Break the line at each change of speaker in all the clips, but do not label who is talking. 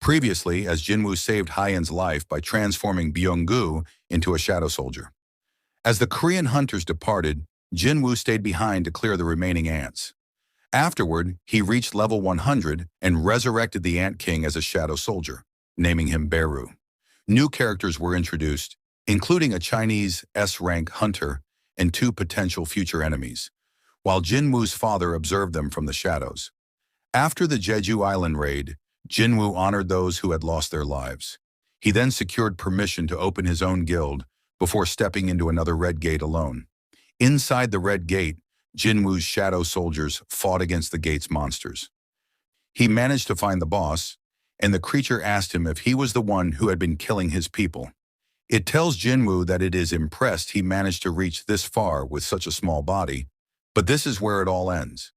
Previously, as Jinwoo saved Hyen's life by transforming Byung-gu into a shadow soldier. As the Korean hunters departed, Jinwoo stayed behind to clear the remaining ants. Afterward, he reached level 100 and resurrected the Ant King as a shadow soldier, naming him Beru. New characters were introduced, including a Chinese S-rank hunter and two potential future enemies, while Jinwoo's father observed them from the shadows. After the Jeju Island raid, Jinwoo honored those who had lost their lives. He then secured permission to open his own guild before stepping into another Red Gate alone. Inside the Red Gate, Jinwoo's shadow soldiers fought against the gate's monsters. He managed to find the boss, and the creature asked him if he was the one who had been killing his people. It tells Jinwoo that it is impressed he managed to reach this far with such a small body, but this is where it all ends.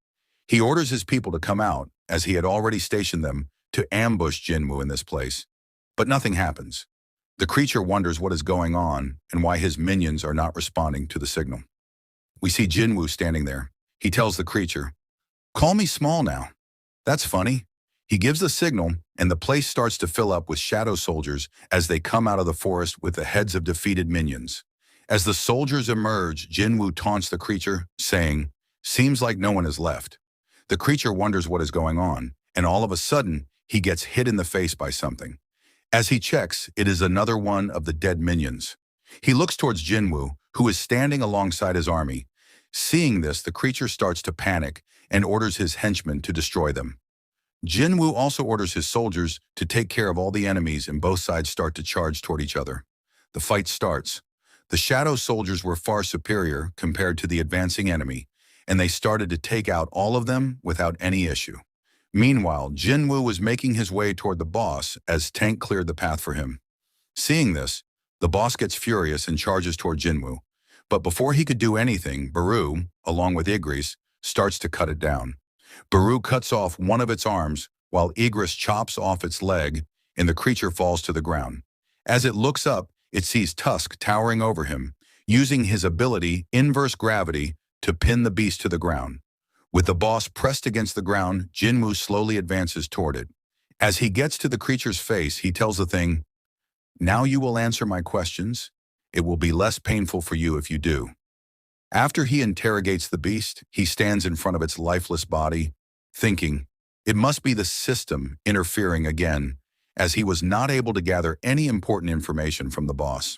He orders his people to come out, as he had already stationed them, to ambush Jinwoo in this place. But nothing happens. The creature wonders what is going on and why his minions are not responding to the signal. We see Jinwoo standing there. He tells the creature, "Call me small now." That's funny. He gives the signal, and the place starts to fill up with shadow soldiers as they come out of the forest with the heads of defeated minions. As the soldiers emerge, Jinwoo taunts the creature, saying, "Seems like no one is left." The creature wonders what is going on, and all of a sudden, he gets hit in the face by something. As he checks, it is another one of the dead minions. He looks towards Jinwoo, who is standing alongside his army. Seeing this, the creature starts to panic and orders his henchmen to destroy them. Jinwoo also orders his soldiers to take care of all the enemies, and both sides start to charge toward each other. The fight starts. The shadow soldiers were far superior compared to the advancing enemy, and they started to take out all of them without any issue. Meanwhile, Jinwoo was making his way toward the boss as Tank cleared the path for him. Seeing this, the boss gets furious and charges toward Jinwoo. But before he could do anything, Beru, along with Igris, starts to cut it down. Beru cuts off one of its arms, while Igris chops off its leg, and the creature falls to the ground. As it looks up, it sees Tusk towering over him, using his ability, inverse gravity, to pin the beast to the ground. With the boss pressed against the ground, Jinwoo slowly advances toward it. As he gets to the creature's face, he tells the thing, "Now you will answer my questions. It will be less painful for you if you do." After he interrogates the beast, he stands in front of its lifeless body, thinking, it must be the system interfering again, as he was not able to gather any important information from the boss.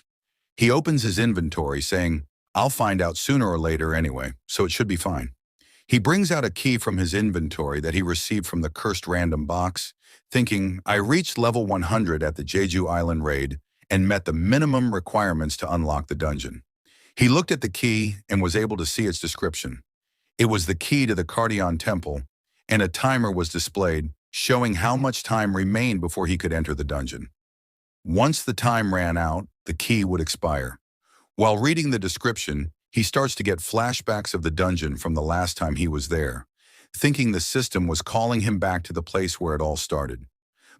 He opens his inventory, saying, "I'll find out sooner or later anyway, so it should be fine." He brings out a key from his inventory that he received from the cursed random box, thinking, I reached level 100 at the Jeju Island raid and met the minimum requirements to unlock the dungeon. He looked at the key and was able to see its description. It was the key to the Cardion Temple, and a timer was displayed, showing how much time remained before he could enter the dungeon. Once the time ran out, the key would expire. While reading the description, he starts to get flashbacks of the dungeon from the last time he was there, thinking the system was calling him back to the place where it all started.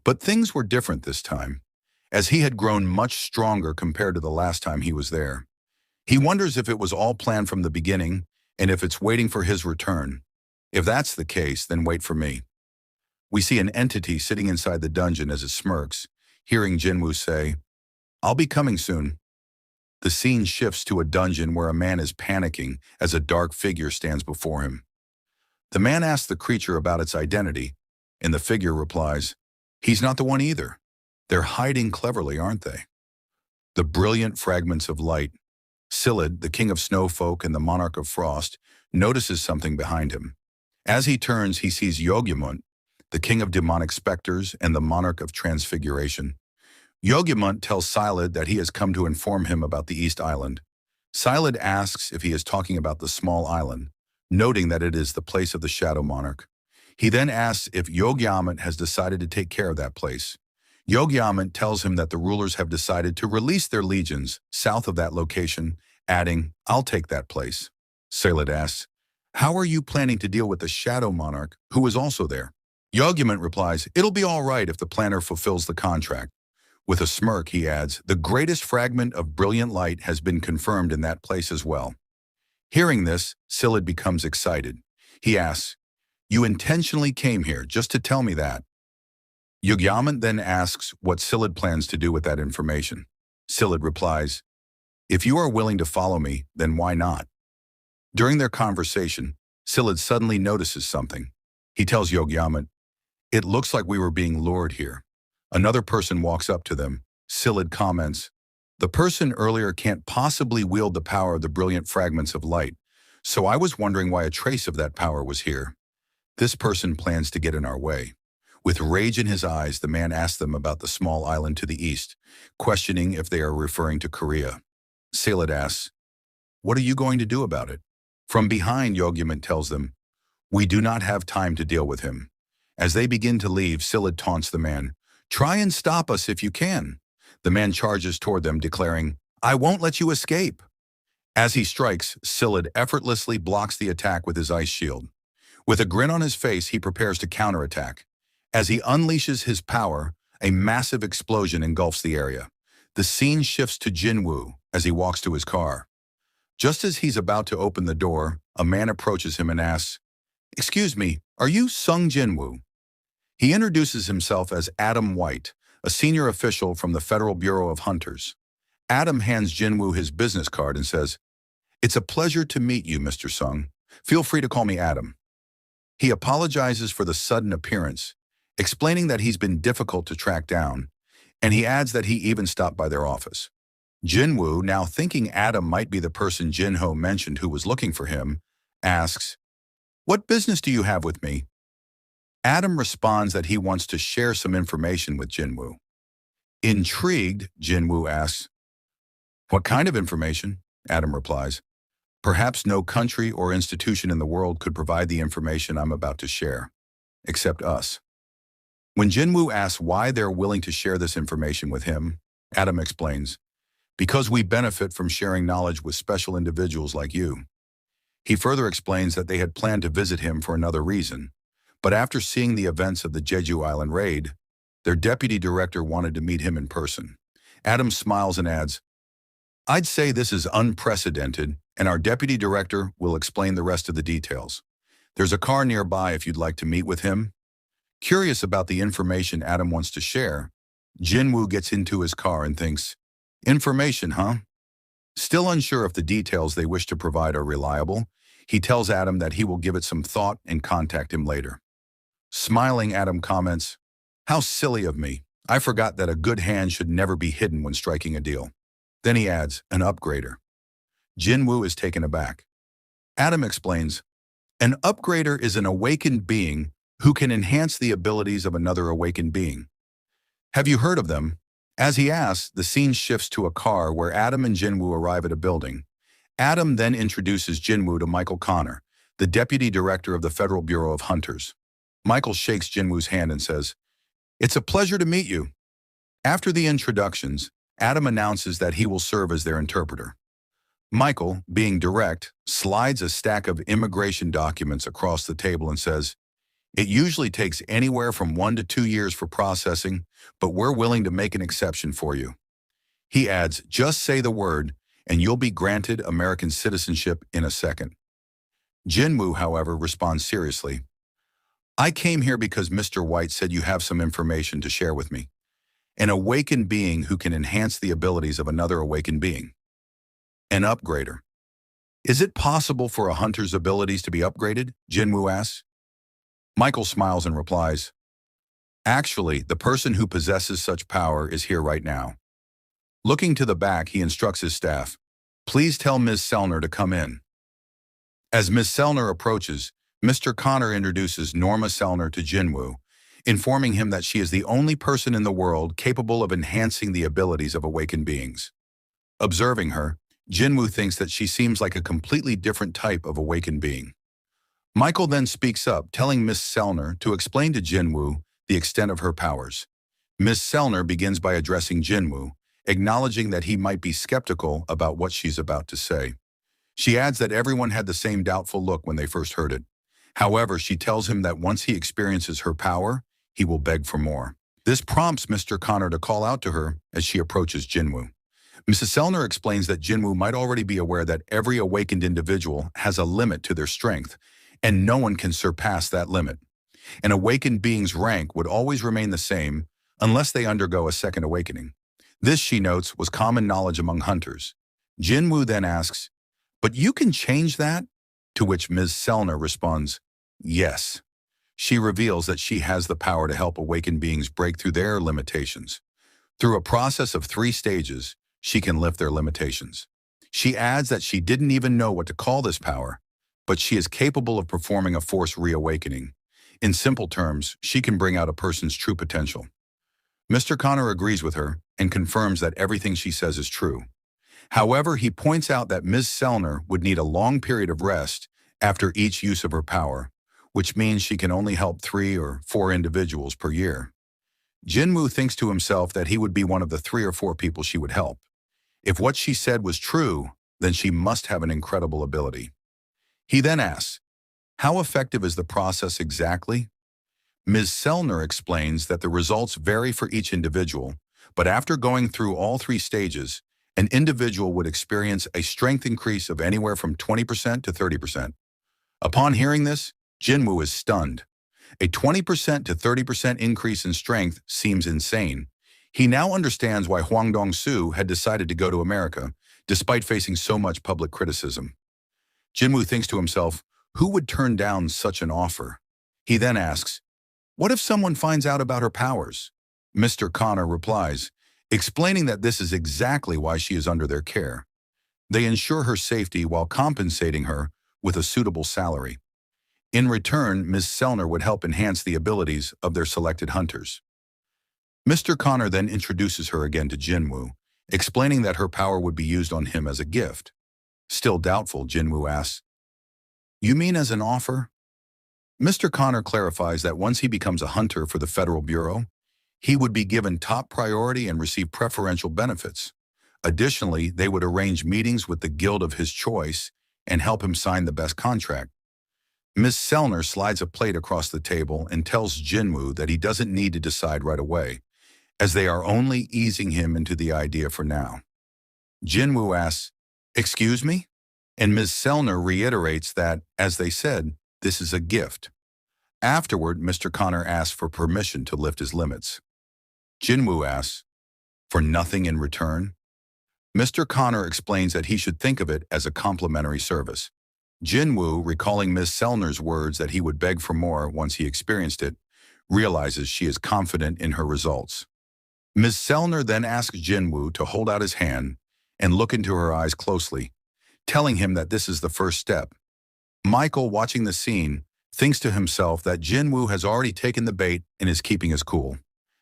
But things were different this time, as he had grown much stronger compared to the last time he was there. He wonders if it was all planned from the beginning and if it's waiting for his return. If that's the case, then wait for me. We see an entity sitting inside the dungeon as it smirks, hearing Jinwoo say, "I'll be coming soon." The scene shifts to a dungeon where a man is panicking as a dark figure stands before him. The man asks the creature about its identity, and the figure replies, "He's not the one either. They're hiding cleverly, aren't they?" The brilliant fragments of light. Silid, the king of snowfolk and the monarch of frost, notices something behind him. As he turns, he sees Yogyamunt, the king of demonic specters and the monarch of transfiguration. Yogyamunt tells Silid that he has come to inform him about the East Island. Silid asks if he is talking about the small island, noting that it is the place of the Shadow Monarch. He then asks if Yogyamunt has decided to take care of that place. Yogyamunt tells him that the rulers have decided to release their legions south of that location, adding, "I'll take that place." Silid asks, "How are you planning to deal with the Shadow Monarch, who is also there?" Yogyamunt replies, "It'll be all right if the planner fulfills the contract." With a smirk, he adds, "The greatest fragment of brilliant light has been confirmed in that place as well." Hearing this, Silid becomes excited. He asks, "You intentionally came here just to tell me that?" Yugyaman then asks what Silid plans to do with that information. Silid replies, "If you are willing to follow me, then why not?" During their conversation, Silid suddenly notices something. He tells Yogyaman, "It looks like we were being lured here." Another person walks up to them. Silid comments, "The person earlier can't possibly wield the power of the brilliant fragments of light, so I was wondering why a trace of that power was here. This person plans to get in our way." With rage in his eyes, the man asks them about the small island to the east, questioning if they are referring to Korea. Silid asks, "What are you going to do about it?" From behind, Yogyaman tells them, "We do not have time to deal with him." As they begin to leave, Silid taunts the man, "Try and stop us if you can." The man charges toward them, declaring, "I won't let you escape." As he strikes, Silid effortlessly blocks the attack with his ice shield. With a grin on his face, he prepares to counterattack. As he unleashes his power, a massive explosion engulfs the area. The scene shifts to Jinwoo as he walks to his car. Just as he's about to open the door, a man approaches him and asks, "Excuse me, are you Sung Jinwoo?" He introduces himself as Adam White, a senior official from the Federal Bureau of Hunters. Adam hands Jinwoo his business card and says, "It's a pleasure to meet you, Mr. Sung. Feel free to call me Adam." He apologizes for the sudden appearance, explaining that he's been difficult to track down, and he adds that he even stopped by their office. Jinwoo, now thinking Adam might be the person Jinho mentioned who was looking for him, asks, "What business do you have with me?" Adam responds that he wants to share some information with Jinwoo. Intrigued, Jinwoo asks, "What kind of information?" Adam replies, "Perhaps no country or institution in the world could provide the information I'm about to share, except us." When Jinwoo asks why they're willing to share this information with him, Adam explains, "Because we benefit from sharing knowledge with special individuals like you." He further explains that they had planned to visit him for another reason, but after seeing the events of the Jeju Island raid, their deputy director wanted to meet him in person. Adam smiles and adds, "I'd say this is unprecedented, and our deputy director will explain the rest of the details. There's a car nearby if you'd like to meet with him." Curious about the information Adam wants to share, Jinwoo gets into his car and thinks, "Information, huh?" Still unsure if the details they wish to provide are reliable, he tells Adam that he will give it some thought and contact him later. Smiling, Adam comments, "How silly of me. I forgot that a good hand should never be hidden when striking a deal." Then he adds, "An upgrader." Jinwoo is taken aback. Adam explains, "An upgrader is an awakened being who can enhance the abilities of another awakened being. Have you heard of them?" As he asks, the scene shifts to a car where Adam and Jinwoo arrive at a building. Adam then introduces Jinwoo to Michael Connor, the deputy director of the Federal Bureau of Hunters. Michael shakes Jinwoo's hand and says, "It's a pleasure to meet you." After the introductions, Adam announces that he will serve as their interpreter. Michael, being direct, slides a stack of immigration documents across the table and says, "It usually takes anywhere from 1 to 2 years for processing, but we're willing to make an exception for you." He adds, "Just say the word, and you'll be granted American citizenship in a second." Jinwoo, however, responds seriously, "I came here because Mr. White said you have some information to share with me. An awakened being who can enhance the abilities of another awakened being. An upgrader. Is it possible for a hunter's abilities to be upgraded?" Jinwoo asks. Michael smiles and replies, "Actually, the person who possesses such power is here right now." Looking to the back, he instructs his staff, "Please tell Ms. Sellner to come in." As Ms. Sellner approaches, Mr. Connor introduces Norma Sellner to Jinwoo, informing him that she is the only person in the world capable of enhancing the abilities of awakened beings. Observing her, Jinwoo thinks that she seems like a completely different type of awakened being. Michael then speaks up, telling Miss Sellner to explain to Jinwoo the extent of her powers. Miss Sellner begins by addressing Jinwoo, acknowledging that he might be skeptical about what she's about to say. She adds that everyone had the same doubtful look when they first heard it. However, she tells him that once he experiences her power, he will beg for more. This prompts Mr. Connor to call out to her as she approaches Jinwoo. Mrs. Sellner explains that Jinwoo might already be aware that every awakened individual has a limit to their strength, and no one can surpass that limit. An awakened being's rank would always remain the same unless they undergo a second awakening. This, she notes, was common knowledge among hunters. Jinwoo then asks, "But you can change that?" To which Ms. Selner responds, "Yes." She reveals that she has the power to help awakened beings break through their limitations. Through a process of 3 stages, she can lift their limitations. She adds that she didn't even know what to call this power, but she is capable of performing a force reawakening. In simple terms, she can bring out a person's true potential. Mr. Connor agrees with her and confirms that everything she says is true. However, he points out that Ms. Selner would need a long period of rest after each use of her power, which means she can only help 3 or 4 individuals per year. Jinwoo thinks to himself that he would be one of the 3 or 4 people she would help. If what she said was true, then she must have an incredible ability. He then asks, "How effective is the process exactly?" Ms. Selner explains that the results vary for each individual, but after going through all 3 stages, an individual would experience a strength increase of anywhere from 20% to 30%. Upon hearing this, Jinwoo is stunned. A 20% to 30% increase in strength seems insane. He now understands why Hwang Dong-soo had decided to go to America, despite facing so much public criticism. Jinwoo thinks to himself, who would turn down such an offer? He then asks, "What if someone finds out about her powers?" Mr. Connor replies, explaining that this is exactly why she is under their care. They ensure her safety while compensating her with a suitable salary. In return, Ms. Selner would help enhance the abilities of their selected hunters. Mr. Connor then introduces her again to Jinwoo, explaining that her power would be used on him as a gift. Still doubtful, Jinwoo asks, "You mean as an offer?" Mr. Connor clarifies that once he becomes a hunter for the Federal Bureau, he would be given top priority and receive preferential benefits. Additionally, they would arrange meetings with the guild of his choice and help him sign the best contract. Ms. Selner slides a plate across the table and tells Jinwoo that he doesn't need to decide right away, as they are only easing him into the idea for now. Jinwoo asks, "Excuse me?" And Ms. Selner reiterates that, as they said, this is a gift. Afterward, Mr. Connor asks for permission to lift his limits. Jinwoo asks, "For nothing in return?" Mr. Connor explains that he should think of it as a complimentary service. Jinwoo, recalling Ms. Selner's words that he would beg for more once he experienced it, realizes she is confident in her results. Ms. Selner then asks Jinwoo to hold out his hand and look into her eyes closely, telling him that this is the first step. Michael, watching the scene, thinks to himself that Jinwoo has already taken the bait and is keeping his cool.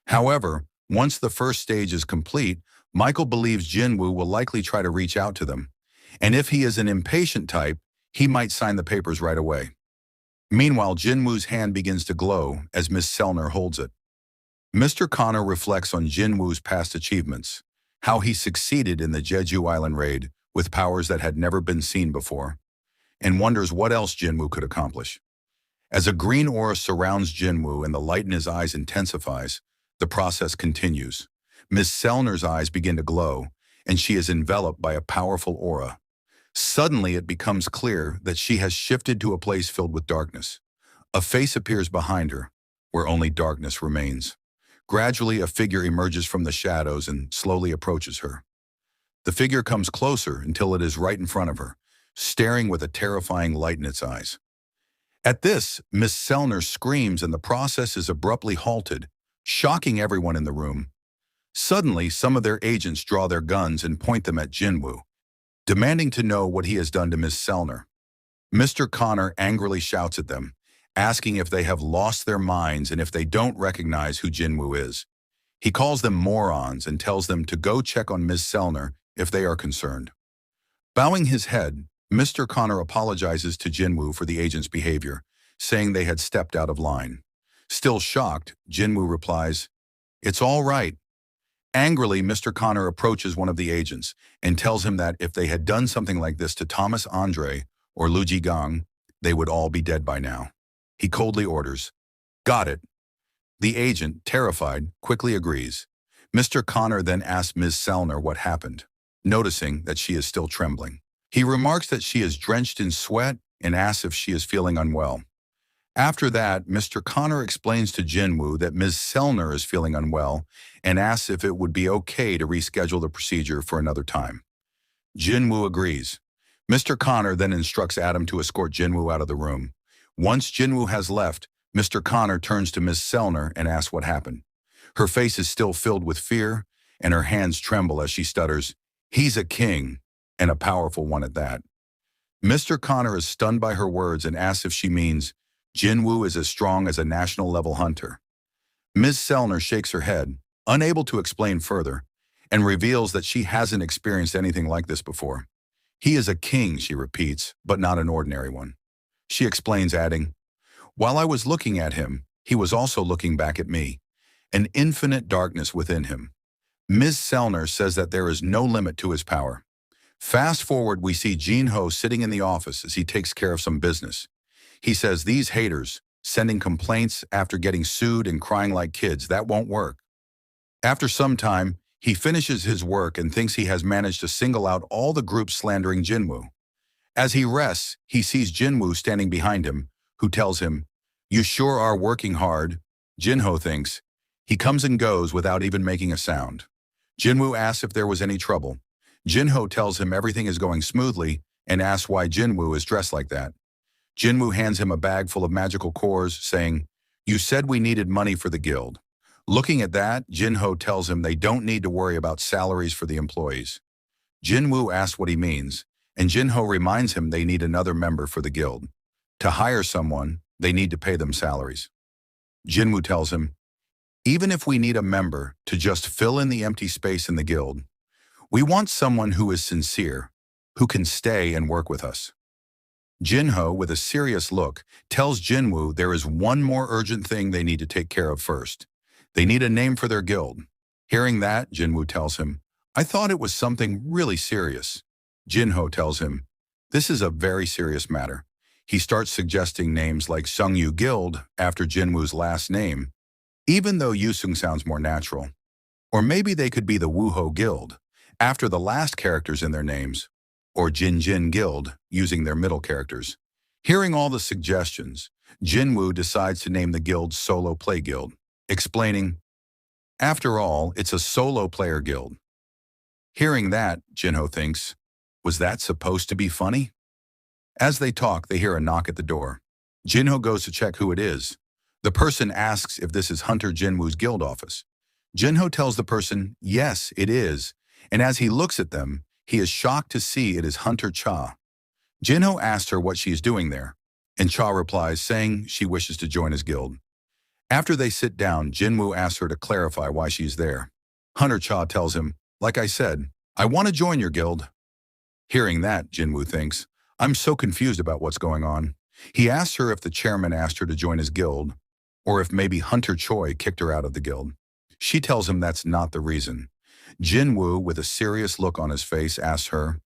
However, once the first stage is complete, Michael believes Jinwoo will likely try to reach out to them, and if he is an impatient type, he might sign the papers right away. Meanwhile, Jinwoo's hand begins to glow as Miss Selner holds it. Mr. Connor reflects on Jinwoo's past achievements, how he succeeded in the Jeju Island raid with powers that had never been seen before, and wonders what else Jinwoo could accomplish. As a green aura surrounds Jinwoo and the light in his eyes intensifies, the process continues. Miss Selner's eyes begin to glow, and she is enveloped by a powerful aura. Suddenly, it becomes clear that she has shifted to a place filled with darkness. A face appears behind her, where only darkness remains. Gradually, a figure emerges from the shadows and slowly approaches her. The figure comes closer until it is right in front of her, staring with a terrifying light in its eyes. At this, Miss Selner screams and the process is abruptly halted, shocking everyone in the room. Suddenly, some of their agents draw their guns and point them at Jinwoo, demanding to know what he has done to Miss Selner. Mr. Connor angrily shouts at them, asking if they have lost their minds and if they don't recognize who Jinwoo is. He calls them morons and tells them to go check on Miss Selner if they are concerned. Bowing his head, Mr. Connor apologizes to Jinwoo for the agent's behavior, saying they had stepped out of line. Still shocked, Jinwoo replies, "It's all right." Angrily, Mr. Connor approaches one of the agents and tells him that if they had done something like this to Thomas Andre or Lu Jigang, they would all be dead by now. He coldly orders, "Got it." The agent, terrified, quickly agrees. Mr. Connor then asks Ms. Selner what happened, noticing that she is still trembling. He remarks that she is drenched in sweat and asks if she is feeling unwell. After that, Mr. Connor explains to Jinwoo that Ms. Selner is feeling unwell and asks if it would be okay to reschedule the procedure for another time. Jinwoo agrees. Mr. Connor then instructs Adam to escort Jinwoo out of the room. Once Jinwoo has left, Mr. Connor turns to Ms. Selner and asks what happened. Her face is still filled with fear, and her hands tremble as she stutters, "He's a king, and a powerful one at that." Mr. Connor is stunned by her words and asks if she means Jinwoo is as strong as a national-level hunter. Ms. Selner shakes her head, unable to explain further, and reveals that she hasn't experienced anything like this before. "He is a king," she repeats, "but not an ordinary one." She explains, adding, "While I was looking at him, he was also looking back at me, an infinite darkness within him." Ms. Selner says that there is no limit to his power. Fast forward, we see Jinho sitting in the office as he takes care of some business. He says, "These haters, sending complaints after getting sued and crying like kids, that won't work." After some time, he finishes his work and thinks he has managed to single out all the groups slandering Jinwoo. As he rests, he sees Jinwoo standing behind him, who tells him, "You sure are working hard." Jinho thinks. He comes and goes without even making a sound. Jinwoo asks if there was any trouble. Jinho tells him everything is going smoothly and asks why Jinwoo is dressed like that. Jinwoo hands him a bag full of magical cores, saying, "You said we needed money for the guild." Looking at that, Jinho tells him they don't need to worry about salaries for the employees. Jinwoo asks what he means, and Jinho reminds him they need another member for the guild. To hire someone, they need to pay them salaries. Jinwoo tells him, "Even if we need a member to just fill in the empty space in the guild, we want someone who is sincere, who can stay and work with us." Jinho, with a serious look, tells Jinwoo there is one more urgent thing they need to take care of first. They need a name for their guild. Hearing that, Jinwoo tells him, "I thought it was something really serious." Jinho tells him, "This is a very serious matter." He starts suggesting names like Sungyu Guild after Jinwoo's last name, even though Yusung sounds more natural. Or maybe they could be the Wuho Guild, after the last characters in their names, or Jin Guild, using their middle characters. Hearing all the suggestions, Jinwoo decides to name the guild Solo Play Guild, explaining, "After all, it's a solo player guild." Hearing that, Jinho thinks, was that supposed to be funny? As they talk, they hear a knock at the door. Jinho goes to check who it is. The person asks if this is Hunter Jinwoo's guild office. Jinho tells the person, yes, it is, and as he looks at them, he is shocked to see it is Hunter Cha. Jinho asks her what she is doing there, and Cha replies saying she wishes to join his guild. After they sit down, Jinwoo asks her to clarify why she's there. Hunter Cha tells him, "Like I said, I want to join your guild." Hearing that, Jinwoo thinks, "I'm so confused about what's going on." He asks her if the chairman asked her to join his guild, or if maybe Hunter Choi kicked her out of the guild. She tells him that's not the reason. Jinwoo, with a serious look on his face, asks her,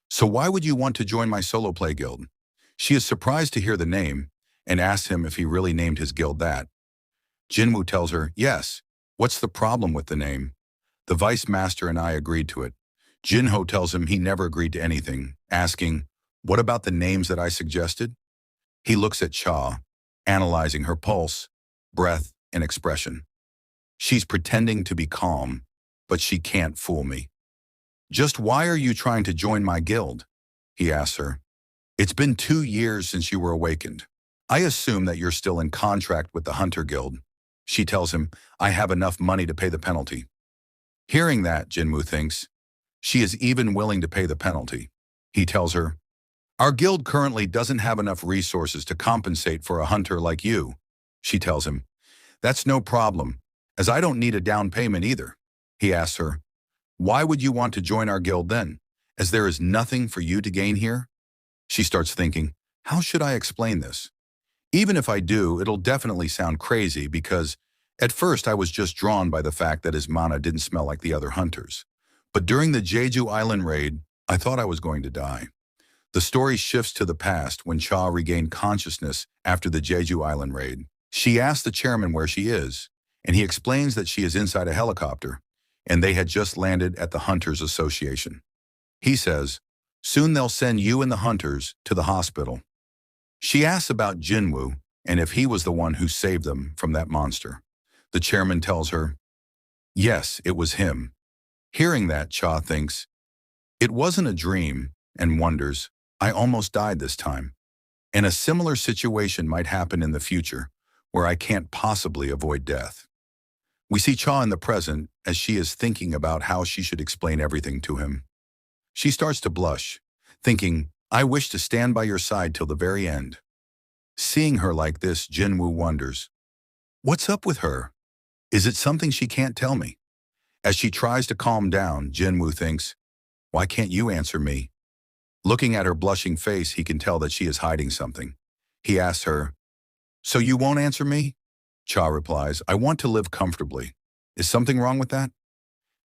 "So why would you want to join my solo play guild?" She is surprised to hear the name, and asks him if he really named his guild that. Jinwoo tells her, "Yes, what's the problem with the name? The vice master and I agreed to it." Jinho tells him he never agreed to anything, asking, "What about the names that I suggested?" He looks at Cha, analyzing her pulse, breath, and expression. She's pretending to be calm, but she can't fool me. "Just why are you trying to join my guild?" he asks her. "It's been 2 years since you were awakened. I assume that you're still in contract with the Hunter Guild." She tells him, "I have enough money to pay the penalty." Hearing that, Jinwoo thinks, she is even willing to pay the penalty. He tells her, "Our guild currently doesn't have enough resources to compensate for a hunter like you." She tells him, "That's no problem, as I don't need a down payment either." He asks her, "Why would you want to join our guild then, as there is nothing for you to gain here?" She starts thinking, how should I explain this? Even if I do, it'll definitely sound crazy because at first I was just drawn by the fact that his mana didn't smell like the other hunters. But during the Jeju Island raid, I thought I was going to die. The story shifts to the past when Cha regained consciousness after the Jeju Island raid. She asks the chairman where she is, and he explains that she is inside a helicopter, and they had just landed at the Hunters Association. He says, "Soon they'll send you and the hunters to the hospital." She asks about Jinwoo, and if he was the one who saved them from that monster. The chairman tells her, yes, it was him. Hearing that, Cha thinks, it wasn't a dream, and wonders, I almost died this time. And a similar situation might happen in the future, where I can't possibly avoid death. We see Cha in the present as she is thinking about how she should explain everything to him. She starts to blush, thinking, I wish to stand by your side till the very end. Seeing her like this, Jinwoo wonders, what's up with her? Is it something she can't tell me? As she tries to calm down, Jinwoo thinks, why can't you answer me? Looking at her blushing face, he can tell that she is hiding something. He asks her, so you won't answer me? Cha replies, I want to live comfortably. Is something wrong with that?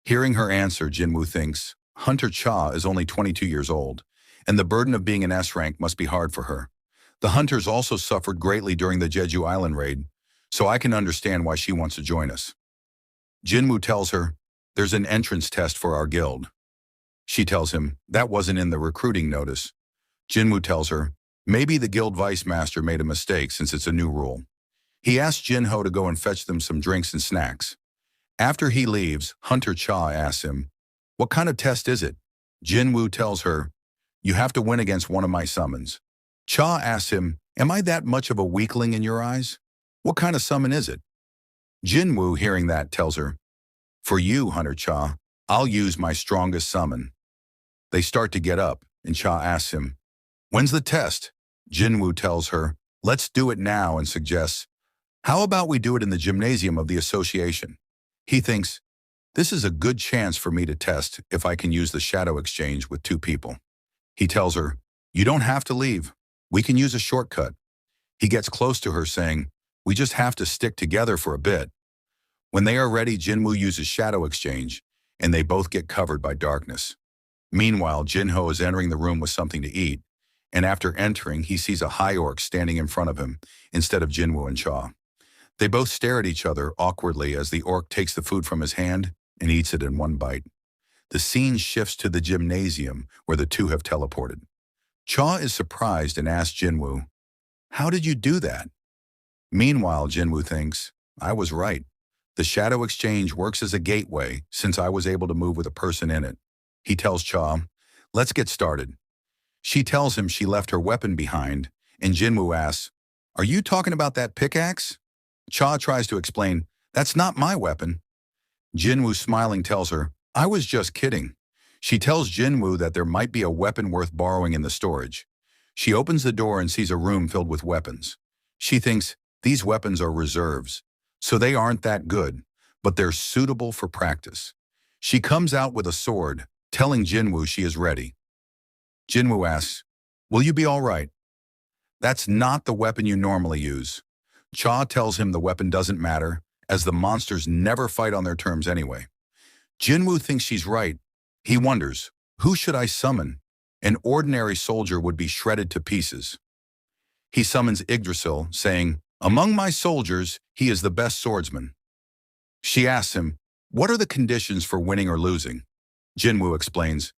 Hearing her answer, Jinwoo thinks, Hunter Cha is only 22 years old, and the burden of being an S rank must be hard for her. The hunters also suffered greatly during the Jeju Island raid, so I can understand why she wants to join us. Jinwoo tells her, there's an entrance test for our guild. She tells him, that wasn't in the recruiting notice. Jinwoo tells her, maybe the guild vice master made a mistake since it's a new rule. He asks Jinho to go and fetch them some drinks and snacks. After he leaves, Hunter Cha asks him, what kind of test is it? Jinwoo tells her, you have to win against one of my summons. Cha asks him, am I that much of a weakling in your eyes? What kind of summon is it? Jinwoo, hearing that, tells her, for you, Hunter Cha, I'll use my strongest summon. They start to get up, and Cha asks him, when's the test? Jinwoo tells her, let's do it now, and suggests, how about we do it in the gymnasium of the association? He thinks, this is a good chance for me to test if I can use the shadow exchange with two people. He tells her, you don't have to leave. We can use a shortcut. He gets close to her saying, we just have to stick together for a bit. When they are ready, Jinwoo uses shadow exchange, and they both get covered by darkness. Meanwhile, Jinho is entering the room with something to eat, and after entering, he sees a high orc standing in front of him instead of Jinwoo and Cha. They both stare at each other awkwardly as the orc takes the food from his hand and eats it in one bite. The scene shifts to the gymnasium where the two have teleported. Cha is surprised and asks Jinwoo, how did you do that? Meanwhile, Jinwoo thinks, I was right. The shadow exchange works as a gateway since I was able to move with a person in it. He tells Cha, let's get started. She tells him she left her weapon behind, and Jinwoo asks, are you talking about that pickaxe? Cha tries to explain, that's not my weapon. Jinwoo, smiling, tells her, I was just kidding. She tells Jinwoo that there might be a weapon worth borrowing in the storage. She opens the door and sees a room filled with weapons. She thinks, these weapons are reserves, so they aren't that good, but they're suitable for practice. She comes out with a sword, telling Jinwoo she is ready. Jinwoo asks, will you be all right? That's not the weapon you normally use. Cha tells him the weapon doesn't matter, as the monsters never fight on their terms anyway. Jinwoo thinks she's right. He wonders, who should I summon? An ordinary soldier would be shredded to pieces. He summons Yggdrasil, saying, among my soldiers, he is the best swordsman. She asks him, what are the conditions for winning or losing? Jinwoo explains,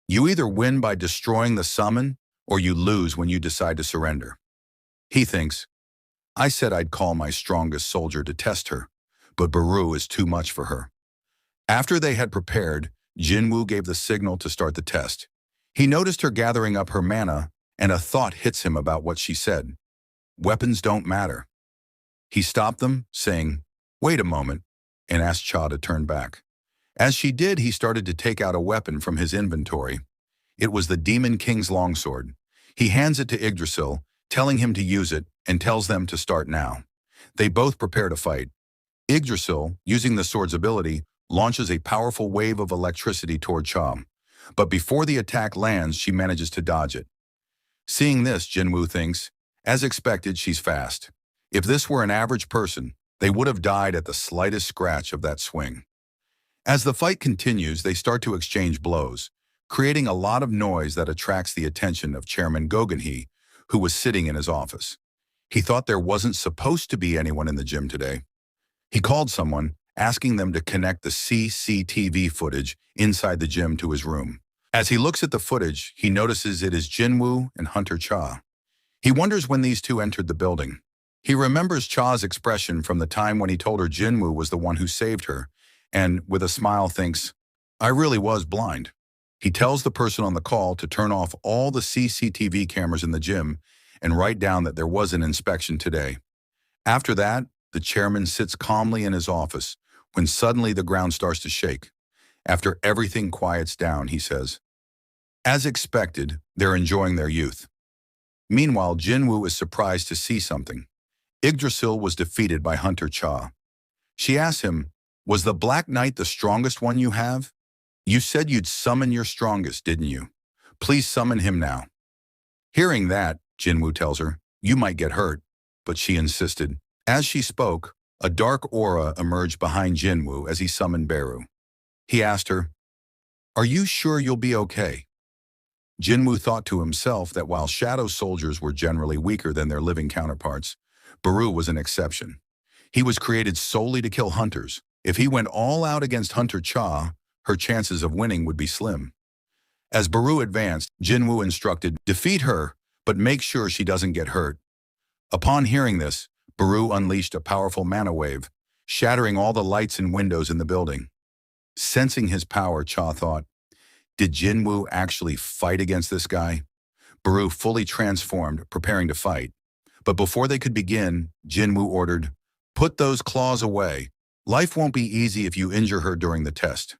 you either win by destroying the summon, or you lose when you decide to surrender. He thinks, I said I'd call my strongest soldier to test her, but Baru is too much for her. After they had prepared, Jinwoo gave the signal to start the test. He noticed her gathering up her mana, and a thought hits him about what she said. Weapons don't matter. He stopped them, saying, wait a moment, and asked Cha to turn back. As she did, he started to take out a weapon from his inventory. It was the Demon King's longsword. He hands it to Yggdrasil, telling him to use it, and tells them to start now. They both prepare to fight. Yggdrasil, using the sword's ability, launches a powerful wave of electricity toward Cha. But before the attack lands, she manages to dodge it. Seeing this, Jinwoo thinks, as expected, she's fast. If this were an average person, they would have died at the slightest scratch of that swing. As the fight continues, they start to exchange blows, creating a lot of noise that attracts the attention of Chairman Gogenhee, who was sitting in his office. He thought there wasn't supposed to be anyone in the gym today. He called someone, asking them to connect the CCTV footage inside the gym to his room. As he looks at the footage, he notices it is Jinwoo and Hunter Cha. He wonders when these two entered the building. He remembers Cha's expression from the time when he told her Jinwoo was the one who saved her, and with a smile thinks, I really was blind. He tells the person on the call to turn off all the CCTV cameras in the gym and write down that there was an inspection today. After that, the chairman sits calmly in his office when suddenly the ground starts to shake. After everything quiets down, he says, as expected, they're enjoying their youth. Meanwhile, Jinwoo is surprised to see something. Yggdrasil was defeated by Hunter Cha. She asks him, was the Black Knight the strongest one you have? You said you'd summon your strongest, didn't you? Please summon him now. Hearing that, Jinwoo tells her, you might get hurt, but she insisted. As she spoke, a dark aura emerged behind Jinwoo as he summoned Beru. He asked her, are you sure you'll be okay? Jinwoo thought to himself that while shadow soldiers were generally weaker than their living counterparts, Beru was an exception. He was created solely to kill hunters. If he went all out against Hunter Cha, her chances of winning would be slim. As Beru advanced, Jinwoo instructed, defeat her, but make sure she doesn't get hurt. Upon hearing this, Beru unleashed a powerful mana wave, shattering all the lights and windows in the building. Sensing his power, Cha thought, did Jinwoo actually fight against this guy? Beru fully transformed, preparing to fight. But before they could begin, Jinwoo ordered, put those claws away. Life won't be easy if you injure her during the test.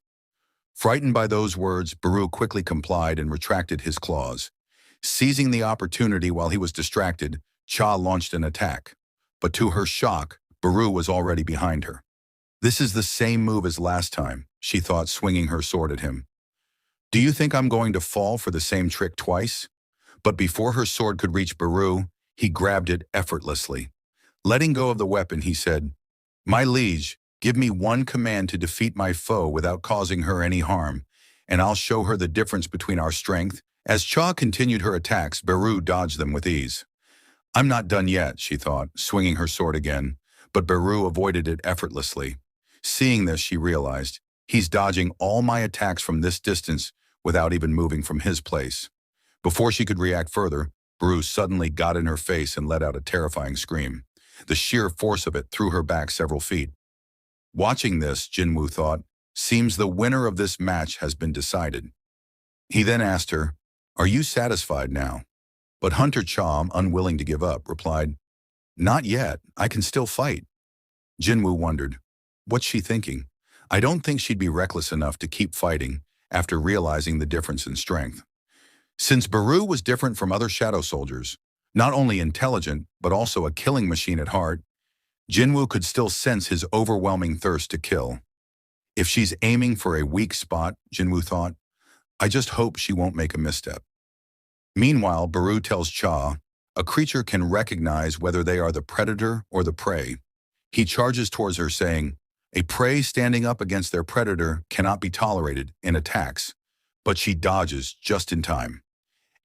Frightened by those words, Beru quickly complied and retracted his claws. Seizing the opportunity while he was distracted, Cha launched an attack. But to her shock, Beru was already behind her. This is the same move as last time, she thought, swinging her sword at him. Do you think I'm going to fall for the same trick twice? But before her sword could reach Beru, he grabbed it effortlessly. Letting go of the weapon, he said, my liege, give me one command to defeat my foe without causing her any harm, and I'll show her the difference between our strength. As Cha continued her attacks, Beru dodged them with ease. I'm not done yet, she thought, swinging her sword again, but Beru avoided it effortlessly. Seeing this, she realized, he's dodging all my attacks from this distance without even moving from his place. Before she could react further, Beru suddenly got in her face and let out a terrifying scream. The sheer force of it threw her back several feet. Watching this, Jinwoo thought, seems the winner of this match has been decided. He then asked her, are you satisfied now? But Hunter Cha, unwilling to give up, replied, not yet, I can still fight. Jinwoo wondered, what's she thinking? I don't think she'd be reckless enough to keep fighting after realizing the difference in strength. Since Beru was different from other shadow soldiers, not only intelligent, but also a killing machine at heart, Jinwoo could still sense his overwhelming thirst to kill. If she's aiming for a weak spot, Jinwoo thought, I just hope she won't make a misstep. Meanwhile, Beru tells Cha, a creature can recognize whether they are the predator or the prey. He charges towards her saying, a prey standing up against their predator cannot be tolerated in attacks, but she dodges just in time.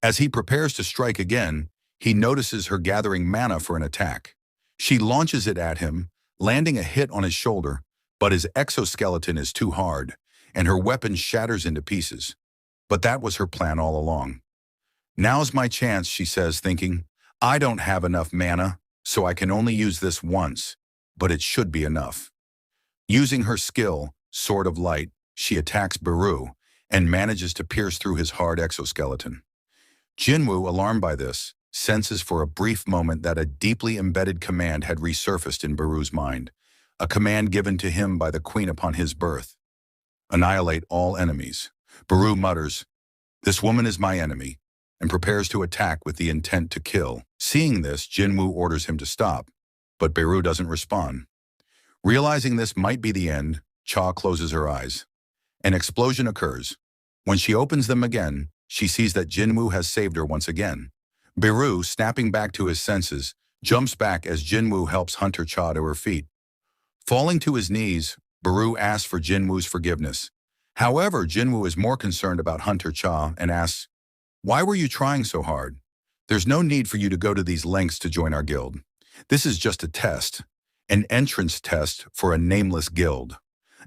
As he prepares to strike again, he notices her gathering mana for an attack. She launches it at him, landing a hit on his shoulder, but his exoskeleton is too hard, and her weapon shatters into pieces. But that was her plan all along. Now's my chance, she says, thinking, I don't have enough mana, so I can only use this once, but it should be enough. Using her skill, Sword of Light, she attacks Beru and manages to pierce through his hard exoskeleton. Jinwoo, alarmed by this, senses for a brief moment that a deeply embedded command had resurfaced in Beru's mind, a command given to him by the queen upon his birth. Annihilate all enemies. Beru mutters, this woman is my enemy, and prepares to attack with the intent to kill. Seeing this, Jinwoo orders him to stop, but Beru doesn't respond. Realizing this might be the end, Cha closes her eyes. An explosion occurs. When she opens them again, she sees that Jinwoo has saved her once again. Beru, snapping back to his senses, jumps back as Jinwoo helps Hunter Cha to her feet. Falling to his knees, Beru asks for Jinwoo's forgiveness. However, Jinwoo is more concerned about Hunter Cha and asks, why were you trying so hard? There's no need for you to go to these lengths to join our guild. This is just a test, an entrance test for a nameless guild.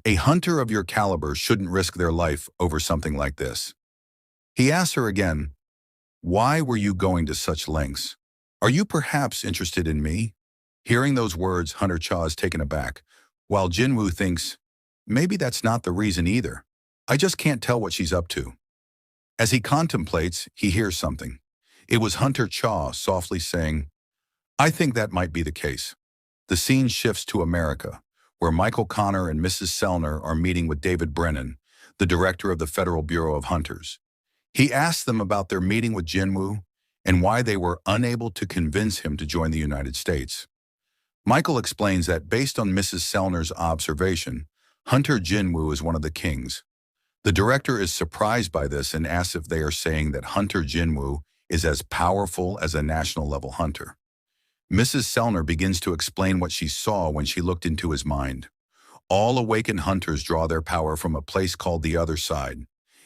A hunter of your caliber shouldn't risk their life over something like this. He asks her again, why were you going to such lengths? Are you perhaps interested in me? Hearing those words, Hunter Cha is taken aback, while Jinwoo thinks, maybe that's not the reason either. I just can't tell what she's up to. As he contemplates, he hears something. It was Hunter Cha softly saying, I think that might be the case. The scene shifts to America, where Michael Connor and Mrs. Sellner are meeting with David Brennan, the director of the Federal Bureau of Hunters. He asks them about their meeting with Jinwoo and why they were unable to convince him to join the United States. Michael explains that based on Mrs. Sellner's observation, Hunter Jinwoo is one of the kings. The director is surprised by this and asks if they are saying that Hunter Jinwoo is as powerful as a national-level hunter. Mrs. Sellner begins to explain what she saw when she looked into his mind. All awakened hunters draw their power from a place called the other side,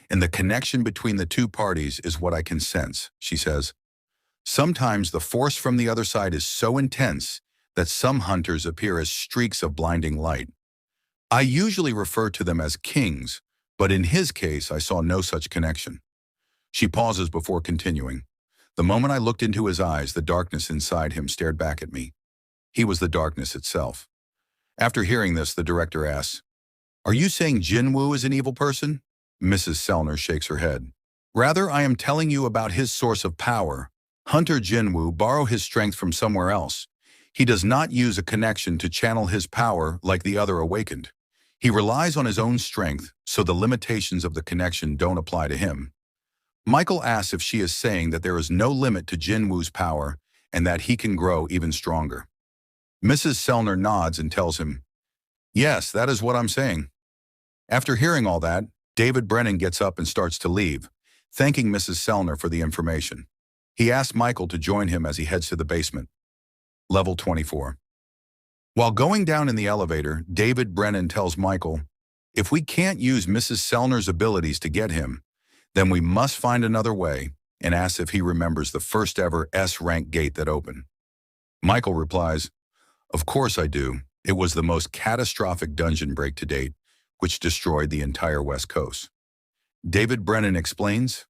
and the connection between the two parties is what I can sense, she says. Sometimes the force from the other side is so intense that some hunters appear as streaks of blinding light. I usually refer to them as kings, but in his case I saw no such connection. She pauses before continuing. The moment I looked into his eyes, the darkness inside him stared back at me. He was the darkness itself. After hearing this, the director asks, Are you saying Jinwoo is an evil person? Mrs. Sellner shakes her head. Rather, I am telling you about his source of power. Hunter Jinwoo borrows his strength from somewhere else. He does not use a connection to channel his power like the other awakened. He relies on his own strength, so the limitations of the connection don't apply to him. Michael asks if she is saying that there is no limit to Jinwoo's power and that he can grow even stronger. Mrs. Sellner nods and tells him, Yes, that is what I'm saying. After hearing all that, David Brennan gets up and starts to leave, thanking Mrs. Sellner for the information. He asks Michael to join him as he heads to the basement. Level 24. While going down in the elevator, David Brennan tells Michael, If we can't use Mrs. Sellner's abilities to get him, then we must find another way, and asks if he remembers the first ever S-rank gate that opened. Michael replies, Of course I do. It was the most catastrophic dungeon break to date, which destroyed the entire West Coast. David Brennan explains,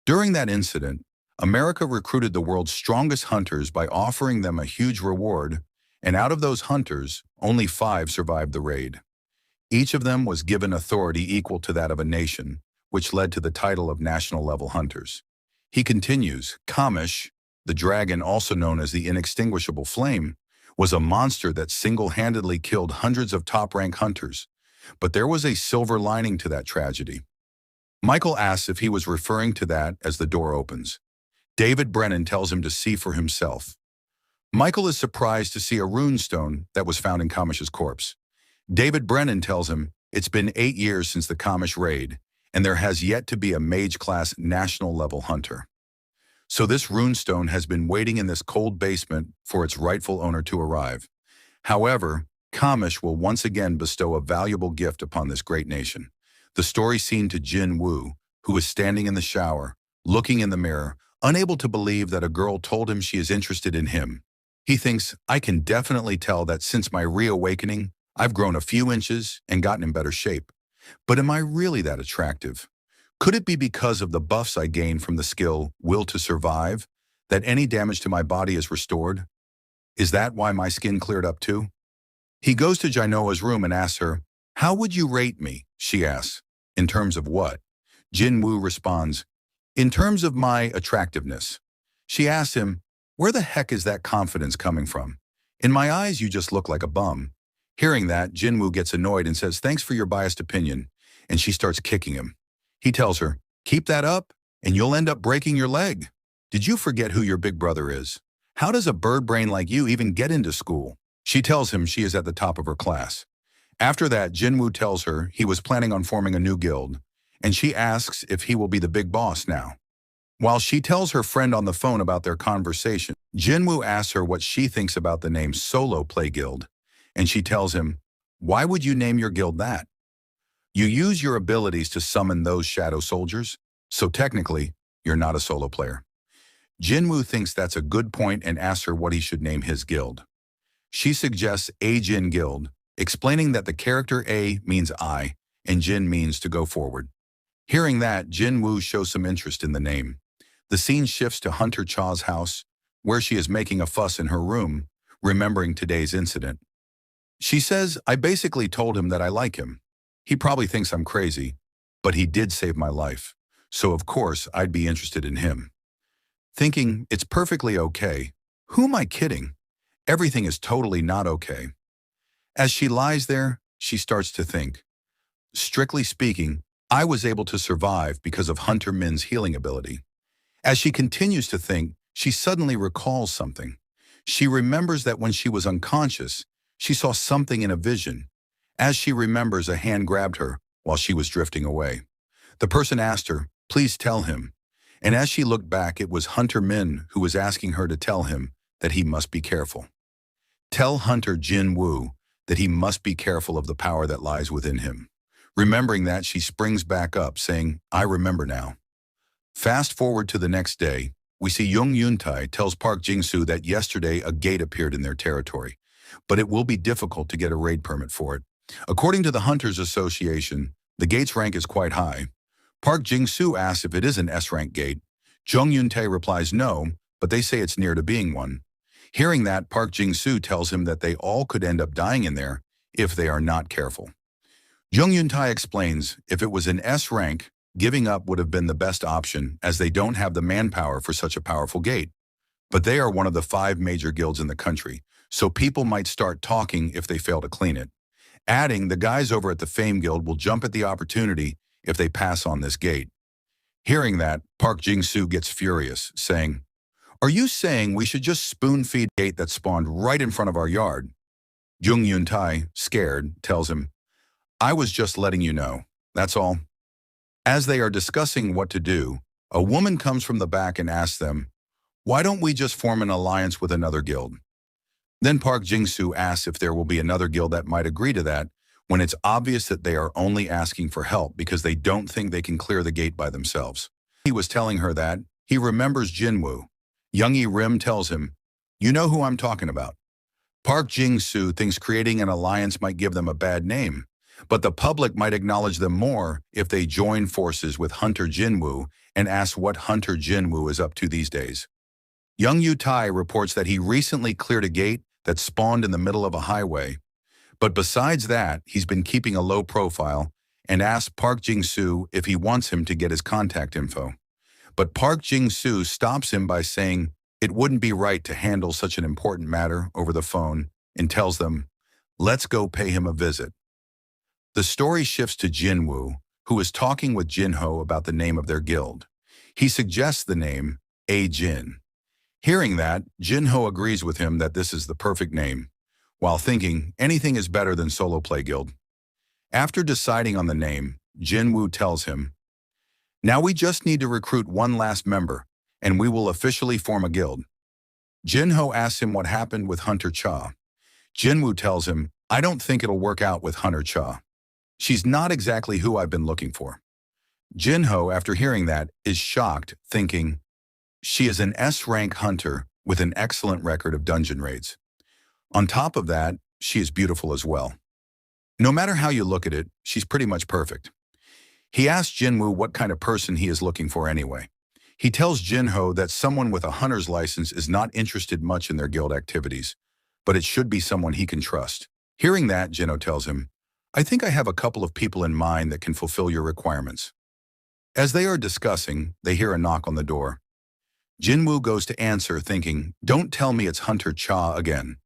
During that incident, America recruited the world's strongest hunters by offering them a huge reward, and out of those hunters, only 5 survived the raid. Each of them was given authority equal to that of a nation, which led to the title of national-level hunters. He continues, Kamish, the dragon also known as the inextinguishable flame, was a monster that single-handedly killed hundreds of top-rank hunters, but there was a silver lining to that tragedy. Michael asks if he was referring to that as the door opens. David Brennan tells him to see for himself. Michael is surprised to see a runestone that was found in Kamish's corpse. David Brennan tells him it's been 8 years since the Kamish raid, and there has yet to be a mage-class national-level hunter. So this runestone has been waiting in this cold basement for its rightful owner to arrive. However, Kamish will once again bestow a valuable gift upon this great nation. The story scene to Jinwoo, who is standing in the shower, looking in the mirror, unable to believe that a girl told him she is interested in him. He thinks, I can definitely tell that since my reawakening, I've grown a few inches and gotten in better shape. But am I really that attractive? Could it be because of the buffs I gained from the skill Will to Survive, that any damage to my body is restored? Is that why my skin cleared up too? He goes to Jinoa's room and asks her, How would you rate me? She asks. In terms of what? Jinwoo responds, In terms of my attractiveness. She asks him, Where the heck is that confidence coming from? In my eyes, you just look like a bum. Hearing that, Jinwoo gets annoyed and says, Thanks for your biased opinion, and she starts kicking him. He tells her, Keep that up, and you'll end up breaking your leg. Did you forget who your big brother is? How does a bird brain like you even get into school? She tells him she is at the top of her class. After that, Jinwoo tells her he was planning on forming a new guild, and she asks if he will be the big boss now. While she tells her friend on the phone about their conversation, Jinwoo asks her what she thinks about the name Solo Play Guild, and she tells him, Why would you name your guild that? You use your abilities to summon those shadow soldiers, so technically, you're not a solo player. Jinwoo thinks that's a good point and asks her what he should name his guild. She suggests A Jin Guild, explaining that the character A means I, and Jin means to go forward. Hearing that, Jinwoo shows some interest in the name. The scene shifts to Hunter Cha's house, where she is making a fuss in her room, remembering today's incident. She says, I basically told him that I like him. He probably thinks I'm crazy, but he did save my life. So of course, I'd be interested in him. Thinking, it's perfectly okay. Who am I kidding? Everything is totally not okay. As she lies there, she starts to think. Strictly speaking, I was able to survive because of Hunter Min's healing ability. As she continues to think, she suddenly recalls something. She remembers that when she was unconscious, she saw something in a vision. As she remembers, a hand grabbed her while she was drifting away. The person asked her, please tell him. And as she looked back, it was Hunter Min who was asking her to tell him that he must be careful. Tell Hunter Jinwoo that he must be careful of the power that lies within him. Remembering that, she springs back up, saying, I remember now. Fast forward to the next day, we see Young Yuntai tells Park Jing-soo that yesterday a gate appeared in their territory, but it will be difficult to get a raid permit for it. According to the Hunters Association, the gate's rank is quite high. Park Jing-soo asks if it is an S-rank gate. Jung Yuntae replies no, but they say it's near to being one. Hearing that, Park Jing-soo tells him that they all could end up dying in there if they are not careful. Jung Yuntae explains if it was an S rank, giving up would have been the best option as they don't have the manpower for such a powerful gate. But they are one of the 5 major guilds in the country, so people might start talking if they fail to clean it. Adding, the guys over at the Fame Guild will jump at the opportunity if they pass on this gate. Hearing that, Park Jing-soo gets furious, saying, are you saying we should just spoon-feed a gate that spawned right in front of our yard? Jung Yuntae, scared, tells him, I was just letting you know, that's all. As they are discussing what to do, a woman comes from the back and asks them, why don't we just form an alliance with another guild? Then Park Jing-soo asks if there will be another guild that might agree to that, when it's obvious that they are only asking for help because they don't think they can clear the gate by themselves. He was telling her that he remembers Jinwoo. Young Rim tells him, you know who I'm talking about. Park Jing-soo thinks creating an alliance might give them a bad name, but the public might acknowledge them more if they join forces with Hunter Jinwoo and ask what Hunter Jinwoo is up to these days. Young Yu-tai reports that he recently cleared a gate that spawned in the middle of a highway, but besides that, he's been keeping a low profile and asked Park Jing-soo if he wants him to get his contact info. But Park Jing-soo stops him by saying it wouldn't be right to handle such an important matter over the phone and tells them, let's go pay him a visit. The story shifts to Jinwoo, who is talking with Jinho about the name of their guild. He suggests the name, A-Jin. Hearing that, Jinho agrees with him that this is the perfect name, while thinking anything is better than Solo Play Guild. After deciding on the name, Jinwoo tells him, now we just need to recruit one last member, and we will officially form a guild. Jinho asks him what happened with Hunter Cha. Jinwoo tells him, I don't think it'll work out with Hunter Cha. She's not exactly who I've been looking for. Jinho, after hearing that, is shocked, thinking, she is an S-rank hunter with an excellent record of dungeon raids. On top of that, she is beautiful as well. No matter how you look at it, she's pretty much perfect. He asks Jinwoo what kind of person he is looking for anyway. He tells Jinho that someone with a hunter's license is not interested much in their guild activities, but it should be someone he can trust. Hearing that, Jinho tells him, I think I have a couple of people in mind that can fulfill your requirements. As they are discussing, they hear a knock on the door. Jinwoo goes to answer, thinking, don't tell me it's Hunter Cha again.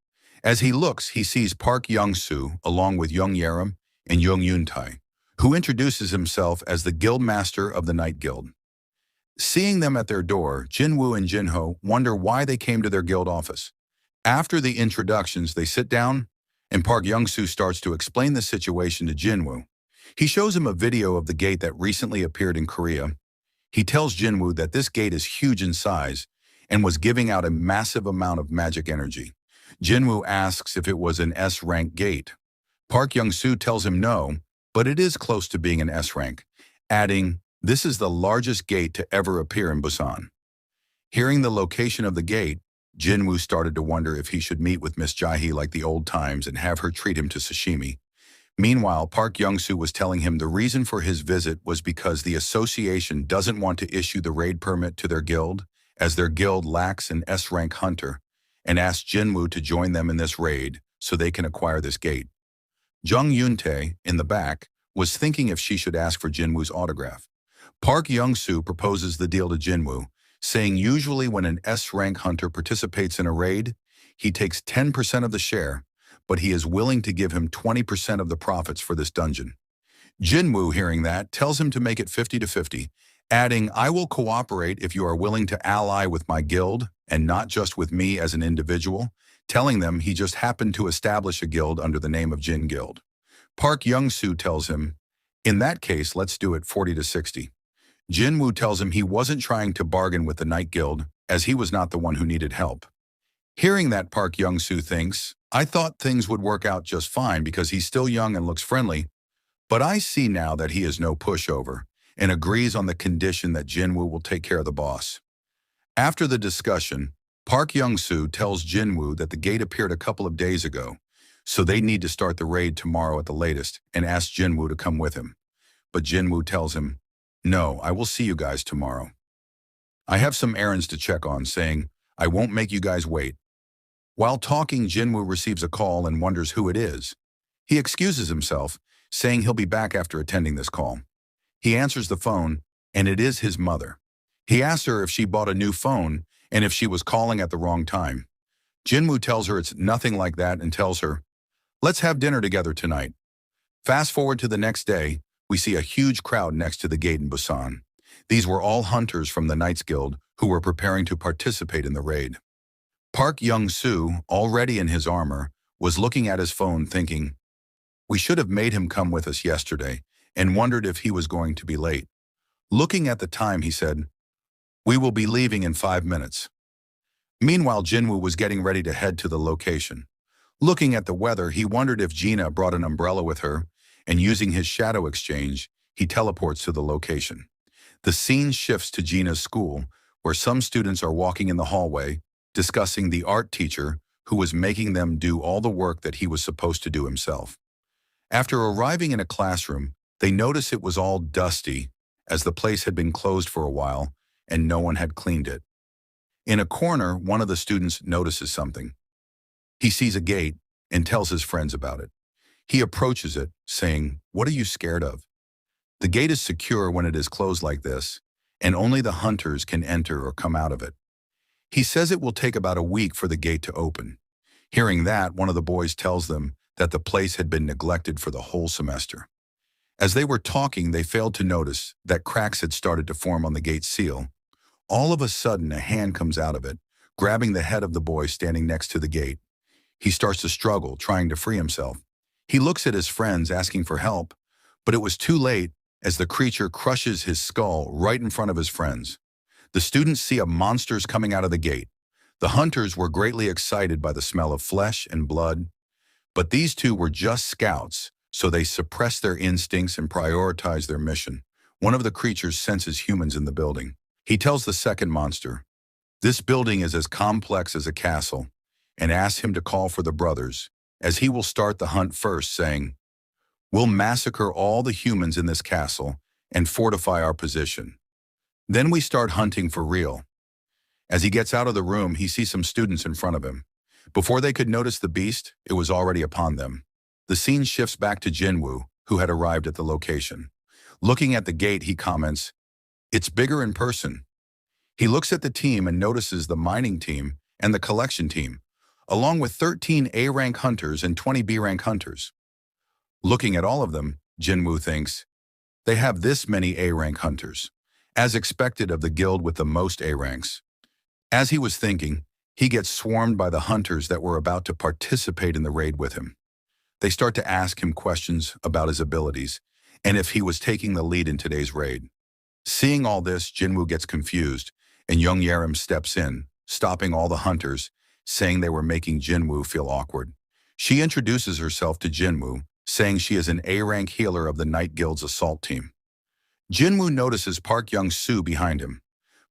As he looks, he sees Park Young-soo along with Young Yerim and Young Yuntai, who introduces himself as the guild master of the Night Guild. Seeing them at their door, Jinwoo and Jinho wonder why they came to their guild office. After the introductions, they sit down, and Park Young-soo starts to explain the situation to Jinwoo. He shows him a video of the gate that recently appeared in Korea. He tells Jinwoo that this gate is huge in size and was giving out a massive amount of magic energy. Jinwoo asks if it was an S-rank gate. Park Young-soo tells him no, but it is close to being an S-rank, adding, this is the largest gate to ever appear in Busan. Hearing the location of the gate, Jinwoo started to wonder if he should meet with Miss Jae-hee like the old times and have her treat him to sashimi. Meanwhile, Park Young-soo was telling him the reason for his visit was because the association doesn't want to issue the raid permit to their guild, as their guild lacks an S-rank hunter, and asks Jinwoo to join them in this raid so they can acquire this gate. Jung Yoon-tae, in the back, was thinking if she should ask for Jinwoo's autograph. Park Young-soo proposes the deal to Jinwoo, saying usually when an S-rank hunter participates in a raid, he takes 10% of the share, but he is willing to give him 20% of the profits for this dungeon. Jinwoo, hearing that, tells him to make it 50-50, adding, "I will cooperate if you are willing to ally with my guild and not just with me as an individual," telling them he just happened to establish a guild under the name of Jin Guild. Park Young-soo tells him, "In that case, let's do it 40-60. Jinwoo tells him he wasn't trying to bargain with the Night Guild, as he was not the one who needed help. Hearing that, Park Young-soo thinks, "I thought things would work out just fine because he's still young and looks friendly, but I see now that he is no pushover," and agrees on the condition that Jinwoo will take care of the boss. After the discussion, Park Young-soo tells Jinwoo that the gate appeared a couple of days ago, so they need to start the raid tomorrow at the latest, and asks Jinwoo to come with him. But Jinwoo tells him, "No, I will see you guys tomorrow. I have some errands to check on," saying, "I won't make you guys wait." While talking, Jinwoo receives a call and wonders who it is. He excuses himself, saying he'll be back after attending this call. He answers the phone, and it is his mother. He asks her if she bought a new phone and if she was calling at the wrong time. Jinwoo tells her it's nothing like that and tells her, "Let's have dinner together tonight." Fast forward to the next day, we see a huge crowd next to the gate in Busan. These were all hunters from the Knights Guild who were preparing to participate in the raid. Park Young-soo, already in his armor, was looking at his phone thinking, "We should have made him come with us yesterday," and wondered if he was going to be late. Looking at the time, he said, "We will be leaving in 5 minutes. Meanwhile, Jinwoo was getting ready to head to the location. Looking at the weather, he wondered if Gina brought an umbrella with her, and using his shadow exchange, he teleports to the location. The scene shifts to Gina's school, where some students are walking in the hallway, discussing the art teacher who was making them do all the work that he was supposed to do himself. After arriving in a classroom, they notice it was all dusty, as the place had been closed for a while and no one had cleaned it. In a corner, one of the students notices something. He sees a gate and tells his friends about it. He approaches it, saying, "What are you scared of? The gate is secure when it is closed like this, and only the hunters can enter or come out of it. He says it will take about a week for the gate to open." Hearing that, one of the boys tells them that the place had been neglected for the whole semester. As they were talking, they failed to notice that cracks had started to form on the gate seal. All of a sudden, a hand comes out of it, grabbing the head of the boy standing next to the gate. He starts to struggle, trying to free himself. He looks at his friends, asking for help, but it was too late as the creature crushes his skull right in front of his friends. The students see a monsters coming out of the gate. The hunters were greatly excited by the smell of flesh and blood, but these two were just scouts, so they suppressed their instincts and prioritized their mission. One of the creatures senses humans in the building. He tells the second monster, "This building is as complex as a castle," and asks him to call for the brothers, as he will start the hunt first, saying, "We'll massacre all the humans in this castle and fortify our position. Then we start hunting for real." As he gets out of the room, he sees some students in front of him. Before they could notice the beast, it was already upon them. The scene shifts back to Jinwoo, who had arrived at the location. Looking at the gate, he comments, "It's bigger in person." He looks at the team and notices the mining team and the collection team, along with 13 A-rank hunters and 20 B-rank hunters. Looking at all of them, Jinwoo thinks, they have this many A-rank hunters, as expected of the guild with the most A-ranks. As he was thinking, he gets swarmed by the hunters that were about to participate in the raid with him. They start to ask him questions about his abilities and if he was taking the lead in today's raid. Seeing all this, Jinwoo gets confused, and Young Yerim steps in, stopping all the hunters, saying they were making Jinwoo feel awkward. She introduces herself to Jinwoo, saying she is an A-rank healer of the Night Guild's assault team. Jinwoo notices Park Young-soo behind him.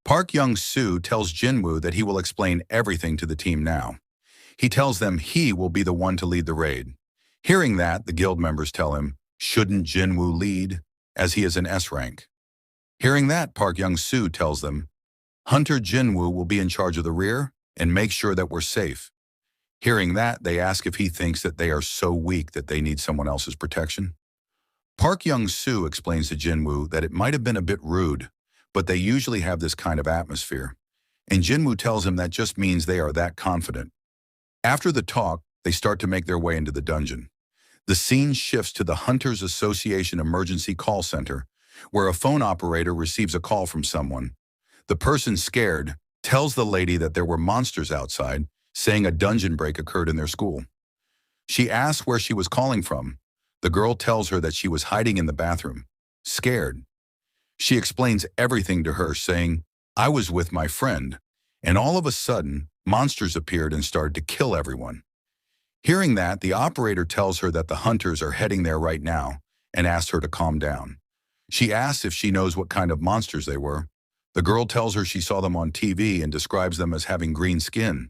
Park Young-soo tells Jinwoo that he will explain everything to the team now. He tells them he will be the one to lead the raid. Hearing that, the guild members tell him, shouldn't Jinwoo lead, as he is an S-rank? Hearing that, Park Young-soo tells them, Hunter Jinwoo will be in charge of the rear, and make sure that we're safe. Hearing that, they ask if he thinks that they are so weak that they need someone else's protection. Park Young-soo explains to Jinwoo that it might have been a bit rude, but they usually have this kind of atmosphere. And Jinwoo tells him that just means they are that confident. After the talk, they start to make their way into the dungeon. The scene shifts to the Hunters Association Emergency Call Center, where a phone operator receives a call from someone. The person, scared, tells the lady that there were monsters outside, saying a dungeon break occurred in their school. She asks where she was calling from. The girl tells her that she was hiding in the bathroom, scared. She explains everything to her, saying, "I was with my friend," and all of a sudden, monsters appeared and started to kill everyone. Hearing that, the operator tells her that the hunters are heading there right now and asks her to calm down. She asks if she knows what kind of monsters they were. The girl tells her she saw them on TV and describes them as having green skin.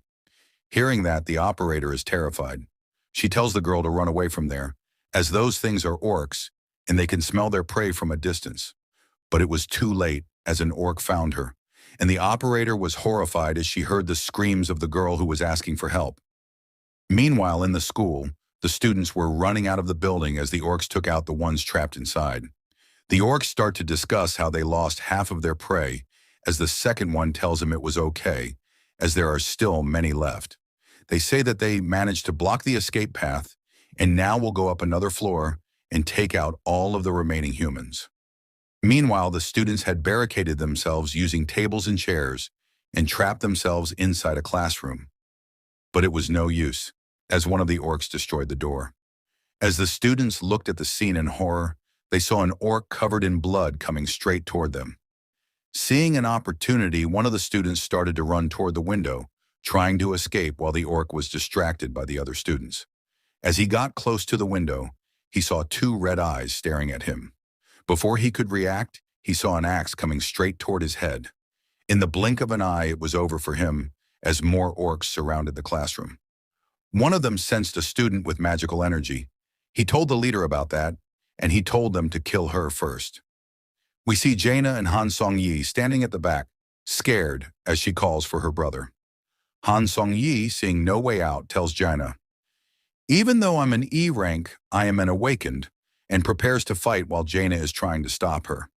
Hearing that, the operator is terrified. She tells the girl to run away from there, as those things are orcs and they can smell their prey from a distance. But it was too late, as an orc found her, and the operator was horrified as she heard the screams of the girl who was asking for help. Meanwhile, in the school, the students were running out of the building as the orcs took out the ones trapped inside. The orcs start to discuss how they lost half of their prey, as the second one tells them it was okay, as there are still many left. They say that they managed to block the escape path, and now will go up another floor and take out all of the remaining humans. Meanwhile, the students had barricaded themselves using tables and chairs and trapped themselves inside a classroom. But it was no use, as one of the orcs destroyed the door. As the students looked at the scene in horror, they saw an orc covered in blood coming straight toward them. Seeing an opportunity, one of the students started to run toward the window, trying to escape while the orc was distracted by the other students. As he got close to the window, he saw two red eyes staring at him. Before he could react, he saw an axe coming straight toward his head. In the blink of an eye, it was over for him, as more orcs surrounded the classroom. One of them sensed a student with magical energy. He told the leader about that, and he told them to kill her first. We see Jaina and Han Song-yi standing at the back, scared, as she calls for her brother. Han Song-yi, seeing no way out, tells Jaina, "Even though I'm an E rank, I am an awakened," and prepares to fight while Jaina is trying to stop her.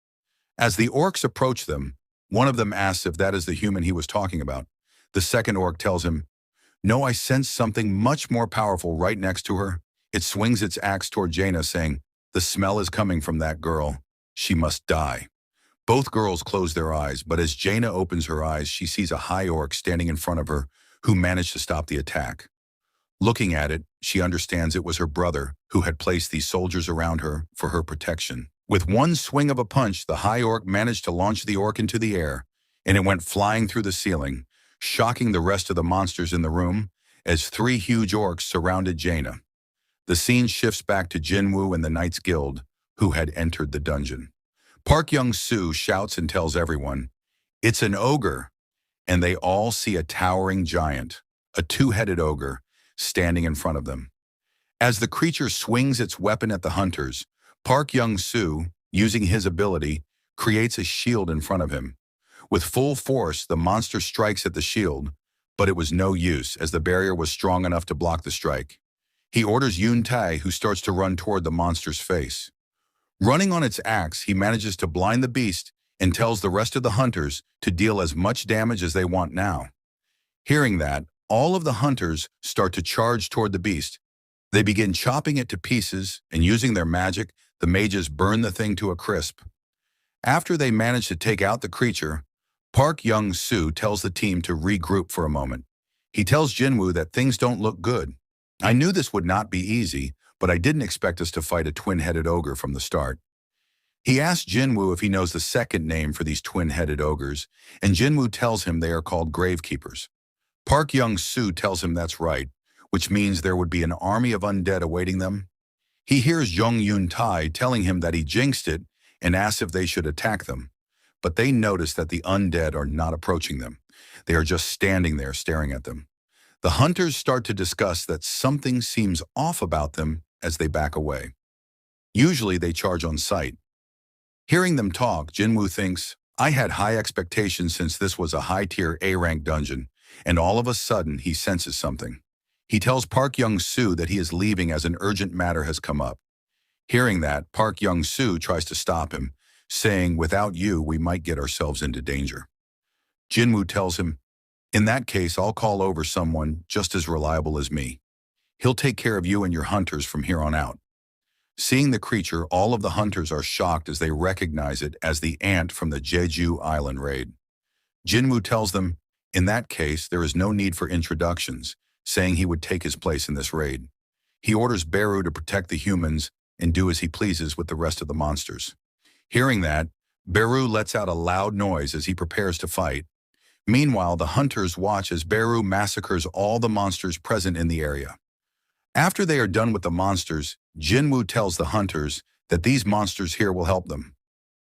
As the orcs approach them, one of them asks if that is the human he was talking about. The second orc tells him, "No, I sense something much more powerful right next to her." It swings its axe toward Jaina, saying, "The smell is coming from that girl. She must die." Both girls close their eyes, but as Jaina opens her eyes, she sees a high orc standing in front of her who managed to stop the attack. Looking at it, she understands it was her brother who had placed these soldiers around her for her protection. With one swing of a punch, the high orc managed to launch the orc into the air, and it went flying through the ceiling, shocking the rest of the monsters in the room as three huge orcs surrounded Jaina. The scene shifts back to Jinwoo and the Knights Guild, who had entered the dungeon. Park Young-soo shouts and tells everyone, "It's an ogre," and they all see a towering giant, a two-headed ogre, standing in front of them. As the creature swings its weapon at the hunters, Park Young-soo, using his ability, creates a shield in front of him. With full force, the monster strikes at the shield, but it was no use as the barrier was strong enough to block the strike. He orders Yoon Tae, who starts to run toward the monster's face. Running on its axe, he manages to blind the beast and tells the rest of the hunters to deal as much damage as they want now. Hearing that, all of the hunters start to charge toward the beast. They begin chopping it to pieces, and using their magic, the mages burn the thing to a crisp. After they manage to take out the creature, Park Young-soo tells the team to regroup for a moment. He tells Jinwoo that things don't look good. "I knew this would not be easy, but I didn't expect us to fight a twin-headed ogre from the start." He asks Jinwoo if he knows the second name for these twin-headed ogres, and Jinwoo tells him they are called gravekeepers. Park Young-soo tells him that's right, which means there would be an army of undead awaiting them. He hears Jung Yoon Tae telling him that he jinxed it and asks if they should attack them. But they notice that the undead are not approaching them. They are just standing there staring at them. The hunters start to discuss that something seems off about them as they back away. Usually they charge on sight. Hearing them talk, Jinwoo thinks, "I had high expectations since this was a high-tier A-rank dungeon, and all of a sudden he senses something. He tells Park Young-soo that he is leaving as an urgent matter has come up. Hearing that, Park Young-soo tries to stop him, saying, "Without you, we might get ourselves into danger." Jinwoo tells him, "In that case, I'll call over someone just as reliable as me. He'll take care of you and your hunters from here on out." Seeing the creature, all of the hunters are shocked as they recognize it as the ant from the Jeju Island raid. Jinwoo tells them, in that case, there is no need for introductions, saying he would take his place in this raid. He orders Beru to protect the humans and do as he pleases with the rest of the monsters. Hearing that, Beru lets out a loud noise as he prepares to fight. Meanwhile, the hunters watch as Beru massacres all the monsters present in the area. After they are done with the monsters, Jinwoo tells the hunters that these monsters here will help them.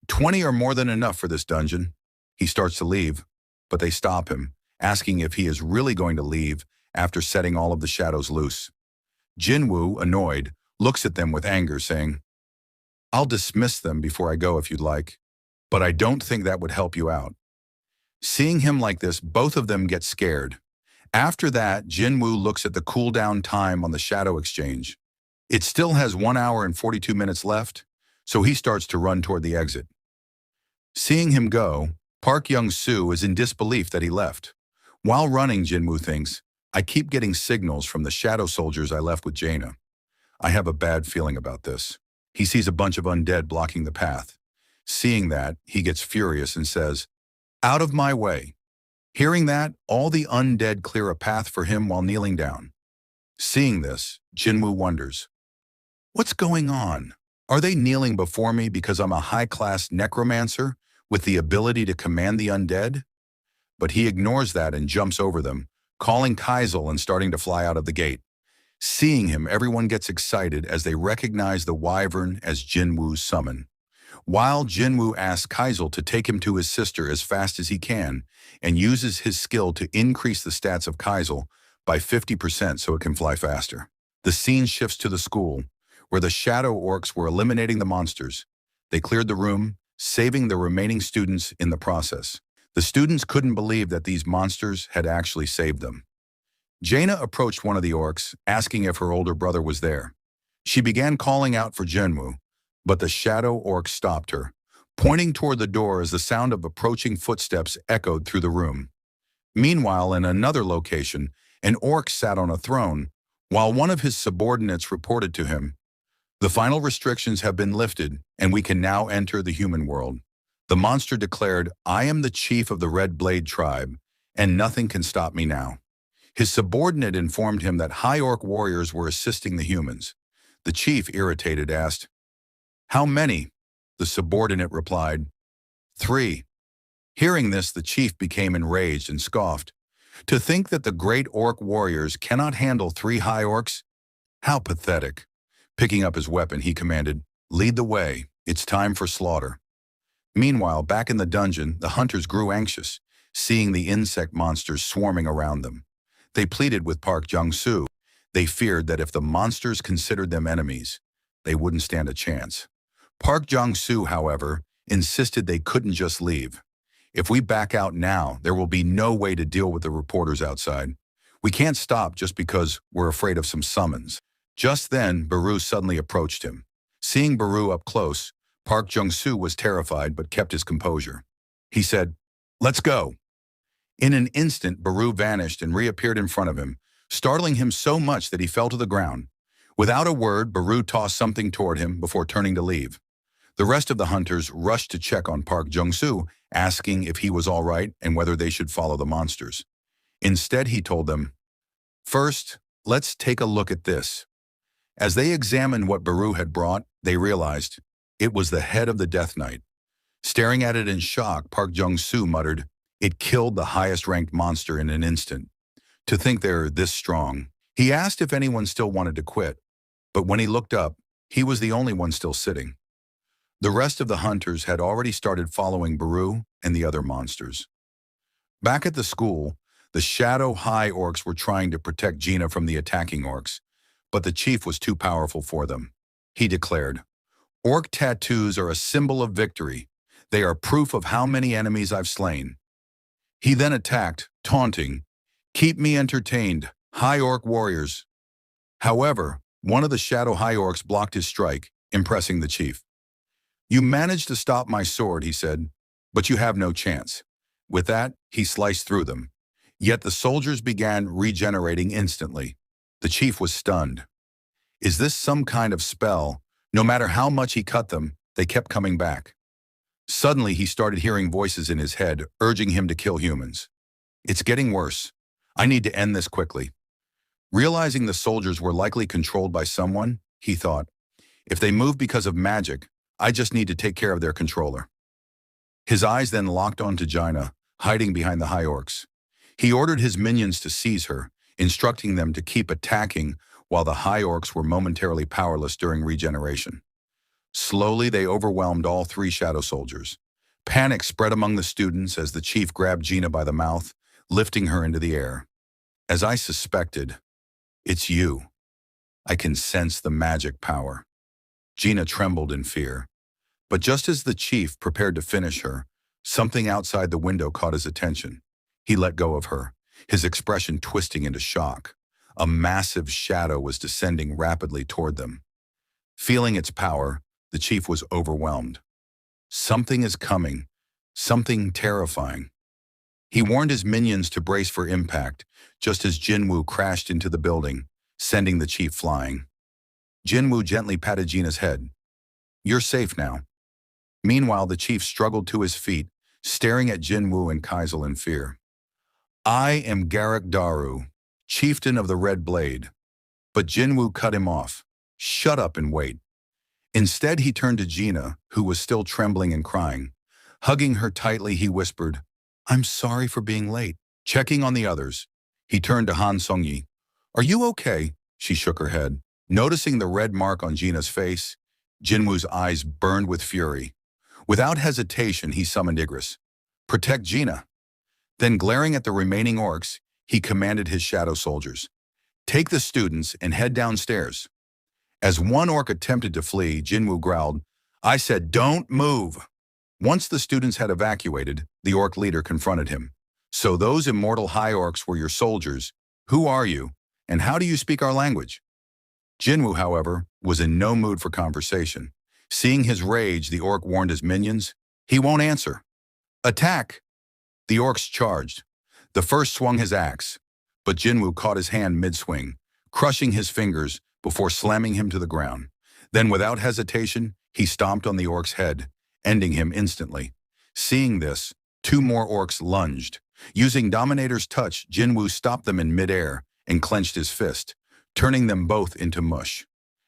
20 are more than enough for this dungeon. He starts to leave, but they stop him, asking if he is really going to leave after setting all of the shadows loose. Jinwoo, annoyed, looks at them with anger, saying, "I'll dismiss them before I go if you'd like, but I don't think that would help you out." Seeing him like this, both of them get scared. After that, Jinwoo looks at the cooldown time on the Shadow Exchange. It still has 1 hour and 42 minutes left, so he starts to run toward the exit. Seeing him go, Park Young-soo is in disbelief that he left. While running, Jinwoo thinks, "I keep getting signals from the shadow soldiers I left with Jaina. I have a bad feeling about this." He sees a bunch of undead blocking the path. Seeing that, he gets furious and says, "Out of my way." Hearing that, all the undead clear a path for him while kneeling down. Seeing this, Jinwoo wonders, "What's going on? Are they kneeling before me because I'm a high-class necromancer with the ability to command the undead?" But he ignores that and jumps over them, calling Kaisel and starting to fly out of the gate. Seeing him, everyone gets excited as they recognize the wyvern as Jinwoo's summon. While Jinwoo asks Kaisel to take him to his sister as fast as he can and uses his skill to increase the stats of Kaisel by 50% so it can fly faster. The scene shifts to the school, where the shadow orcs were eliminating the monsters. They cleared the room, saving the remaining students in the process. The students couldn't believe that these monsters had actually saved them. Jaina approached one of the orcs, asking if her older brother was there. She began calling out for Jinwoo, but the shadow orc stopped her, pointing toward the door as the sound of approaching footsteps echoed through the room. Meanwhile, in another location, an orc sat on a throne, while one of his subordinates reported to him, "The final restrictions have been lifted, and we can now enter the human world." The monster declared, "I am the chief of the Red Blade tribe, and nothing can stop me now." His subordinate informed him that high orc warriors were assisting the humans. The chief, irritated, asked, "How many?" The subordinate replied, "3. Hearing this, the chief became enraged and scoffed. "To think that the great orc warriors cannot handle 3 high orcs? How pathetic." Picking up his weapon, he commanded, "Lead the way. It's time for slaughter." Meanwhile, back in the dungeon, the hunters grew anxious, seeing the insect monsters swarming around them. They pleaded with Park Young-soo. They feared that if the monsters considered them enemies, they wouldn't stand a chance. Park Young-soo, however, insisted they couldn't just leave. "If we back out now, there will be no way to deal with the reporters outside. We can't stop just because we're afraid of some summons." Just then, Beru suddenly approached him. Seeing Beru up close, Park Young-soo was terrified but kept his composure. He said, "Let's go." In an instant, Beru vanished and reappeared in front of him, startling him so much that he fell to the ground. Without a word, Beru tossed something toward him before turning to leave. The rest of the hunters rushed to check on Park Young-soo, asking if he was all right and whether they should follow the monsters. Instead, he told them, "First, let's take a look at this." As they examined what Beru had brought, they realized it was the head of the Death Knight. Staring at it in shock, Park Young-soo muttered, "It killed the highest-ranked monster in an instant. To think they're this strong." He asked if anyone still wanted to quit, but when he looked up, he was the only one still sitting. The rest of the hunters had already started following Beru and the other monsters. Back at the school, the Shadow High orcs were trying to protect Jaina from the attacking orcs, but the chief was too powerful for them. He declared, "Orc tattoos are a symbol of victory. They are proof of how many enemies I've slain." He then attacked, taunting, Keep me entertained, High Orc warriors. However, one of the Shadow High Orcs blocked his strike, impressing the chief. You managed to stop my sword, he said, but you have no chance. With that, he sliced through them. Yet the soldiers began regenerating instantly. The chief was stunned. Is this some kind of spell? No matter how much he cut them, they kept coming back. Suddenly, he started hearing voices in his head, urging him to kill humans. It's getting worse. I need to end this quickly. Realizing the soldiers were likely controlled by someone, he thought, if they move because of magic, I just need to take care of their controller. His eyes then locked onto Jaina, hiding behind the High Orcs. He ordered his minions to seize her, instructing them to keep attacking while the High Orcs were momentarily powerless during regeneration. Slowly, they overwhelmed all three Shadow Soldiers. Panic spread among the students as the chief grabbed Jaina by the mouth, lifting her into the air. As I suspected, it's you. I can sense the magic power. Jaina trembled in fear. But just as the chief prepared to finish her, something outside the window caught his attention. He let go of her, his expression twisting into shock. A massive shadow was descending rapidly toward them. Feeling its power, the chief was overwhelmed. Something is coming, something terrifying. He warned his minions to brace for impact, just as Jinwoo crashed into the building, sending the chief flying. Jinwoo gently patted Jaina's head. You're safe now. Meanwhile, the chief struggled to his feet, staring at Jinwoo and Kaisel in fear. I am Garak Daru, chieftain of the Red Blade. But Jinwoo cut him off. Shut up and wait. Instead, he turned to Jaina, who was still trembling and crying. Hugging her tightly, he whispered, I'm sorry for being late. Checking on the others, he turned to Han Songyi. Are you okay? She shook her head. Noticing the red mark on Jaina's face, Jinwoo's eyes burned with fury. Without hesitation, he summoned Igris. Protect Jaina. Then, glaring at the remaining orcs, he commanded his Shadow Soldiers. Take the students and head downstairs. As one orc attempted to flee, Jinwoo growled, I said, don't move. Once the students had evacuated, the orc leader confronted him. So those immortal High Orcs were your soldiers. Who are you? And how do you speak our language? Jinwoo, however, was in no mood for conversation. Seeing his rage, the orc warned his minions, he won't answer. Attack! The orcs charged. The first swung his axe, but Jinwoo caught his hand mid-swing, crushing his fingers before slamming him to the ground. Then, without hesitation, he stomped on the orc's head, ending him instantly. Seeing this, two more orcs lunged. Using Dominator's touch, Jinwoo stopped them in midair and clenched his fist, turning them both into mush.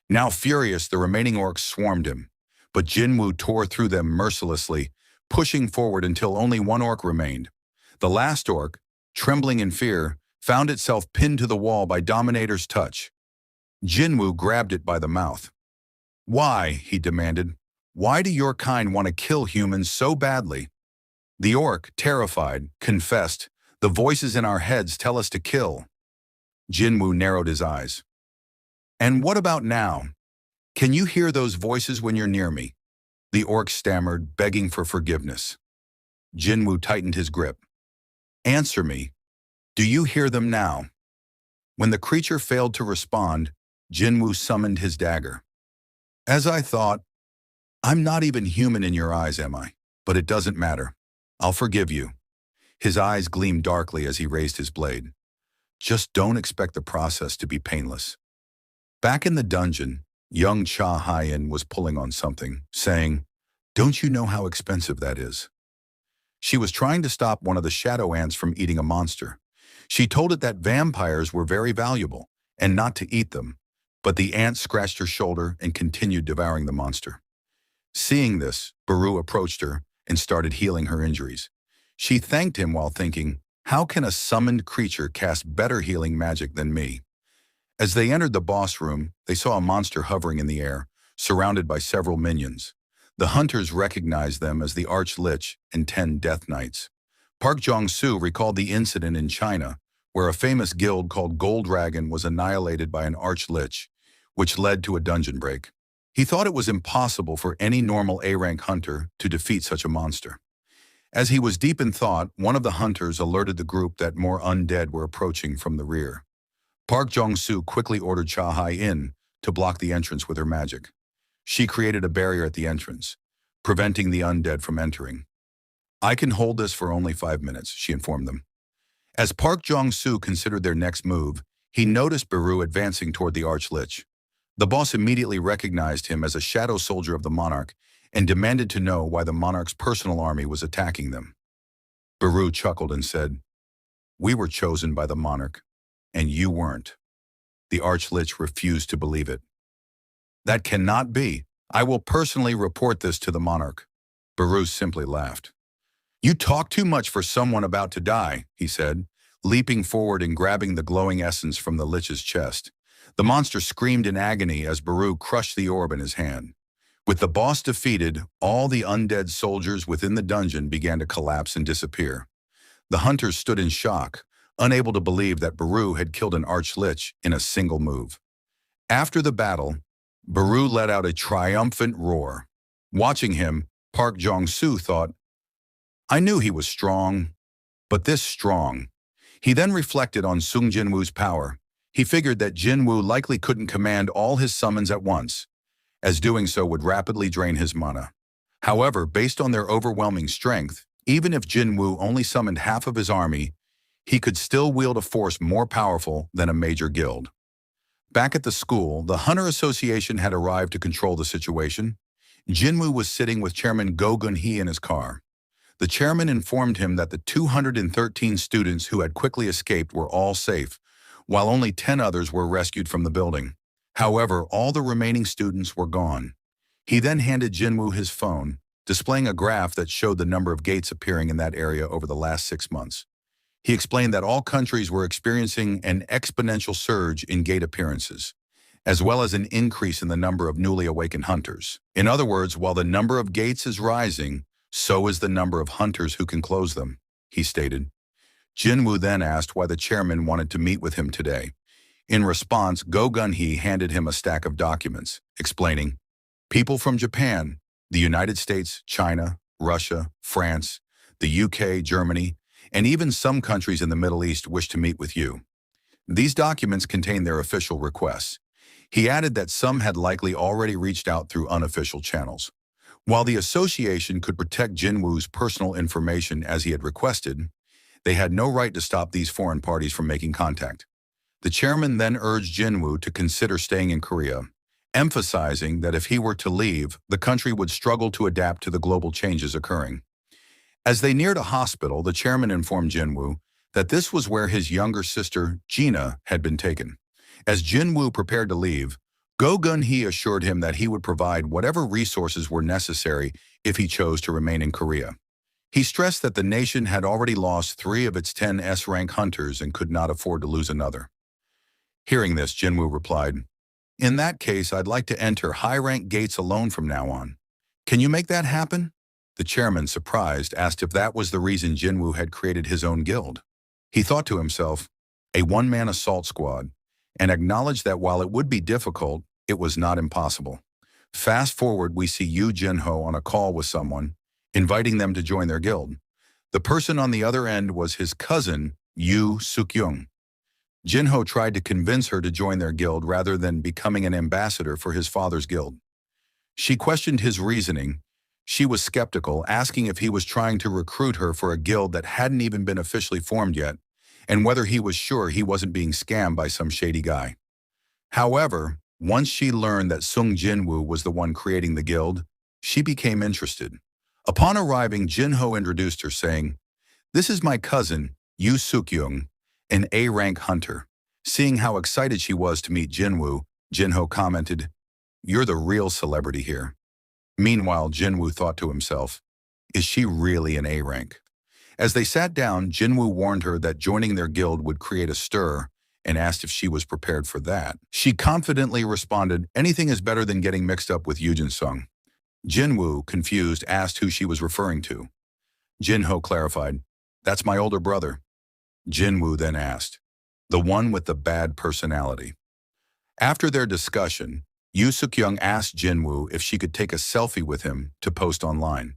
Now furious, the remaining orcs swarmed him, but Jinwoo tore through them mercilessly, pushing forward until only one orc remained. The last orc, trembling in fear, found itself pinned to the wall by Dominator's touch. Jinwoo grabbed it by the mouth. Why, he demanded, why do your kind want to kill humans so badly? The orc, terrified, confessed, the voices in our heads tell us to kill. Jinwoo narrowed his eyes. And what about now? Can you hear those voices when you're near me? The orc stammered, begging for forgiveness. Jinwoo tightened his grip. Answer me. Do you hear them now? When the creature failed to respond, Jinwoo summoned his dagger. As I thought, I'm not even human in your eyes, am I? But it doesn't matter. I'll forgive you. His eyes gleamed darkly as he raised his blade. Just don't expect the process to be painless. Back in the dungeon, young Cha Hyen was pulling on something, saying, Don't you know how expensive that is? She was trying to stop one of the shadow ants from eating a monster. She told it that vampires were very valuable and not to eat them, but the ant scratched her shoulder and continued devouring the monster. Seeing this, Baru approached her and started healing her injuries. She thanked him while thinking, how can a summoned creature cast better healing magic than me? As they entered the boss room, they saw a monster hovering in the air, surrounded by several minions. The hunters recognized them as the Arch-Lich and 10 Death Knights. Park Jong-soo recalled the incident in China, where a famous guild called Gold Dragon was annihilated by an Arch-Lich, which led to a dungeon break. He thought it was impossible for any normal A-rank hunter to defeat such a monster. As he was deep in thought, one of the hunters alerted the group that more undead were approaching from the rear. Park Jong-soo quickly ordered Cha-hai in to block the entrance with her magic. She created a barrier at the entrance, preventing the undead from entering. "I can hold this for only 5 minutes," she informed them. As Park Jong-soo considered their next move, he noticed Baru advancing toward the Archlich. The boss immediately recognized him as a shadow soldier of the monarch and demanded to know why the monarch's personal army was attacking them. Baru chuckled and said, "We were chosen by the monarch, and you weren't." The Archlich refused to believe it. "That cannot be. I will personally report this to the monarch." Baru simply laughed. "You talk too much for someone about to die," he said, leaping forward and grabbing the glowing essence from the Lich's chest. The monster screamed in agony as Baru crushed the orb in his hand. With the boss defeated, all the undead soldiers within the dungeon began to collapse and disappear. The hunters stood in shock, unable to believe that Baru had killed an Archlich in a single move. After the battle, Baru let out a triumphant roar. Watching him, Park Jong-soo thought, "I knew he was strong, but this strong." He then reflected on Sung Jinwoo's power. He figured that Jinwoo likely couldn't command all his summons at once, as doing so would rapidly drain his mana. However, based on their overwhelming strength, even if Jinwoo only summoned half of his army, he could still wield a force more powerful than a major guild. Back at the school, the Hunter Association had arrived to control the situation. Jinwoo was sitting with Chairman Go Gun-hee in his car. The chairman informed him that the 213 students who had quickly escaped were all safe, while only 10 others were rescued from the building. However, all the remaining students were gone. He then handed Jinwoo his phone, displaying a graph that showed the number of gates appearing in that area over the last 6 months. He explained that all countries were experiencing an exponential surge in gate appearances, as well as an increase in the number of newly awakened hunters. In other words, while the number of gates is rising, so is the number of hunters who can close them, he stated. Jinwoo then asked why the chairman wanted to meet with him today. In response, Go Gun-hee handed him a stack of documents, explaining, "People from Japan, the United States, China, Russia, France, the UK, Germany, and even some countries in the Middle East wish to meet with you. These documents contain their official requests." He added that some had likely already reached out through unofficial channels. While the association could protect Jinwoo's personal information as he had requested, they had no right to stop these foreign parties from making contact. The chairman then urged Jinwoo to consider staying in Korea, emphasizing that if he were to leave, the country would struggle to adapt to the global changes occurring. As they neared a hospital, the chairman informed Jinwoo that this was where his younger sister, Gina, had been taken. As Jinwoo prepared to leave, Go Gun-hee assured him that he would provide whatever resources were necessary if he chose to remain in Korea. He stressed that the nation had already lost 3 of its 10 S-rank hunters and could not afford to lose another. Hearing this, Jinwoo replied, "In that case, I'd like to enter high-rank gates alone from now on. Can you make that happen?" The chairman, surprised, asked if that was the reason Jinwoo had created his own guild. He thought to himself, a one-man assault squad, and acknowledged that while it would be difficult, it was not impossible. Fast forward, we see Yoo Jin-ho on a call with someone, inviting them to join their guild. The person on the other end was his cousin, Yoo Suk-young. Jin-ho tried to convince her to join their guild rather than becoming an ambassador for his father's guild. She questioned his reasoning. She was skeptical, asking if he was trying to recruit her for a guild that hadn't even been officially formed yet, and whether he was sure he wasn't being scammed by some shady guy. However, once she learned that Sung Jinwoo was the one creating the guild, she became interested. Upon arriving, Jin-ho introduced her, saying, "This is my cousin, Yoo Suk-young, an A-rank hunter." Seeing how excited she was to meet Jinwoo, Jin-ho commented, "You're the real celebrity here." Meanwhile, Jinwoo thought to himself, is she really an A-rank? As they sat down, Jinwoo warned her that joining their guild would create a stir and asked if she was prepared for that. She confidently responded, "Anything is better than getting mixed up with Yoo Sung." Jinwoo, confused, asked who she was referring to. Jin-ho clarified, "That's my older brother." Jinwoo then asked, "The one with the bad personality?" After their discussion, Yoo Suk-young asked Jinwoo if she could take a selfie with him to post online.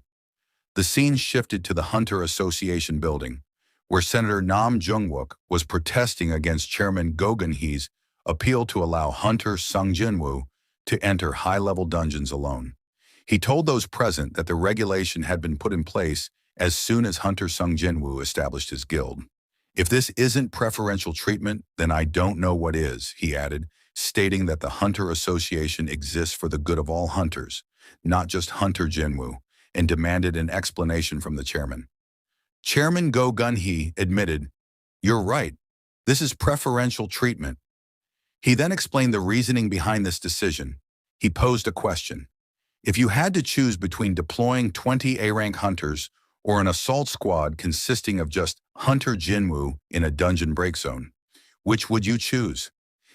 The scene shifted to the Hunter Association building, where Senator Nam Jung-wook was protesting against Chairman Go Gun-hee's appeal to allow Hunter Sung Jinwoo to enter high-level dungeons alone. He told those present that the regulation had been put in place as soon as Hunter Sung Jinwoo established his guild. "If this isn't preferential treatment, then I don't know what is," he added, stating that the Hunter Association exists for the good of all hunters, not just Hunter Jinwoo, and demanded an explanation from the chairman. Chairman Go Gun-hee admitted, "You're right. This is preferential treatment." He then explained the reasoning behind this decision. He posed a question. If you had to choose between deploying 20 A-rank hunters or an assault squad consisting of just Hunter Jinwoo in a dungeon break zone, which would you choose?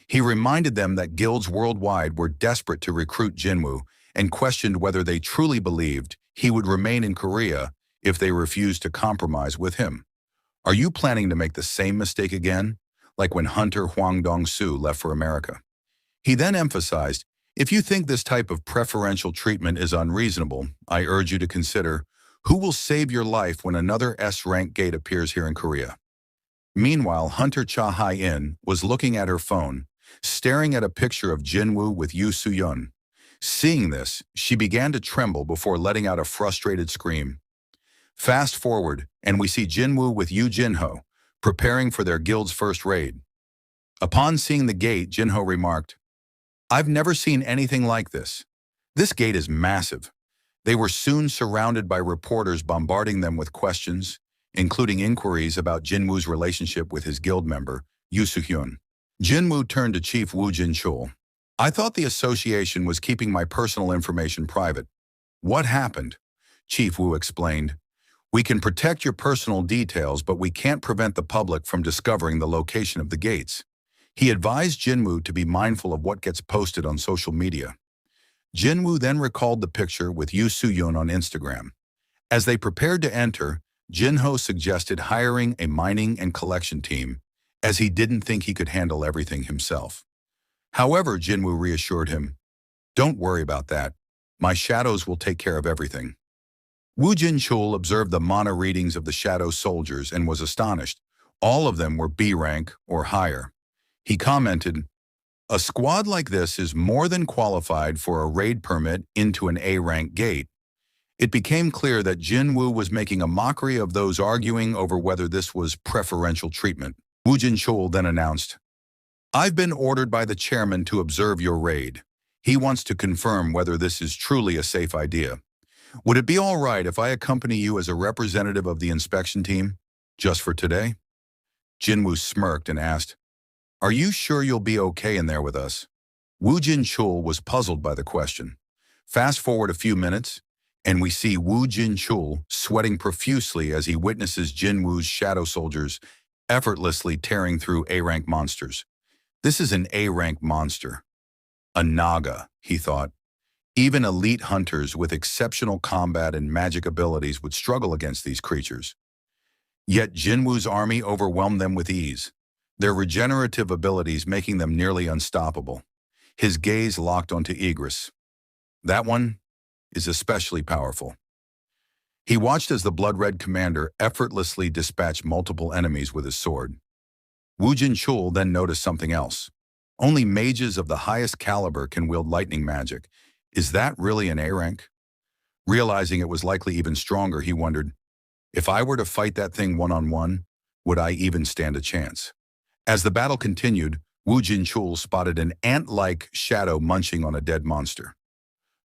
He reminded them that guilds worldwide were desperate to recruit Jinwoo and questioned whether they truly believed he would remain in Korea if they refused to compromise with him. "Are you planning to make the same mistake again, like when Hunter Hwang Dong-soo left for America?" He then emphasized, "If you think this type of preferential treatment is unreasonable, I urge you to consider who will save your life when another S-rank gate appears here in Korea." Meanwhile, Hunter Cha Hai-in was looking at her phone, staring at a picture of Jinwoo with Yoo Soo-yeon. Seeing this, she began to tremble before letting out a frustrated scream. Fast forward, and we see Jinwoo with Yoo Jinho, preparing for their guild's first raid. Upon seeing the gate, Jinho remarked, "I've never seen anything like this. This gate is massive." They were soon surrounded by reporters bombarding them with questions, including inquiries about Jinwoo's relationship with his guild member, Yoo Soo-hyun. Jinwoo turned to Chief Woo Jin-chul. "I thought the association was keeping my personal information private. What happened?" Chief Woo explained, "We can protect your personal details, but we can't prevent the public from discovering the location of the gates." He advised Jinwoo to be mindful of what gets posted on social media. Jinwoo then recalled the picture with Yoo Soo-yeon on Instagram. As they prepared to enter, Jinho suggested hiring a mining and collection team, as he didn't think he could handle everything himself. However, Jinwoo reassured him, "Don't worry about that. My shadows will take care of everything." Woo Jin-chul observed the mana readings of the shadow soldiers and was astonished. All of them were B rank or higher. He commented, "A squad like this is more than qualified for a raid permit into an A-rank gate." It became clear that Jinwoo was making a mockery of those arguing over whether this was preferential treatment. Woo Jin-chul then announced, "I've been ordered by the chairman to observe your raid. He wants to confirm whether this is truly a safe idea. Would it be all right if I accompany you as a representative of the inspection team, just for today?" Jinwoo smirked and asked, "Are you sure you'll be okay in there with us?" Woo Jin-chul was puzzled by the question. Fast forward a few minutes, and we see Woo Jin-chul sweating profusely as he witnesses Jinwoo's shadow soldiers effortlessly tearing through A-rank monsters. This is an A-rank monster. A Naga, he thought. Even elite hunters with exceptional combat and magic abilities would struggle against these creatures. Yet Jinwoo's army overwhelmed them with ease, their regenerative abilities making them nearly unstoppable. His gaze locked onto Igris. That one is especially powerful. He watched as the blood-red commander effortlessly dispatched multiple enemies with his sword. Woo Jin-chul then noticed something else. Only mages of the highest caliber can wield lightning magic. Is that really an A-rank? Realizing it was likely even stronger, he wondered, if I were to fight that thing one-on-one, would I even stand a chance? As the battle continued, Woo Jin-chul spotted an ant-like shadow munching on a dead monster.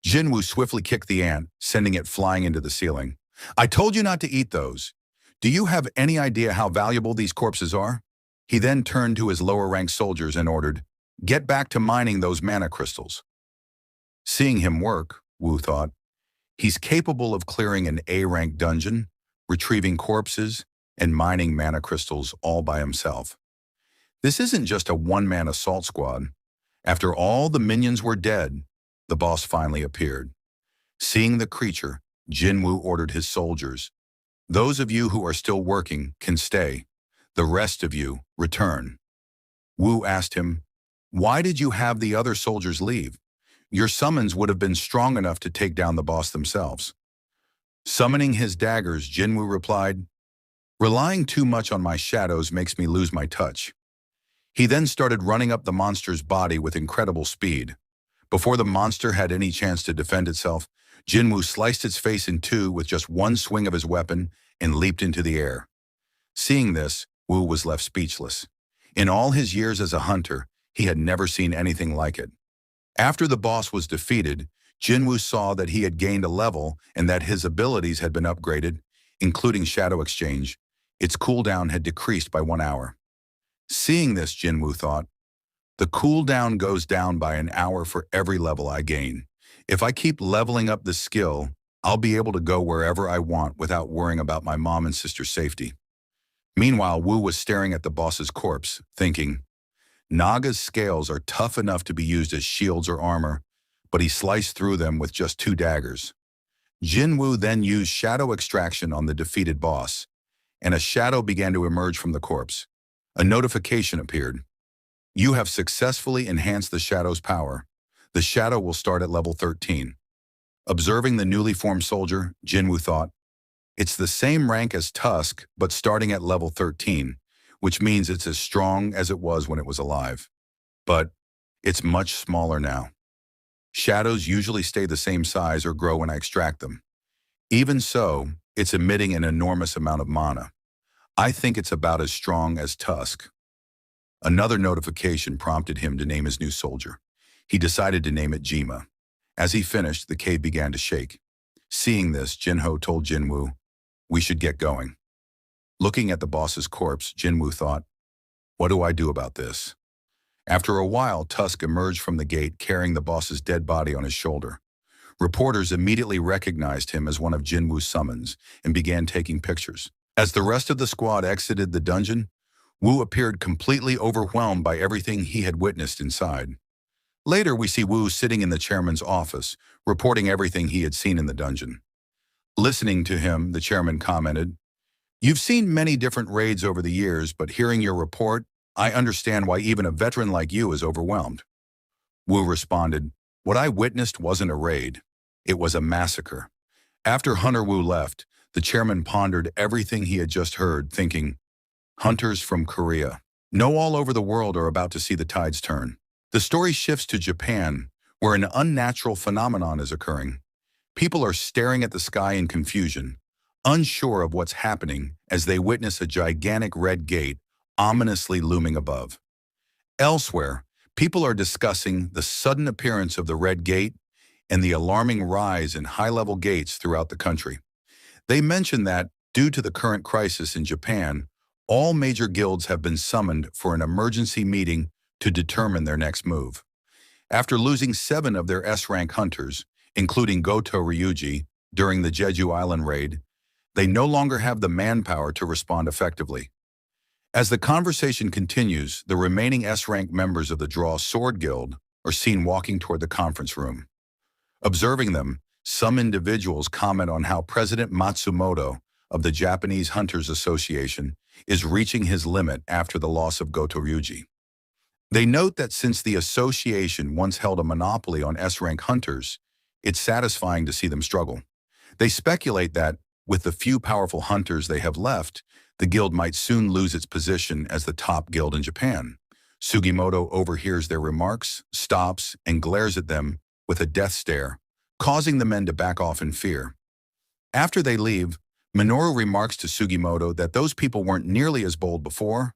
Jinwoo swiftly kicked the ant, sending it flying into the ceiling. "I told you not to eat those. Do you have any idea how valuable these corpses are?" He then turned to his lower-ranked soldiers and ordered, "Get back to mining those mana crystals." Seeing him work, Woo thought, he's capable of clearing an A-rank dungeon, retrieving corpses, and mining mana crystals all by himself. This isn't just a one-man assault squad. After all the minions were dead, the boss finally appeared. Seeing the creature, Jinwoo ordered his soldiers, "Those of you who are still working can stay. The rest of you return." Woo asked him, "Why did you have the other soldiers leave? Your summons would have been strong enough to take down the boss themselves." Summoning his daggers, Jinwoo replied, "Relying too much on my shadows makes me lose my touch." He then started running up the monster's body with incredible speed. Before the monster had any chance to defend itself, Jinwoo sliced its face in two with just one swing of his weapon and leaped into the air. Seeing this, Wu was left speechless. In all his years as a hunter, he had never seen anything like it. After the boss was defeated, Jinwoo saw that he had gained a level and that his abilities had been upgraded, including Shadow Exchange. Its cooldown had decreased by 1 hour. Seeing this, Jinwoo thought, "The cooldown goes down by an hour for every level I gain. If I keep leveling up this skill, I'll be able to go wherever I want without worrying about my mom and sister's safety." Meanwhile, Wu was staring at the boss's corpse, thinking, Naga's scales are tough enough to be used as shields or armor, but he sliced through them with just 2 daggers. Jinwoo then used shadow extraction on the defeated boss, and a shadow began to emerge from the corpse. A notification appeared. "You have successfully enhanced the shadow's power. The shadow will start at level 13. Observing the newly formed soldier, Jinwoo thought, "It's the same rank as Tusk, but starting at level 13, which means it's as strong as it was when it was alive. But it's much smaller now. Shadows usually stay the same size or grow when I extract them. Even so, it's emitting an enormous amount of mana. I think it's about as strong as Tusk." Another notification prompted him to name his new soldier. He decided to name it Jima. As he finished, the cave began to shake. Seeing this, Jinho told Jinwoo, "We should get going." Looking at the boss's corpse, Jinwoo thought, "What do I do about this?" After a while, Tusk emerged from the gate carrying the boss's dead body on his shoulder. Reporters immediately recognized him as one of Jinwoo's summons and began taking pictures. As the rest of the squad exited the dungeon, Wu appeared completely overwhelmed by everything he had witnessed inside. Later, we see Wu sitting in the chairman's office, reporting everything he had seen in the dungeon. Listening to him, the chairman commented, "You've seen many different raids over the years, but hearing your report, I understand why even a veteran like you is overwhelmed." Wu responded, "What I witnessed wasn't a raid. It was a massacre." After Hunter Wu left, the chairman pondered everything he had just heard, thinking, hunters from Korea. No, all over the world are about to see the tides turn. The story shifts to Japan, where an unnatural phenomenon is occurring. People are staring at the sky in confusion, unsure of what's happening as they witness a gigantic red gate ominously looming above. Elsewhere, people are discussing the sudden appearance of the red gate and the alarming rise in high-level gates throughout the country. They mention that, due to the current crisis in Japan, all major guilds have been summoned for an emergency meeting to determine their next move. After losing 7 of their S-rank hunters, including Goto Ryuji, during the Jeju Island raid, they no longer have the manpower to respond effectively. As the conversation continues, the remaining S-rank members of the Draw Sword Guild are seen walking toward the conference room. Observing them, some individuals comment on how President Matsumoto of the Japanese Hunters Association is reaching his limit after the loss of Goto Ryuji. They note that since the association once held a monopoly on S-rank hunters, it's satisfying to see them struggle. They speculate that, with the few powerful hunters they have left, the guild might soon lose its position as the top guild in Japan. Sugimoto overhears their remarks, stops, and glares at them with a death stare, causing the men to back off in fear. After they leave, Minoru remarks to Sugimoto that those people weren't nearly as bold before,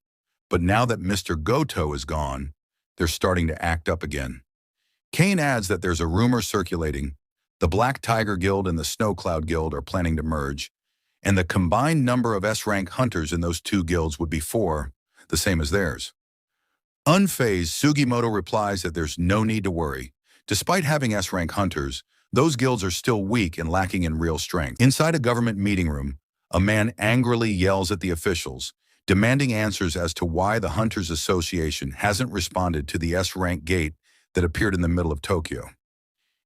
but now that Mr. Goto is gone, they're starting to act up again. Kane adds that there's a rumor circulating. The Black Tiger Guild and the Snow Cloud Guild are planning to merge, and the combined number of S-rank hunters in those two guilds would be 4, the same as theirs. Unfazed, Sugimoto replies that there's no need to worry. Despite having S-rank hunters, those guilds are still weak and lacking in real strength. Inside a government meeting room, a man angrily yells at the officials, demanding answers as to why the Hunters Association hasn't responded to the S-rank gate that appeared in the middle of Tokyo.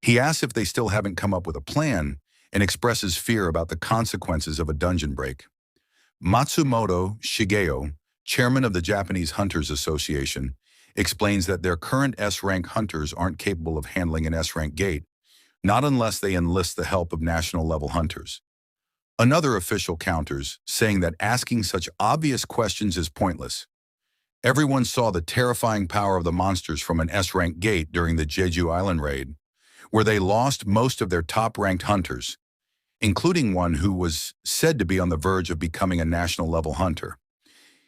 He asks if they still haven't come up with a plan and expresses fear about the consequences of a dungeon break. Matsumoto Shigeo, chairman of the Japanese Hunters Association, explains that their current S-rank hunters aren't capable of handling an S-rank gate, not unless they enlist the help of national-level hunters. Another official counters, saying that asking such obvious questions is pointless. Everyone saw the terrifying power of the monsters from an S-rank gate during the Jeju Island raid, where they lost most of their top-ranked hunters, including one who was said to be on the verge of becoming a national-level hunter.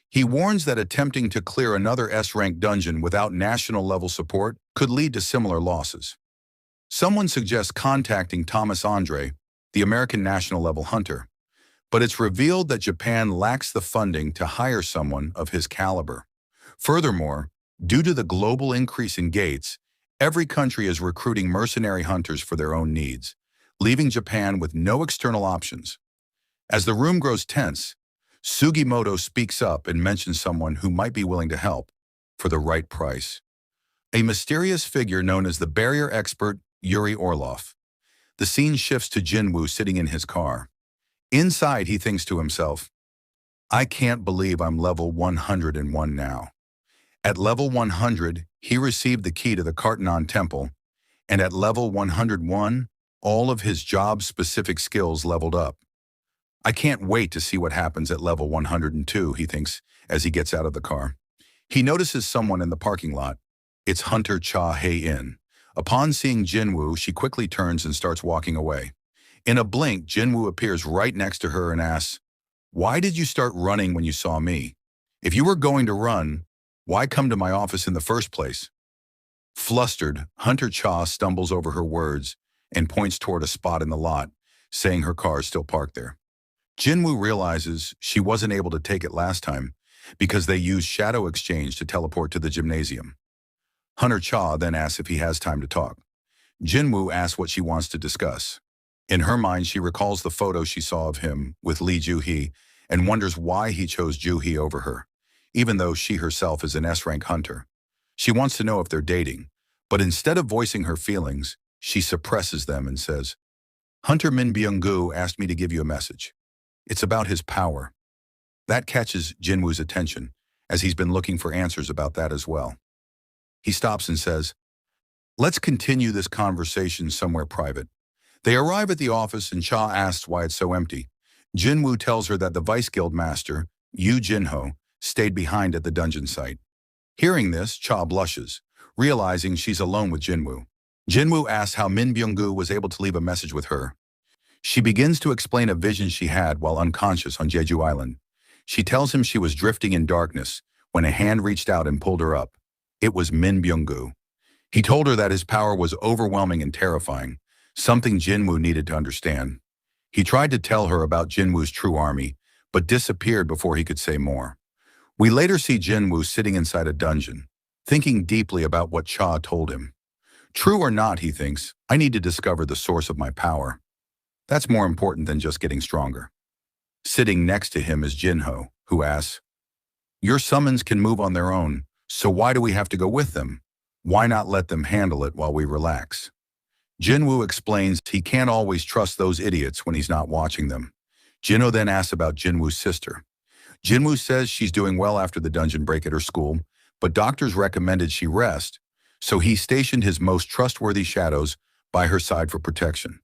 He warns that attempting to clear another S-rank dungeon without national-level support could lead to similar losses. Someone suggests contacting Thomas Andre, the American national-level hunter, but it's revealed that Japan lacks the funding to hire someone of his caliber. Furthermore, due to the global increase in gates, every country is recruiting mercenary hunters for their own needs, leaving Japan with no external options. As the room grows tense, Sugimoto speaks up and mentions someone who might be willing to help, for the right price. A mysterious figure known as the barrier expert Yuri Orlov. The scene shifts to Jinwoo sitting in his car. Inside, he thinks to himself, I can't believe I'm level 101 now. At level 100, he received the key to the Kartanon Temple, and at level 101, all of his job-specific skills leveled up. I can't wait to see what happens at level 102, he thinks as he gets out of the car. He notices someone in the parking lot. It's Hunter Cha Hae-in. Upon seeing Jinwoo, she quickly turns and starts walking away. In a blink, Jinwoo appears right next to her and asks, Why did you start running when you saw me? If you were going to run, why come to my office in the first place? Flustered, Hunter Cha stumbles over her words and points toward a spot in the lot, saying her car is still parked there. Jinwoo realizes she wasn't able to take it last time because they used Shadow Exchange to teleport to the gymnasium. Hunter Cha then asks if he has time to talk. Jinwoo asks what she wants to discuss. In her mind, she recalls the photo she saw of him with Lee Joo-hee and wonders why he chose Joo-hee over her, even though she herself is an S-rank hunter. She wants to know if they're dating, but instead of voicing her feelings, she suppresses them and says, Hunter Min Byung-gu asked me to give you a message. It's about his power. That catches Jinwoo's attention, as he's been looking for answers about that as well. He stops and says, Let's continue this conversation somewhere private. They arrive at the office and Cha asks why it's so empty. Jinwoo tells her that the Vice Guild Master, Yu Jinho, stayed behind at the dungeon site. Hearing this, Cha blushes, realizing she's alone with Jinwoo. Jinwoo asks how Min Byung-gu was able to leave a message with her. She begins to explain a vision she had while unconscious on Jeju Island. She tells him she was drifting in darkness when a hand reached out and pulled her up. It was Min Byung-gu. He told her that his power was overwhelming and terrifying, something Jinwoo needed to understand. He tried to tell her about Jinwoo's true army, but disappeared before he could say more. We later see Jinwoo sitting inside a dungeon, thinking deeply about what Cha told him. True or not, he thinks, I need to discover the source of my power. That's more important than just getting stronger. Sitting next to him is Jinho, who asks, Your summons can move on their own, so why do we have to go with them? Why not let them handle it while we relax? Jinwoo explains he can't always trust those idiots when he's not watching them. Jinho then asks about Jinwoo's sister. Jinwoo says she's doing well after the dungeon break at her school, but doctors recommended she rest, so he stationed his most trustworthy shadows by her side for protection.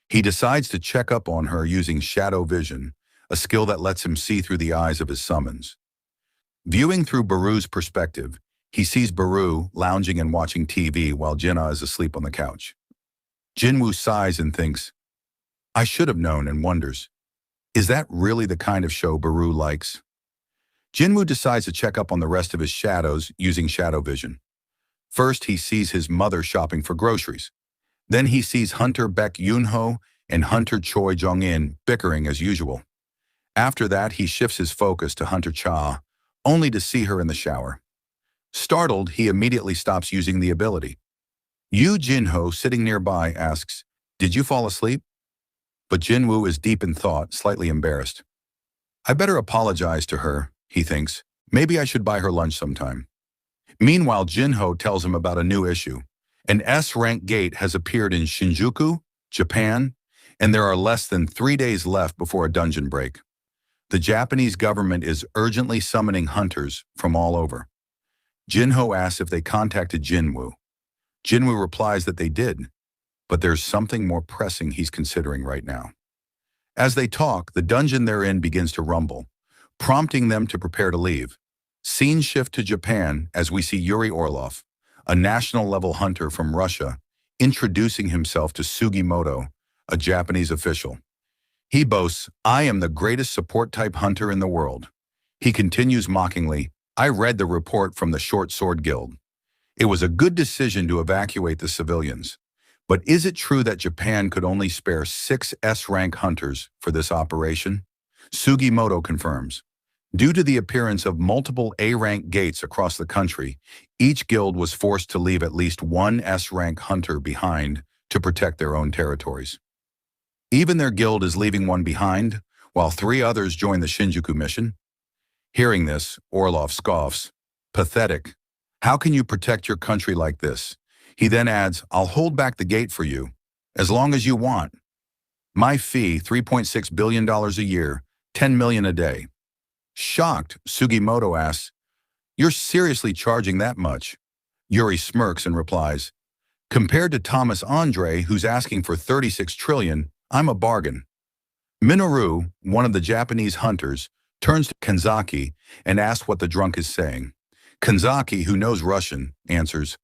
He decides to check up on her using shadow vision, a skill that lets him see through the eyes of his summons. Viewing through Baru's perspective, he sees Baru lounging and watching TV while Jinna is asleep on the couch. Jinwoo sighs and thinks, I should have known, and wonders, is that really the kind of show Baru likes? Jinwoo decides to check up on the rest of his shadows using shadow vision. First, he sees his mother shopping for groceries. Then he sees Hunter Baek Yoonho and Hunter Choi Jong-in bickering as usual. After that, he shifts his focus to Hunter Cha, only to see her in the shower. Startled, he immediately stops using the ability. Yu Jinho, sitting nearby, asks, Did you fall asleep? But Jinwoo is deep in thought, slightly embarrassed. I better apologize to her, he thinks. Maybe I should buy her lunch sometime. Meanwhile, Jinho tells him about a new issue. An S-rank gate has appeared in Shinjuku, Japan, and there are less than 3 days left before a dungeon break. The Japanese government is urgently summoning hunters from all over. Jinho asks if they contacted Jinwoo. Jinwoo replies that they did, but there's something more pressing he's considering right now. As they talk, the dungeon they're in begins to rumble, prompting them to prepare to leave. Scenes shift to Japan as we see Yuri Orlov, a national-level hunter from Russia, introducing himself to Sugimoto, a Japanese official. He boasts, "I am the greatest support-type hunter in the world." He continues mockingly, "I read the report from the Short Sword Guild. It was a good decision to evacuate the civilians. But is it true that Japan could only spare 6 S-rank hunters for this operation?" Sugimoto confirms. Due to the appearance of multiple A-rank gates across the country, each guild was forced to leave at least one S-rank hunter behind to protect their own territories. Even their guild is leaving one behind, while 3 others join the Shinjuku mission. Hearing this, Orlov scoffs. "Pathetic. How can you protect your country like this?" He then adds, "I'll hold back the gate for you, as long as you want. My fee, $3.6 billion a year, $10 million a day." Shocked, Sugimoto asks, "You're seriously charging that much?" Yuri smirks and replies, "Compared to Thomas Andre, who's asking for 36 trillion, I'm a bargain." Minoru, one of the Japanese hunters, turns to Kanzaki and asks what the drunk is saying. Kanzaki, who knows Russian, answers,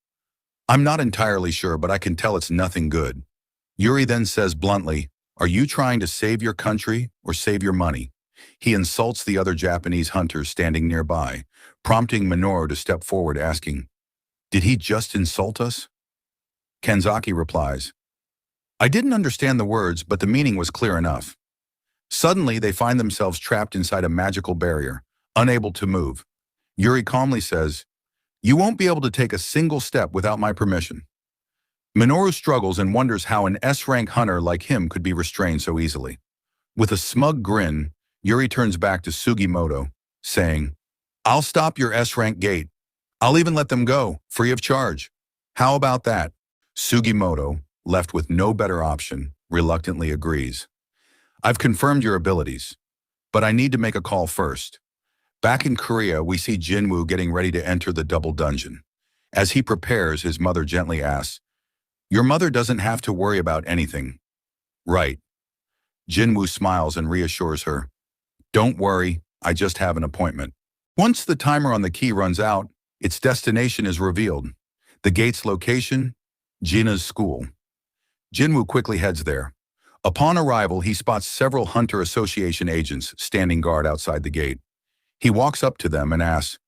"I'm not entirely sure, but I can tell it's nothing good." Yuri then says bluntly, "Are you trying to save your country or save your money?" He insults the other Japanese hunters standing nearby, prompting Minoru to step forward asking, "Did he just insult us?" Kanzaki replies, "I didn't understand the words, but the meaning was clear enough." Suddenly, they find themselves trapped inside a magical barrier, unable to move. Yuri calmly says, "You won't be able to take a single step without my permission." Minoru struggles and wonders how an S-rank hunter like him could be restrained so easily. With a smug grin, Yuri turns back to Sugimoto, saying, "I'll stop your S-rank gate. I'll even let them go, free of charge. How about that?" Sugimoto, left with no better option, reluctantly agrees. "I've confirmed your abilities, but I need to make a call first." Back in Korea, we see Jinwoo getting ready to enter the double dungeon. As he prepares, his mother gently asks, "Your mother doesn't have to worry about anything, right?" Jinwoo smiles and reassures her, "Don't worry, I just have an appointment." Once the timer on the key runs out, its destination is revealed. The gate's location? Gina's school. Jinwoo quickly heads there. Upon arrival, he spots several Hunter Association agents standing guard outside the gate. He walks up to them and asks,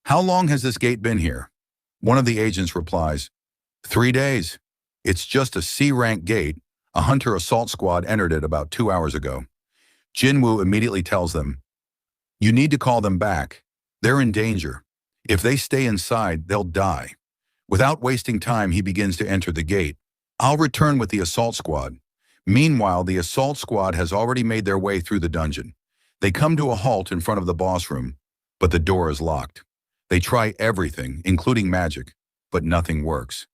"How long has this gate been here?" One of the agents replies, 3 days. It's just a C-rank gate. A Hunter assault squad entered it about 2 hours ago." Jinwoo immediately tells them, "You need to call them back. They're in danger. If they stay inside, they'll die." Without wasting time, he begins to enter the gate. "I'll return with the assault squad." Meanwhile, the assault squad has already made their way through the dungeon. They come to a halt in front of the boss room, but the door is locked. They try everything, including magic, but nothing works.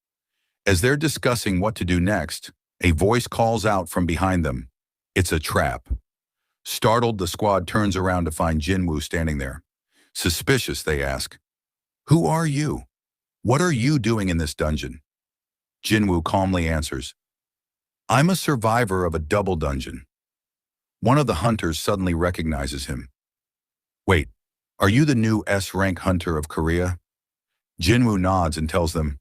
As they're discussing what to do next, a voice calls out from behind them, "It's a trap." Startled, the squad turns around to find Jinwoo standing there. Suspicious, they ask, "Who are you? What are you doing in this dungeon?" Jinwoo calmly answers, "I'm a survivor of a double dungeon." One of the hunters suddenly recognizes him. "Wait, are you the new S-rank hunter of Korea?" Jinwoo nods and tells them,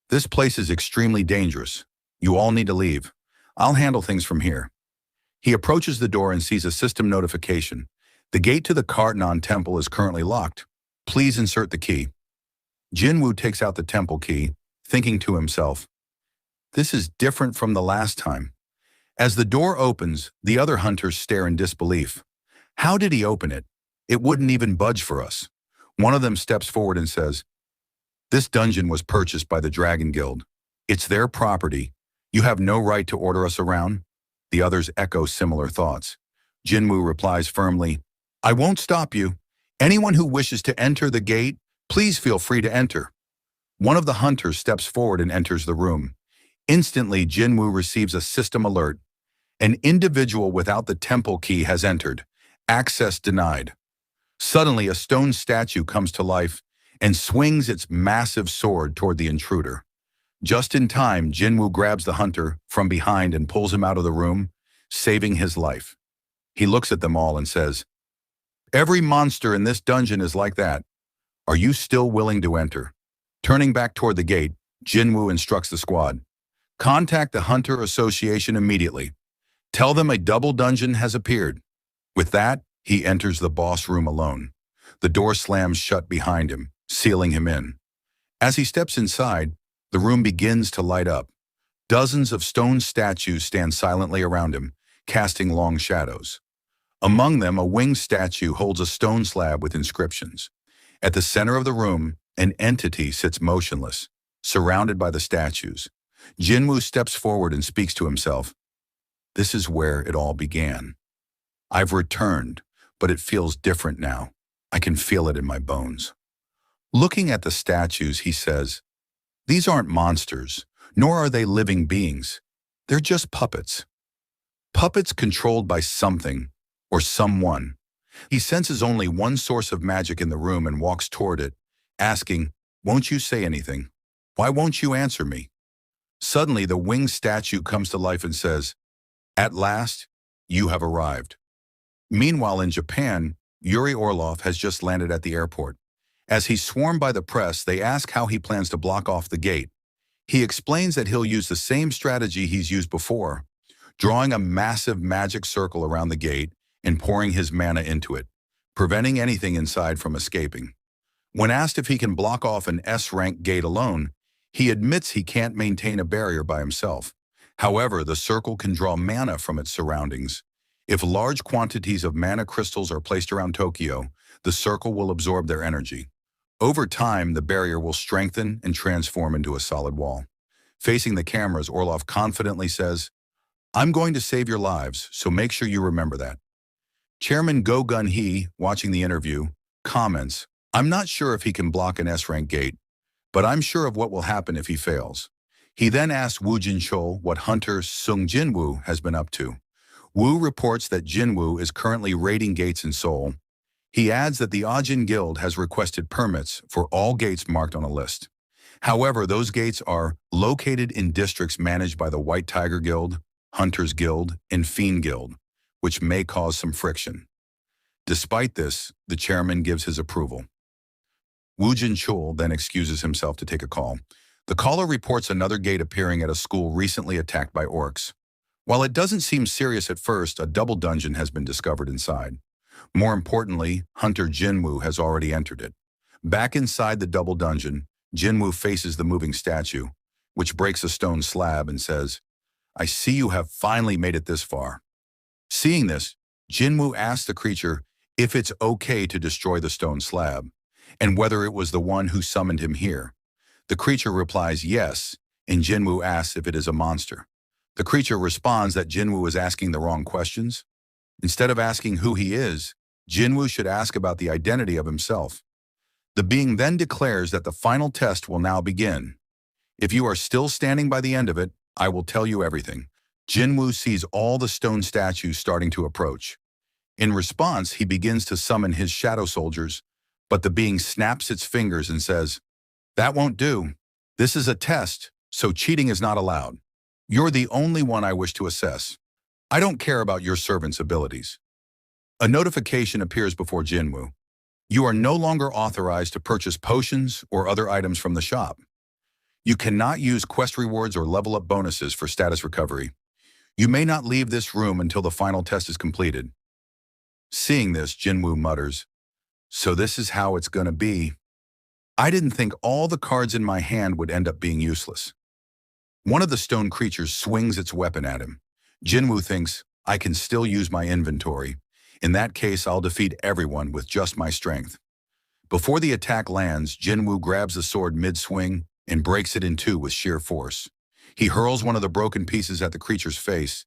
"This place is extremely dangerous. You all need to leave. I'll handle things from here." He approaches the door and sees a system notification. The gate to the Kartanon temple is currently locked. Please insert the key. Jinwoo takes out the temple key, thinking to himself, "This is different from the last time." As the door opens, the other hunters stare in disbelief. "How did he open it? It wouldn't even budge for us." One of them steps forward and says, "This dungeon was purchased by the Dragon Guild. It's their property. You have no right to order us around." The others echo similar thoughts. Jinwoo replies firmly, "I won't stop you. Anyone who wishes to enter the gate, please feel free to enter." One of the hunters steps forward and enters the room. Instantly, Jinwoo receives a system alert. An individual without the temple key has entered. Access denied. Suddenly, a stone statue comes to life and swings its massive sword toward the intruder. Just in time, Jinwoo grabs the hunter from behind and pulls him out of the room, saving his life. He looks at them all and says, "Every monster in this dungeon is like that. Are you still willing to enter?" Turning back toward the gate, Jinwoo instructs the squad, "Contact the Hunter Association immediately. Tell them a double dungeon has appeared." With that, he enters the boss room alone. The door slams shut behind him, sealing him in. As he steps inside, the room begins to light up. Dozens of stone statues stand silently around him, casting long shadows. Among them, a winged statue holds a stone slab with inscriptions. At the center of the room, an entity sits motionless, surrounded by the statues. Jinwoo steps forward and speaks to himself. "This is where it all began. I've returned, but it feels different now. I can feel it in my bones." Looking at the statues, he says, "These aren't monsters, nor are they living beings. They're just puppets. Puppets controlled by something or someone." He senses only one source of magic in the room and walks toward it, asking, "Won't you say anything? Why won't you answer me?" Suddenly, the winged statue comes to life and says, "At last, you have arrived." Meanwhile, in Japan, Yuri Orlov has just landed at the airport. As he's swarmed by the press, they ask how he plans to block off the gate. He explains that he'll use the same strategy he's used before, drawing a massive magic circle around the gate and pouring his mana into it, preventing anything inside from escaping. When asked if he can block off an S-rank gate alone, he admits he can't maintain a barrier by himself. However, the circle can draw mana from its surroundings. If large quantities of mana crystals are placed around Tokyo, the circle will absorb their energy. Over time, the barrier will strengthen and transform into a solid wall. Facing the cameras, Orlov confidently says, "I'm going to save your lives, so make sure you remember that." Chairman Go Gun-hee, watching the interview, comments, "I'm not sure if he can block an S-rank gate, but I'm sure of what will happen if he fails." He then asks Woo Jin-chul what Hunter Sung Jinwoo has been up to. Woo reports that Jinwoo is currently raiding gates in Seoul. He adds that the Ajin Guild has requested permits for all gates marked on a list. However, those gates are located in districts managed by the White Tiger Guild, Hunters Guild, and Fiend Guild, which may cause some friction. Despite this, the chairman gives his approval. Woo Jin-chul then excuses himself to take a call. The caller reports another gate appearing at a school recently attacked by orcs. While it doesn't seem serious at first, a double dungeon has been discovered inside. More importantly, Hunter Jinwoo has already entered it. Back inside the double dungeon, Jinwoo faces the moving statue, which breaks a stone slab and says, "I see you have finally made it this far." Seeing this, Jinwoo asks the creature if it's okay to destroy the stone slab, and whether it was the one who summoned him here. The creature replies yes, and Jinwoo asks if it is a monster. The creature responds that Jinwoo is asking the wrong questions. Instead of asking who he is, Jinwoo should ask about the identity of himself. The being then declares that the final test will now begin. "If you are still standing by the end of it, I will tell you everything." Jinwoo sees all the stone statues starting to approach. In response, he begins to summon his shadow soldiers, but the being snaps its fingers and says, "That won't do. This is a test, so cheating is not allowed. You're the only one I wish to assess. I don't care about your servant's abilities." A notification appears before Jinwoo. "You are no longer authorized to purchase potions or other items from the shop. You cannot use quest rewards or level up bonuses for status recovery. You may not leave this room until the final test is completed." Seeing this, Jinwoo mutters, "So this is how it's gonna be. I didn't think all the cards in my hand would end up being useless." One of the stone creatures swings its weapon at him. Jinwoo thinks, "I can still use my inventory. In that case, I'll defeat everyone with just my strength." Before the attack lands, Jinwoo grabs the sword mid-swing and breaks it in two with sheer force. He hurls one of the broken pieces at the creature's face,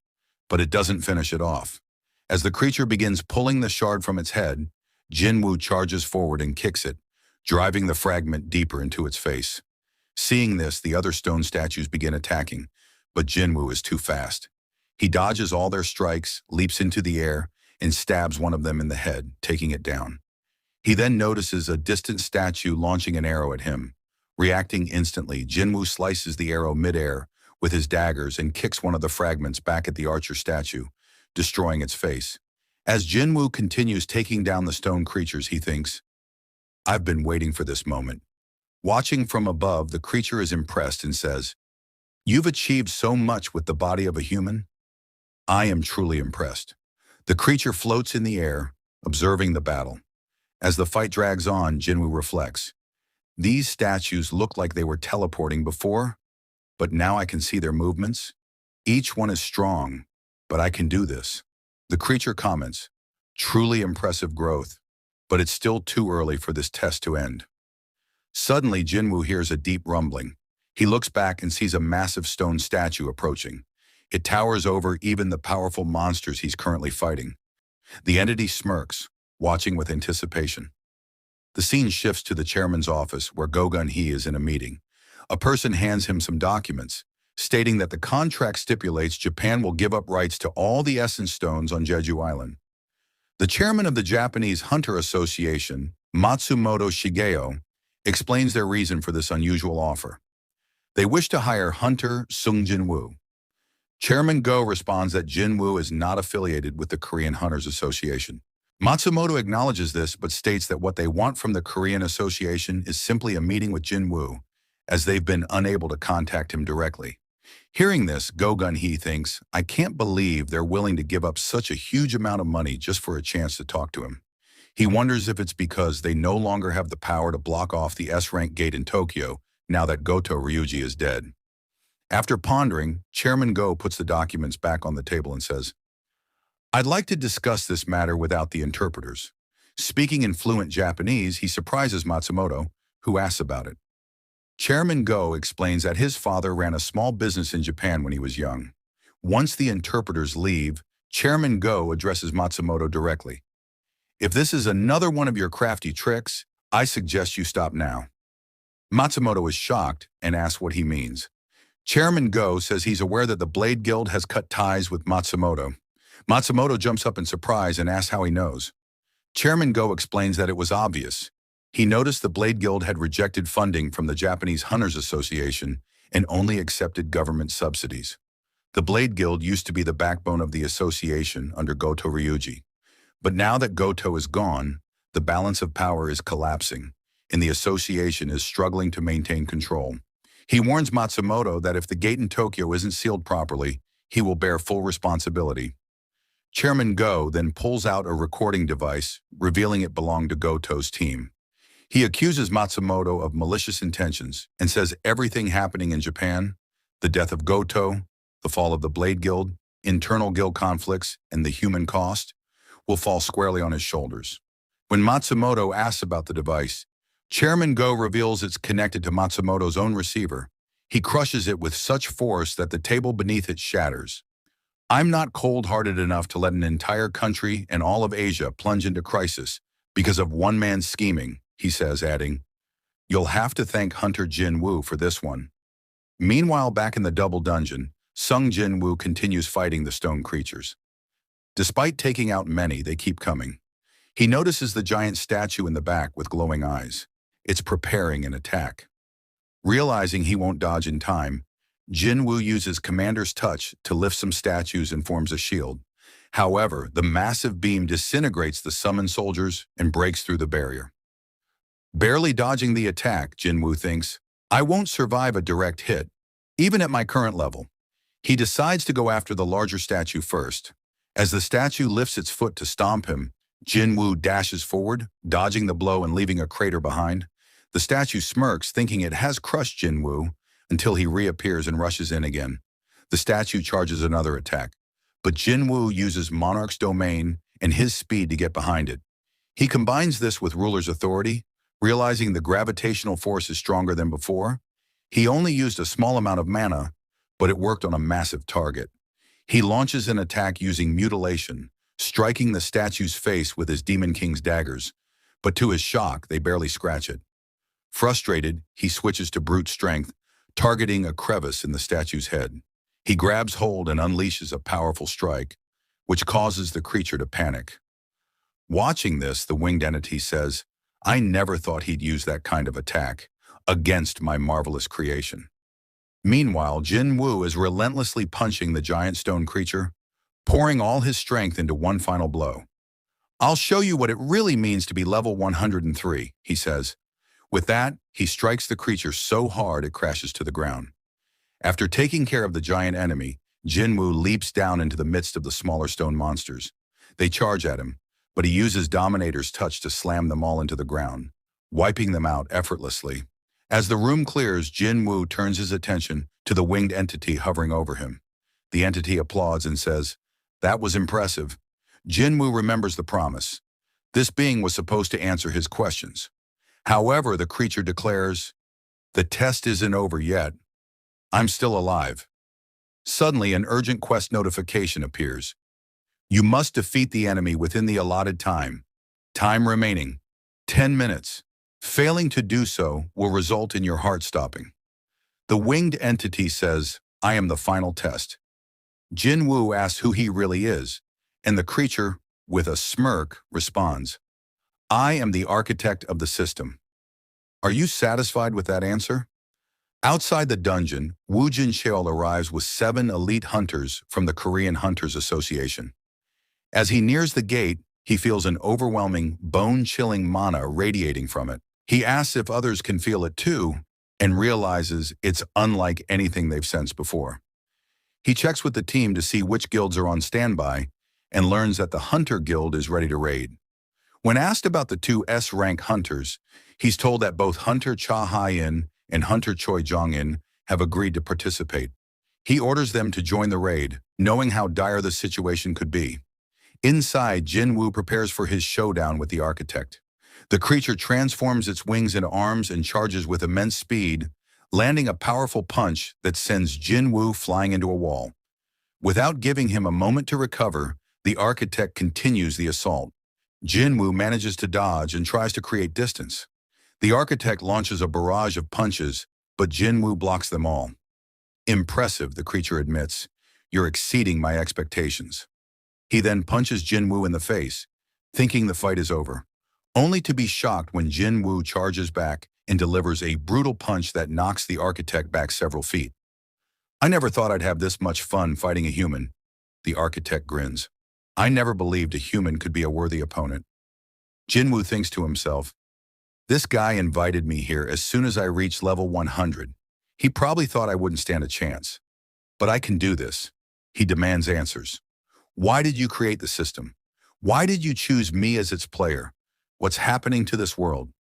but it doesn't finish it off. As the creature begins pulling the shard from its head, Jinwoo charges forward and kicks it, driving the fragment deeper into its face. Seeing this, the other stone statues begin attacking, but Jinwoo is too fast. He dodges all their strikes, leaps into the air, and stabs one of them in the head, taking it down. He then notices a distant statue launching an arrow at him. Reacting instantly, Jinwoo slices the arrow mid-air with his daggers and kicks one of the fragments back at the archer statue, destroying its face. As Jinwoo continues taking down the stone creatures, he thinks, I've been waiting for this moment. Watching from above, the creature is impressed and says, You've achieved so much with the body of a human? I am truly impressed. The creature floats in the air, observing the battle. As the fight drags on, Jinwoo reflects. These statues look like they were teleporting before, but now I can see their movements. Each one is strong, but I can do this. The creature comments, truly impressive growth, but it's still too early for this test to end. Suddenly, Jinwoo hears a deep rumbling. He looks back and sees a massive stone statue approaching. It towers over even the powerful monsters he's currently fighting. The entity smirks, watching with anticipation. The scene shifts to the chairman's office where Go Gun-hee is in a meeting. A person hands him some documents, stating that the contract stipulates Japan will give up rights to all the essence stones on Jeju Island. The chairman of the Japanese Hunter Association, Matsumoto Shigeo, explains their reason for this unusual offer. They wish to hire Hunter Sung Jinwoo. Chairman Go responds that Jinwoo is not affiliated with the Korean Hunters Association. Matsumoto acknowledges this but states that what they want from the Korean Association is simply a meeting with Jinwoo, as they've been unable to contact him directly. Hearing this, Go Gun-hee thinks, I can't believe they're willing to give up such a huge amount of money just for a chance to talk to him. He wonders if it's because they no longer have the power to block off the S-rank gate in Tokyo now that Goto Ryuji is dead. After pondering, Chairman Go puts the documents back on the table and says, I'd like to discuss this matter without the interpreters. Speaking in fluent Japanese, he surprises Matsumoto, who asks about it. Chairman Go explains that his father ran a small business in Japan when he was young. Once the interpreters leave, Chairman Go addresses Matsumoto directly. If this is another one of your crafty tricks, I suggest you stop now. Matsumoto is shocked and asks what he means. Chairman Go says he's aware that the Blade Guild has cut ties with Matsumoto. Matsumoto jumps up in surprise and asks how he knows. Chairman Go explains that it was obvious. He noticed the Blade Guild had rejected funding from the Japanese Hunters Association and only accepted government subsidies. The Blade Guild used to be the backbone of the association under Goto Ryuji. But now that Goto is gone, the balance of power is collapsing, and the association is struggling to maintain control. He warns Matsumoto that if the gate in Tokyo isn't sealed properly, he will bear full responsibility. Chairman Go then pulls out a recording device, revealing it belonged to Goto's team. He accuses Matsumoto of malicious intentions and says everything happening in Japan, the death of Goto, the fall of the Blade Guild, internal guild conflicts, and the human cost, will fall squarely on his shoulders. When Matsumoto asks about the device, Chairman Go reveals it's connected to Matsumoto's own receiver. He crushes it with such force that the table beneath it shatters. I'm not cold-hearted enough to let an entire country and all of Asia plunge into crisis because of one man's scheming, he says, adding, You'll have to thank Hunter Jinwoo for this one. Meanwhile, back in the double dungeon, Sung Jinwoo continues fighting the stone creatures. Despite taking out many, they keep coming. He notices the giant statue in the back with glowing eyes. It's preparing an attack. Realizing he won't dodge in time, Jinwoo uses Commander's Touch to lift some statues and forms a shield. However, the massive beam disintegrates the summoned soldiers and breaks through the barrier. Barely dodging the attack, Jinwoo thinks, I won't survive a direct hit, even at my current level. He decides to go after the larger statue first. As the statue lifts its foot to stomp him, Jinwoo dashes forward, dodging the blow and leaving a crater behind. The statue smirks, thinking it has crushed Jinwoo, until he reappears and rushes in again. The statue charges another attack, but Jinwoo uses Monarch's domain and his speed to get behind it. He combines this with Ruler's authority, realizing the gravitational force is stronger than before. He only used a small amount of mana, but it worked on a massive target. He launches an attack using mutilation, striking the statue's face with his Demon King's daggers, but to his shock, they barely scratch it. Frustrated, he switches to brute strength, targeting a crevice in the statue's head. He grabs hold and unleashes a powerful strike, which causes the creature to panic. Watching this, the winged entity says, I never thought he'd use that kind of attack against my marvelous creation. Meanwhile, Jinwoo is relentlessly punching the giant stone creature, pouring all his strength into one final blow. I'll show you what it really means to be level 103, he says. With that, he strikes the creature so hard it crashes to the ground. After taking care of the giant enemy, Jinwoo leaps down into the midst of the smaller stone monsters. They charge at him, but he uses Dominator's touch to slam them all into the ground, wiping them out effortlessly. As the room clears, Jinwoo turns his attention to the winged entity hovering over him. The entity applauds and says, "That was impressive." Jinwoo remembers the promise. This being was supposed to answer his questions. However, the creature declares, "The test isn't over yet. I'm still alive." Suddenly, an urgent quest notification appears. You must defeat the enemy within the allotted time. Time remaining, 10 minutes. Failing to do so will result in your heart stopping. The winged entity says, "I am the final test." Jinwoo asks who he really is, and the creature, with a smirk, responds, "I am the architect of the system." Are you satisfied with that answer? Outside the dungeon, Woo Jin Cheol arrives with 7 elite hunters from the Korean Hunters Association. As he nears the gate, he feels an overwhelming, bone-chilling mana radiating from it. He asks if others can feel it too, and realizes it's unlike anything they've sensed before. He checks with the team to see which guilds are on standby, and learns that the Hunter Guild is ready to raid. When asked about the 2 S-rank hunters, he's told that both Hunter Cha Hai-in and Hunter Choi Jong-in have agreed to participate. He orders them to join the raid, knowing how dire the situation could be. Inside, Jinwoo prepares for his showdown with the architect. The creature transforms its wings into arms and charges with immense speed, landing a powerful punch that sends Jinwoo flying into a wall. Without giving him a moment to recover, the architect continues the assault. Jinwoo manages to dodge and tries to create distance. The architect launches a barrage of punches, but Jinwoo blocks them all. "Impressive," the creature admits. "You're exceeding my expectations." He then punches Jinwoo in the face, thinking the fight is over, only to be shocked when Jinwoo charges back and delivers a brutal punch that knocks the architect back several feet. "I never thought I'd have this much fun fighting a human," the architect grins. "I never believed a human could be a worthy opponent." Jinwoo thinks to himself, "This guy invited me here as soon as I reached level 100. He probably thought I wouldn't stand a chance. But I can do this." He demands answers. Why did you create the system? Why did you choose me as its player? What's happening to this world?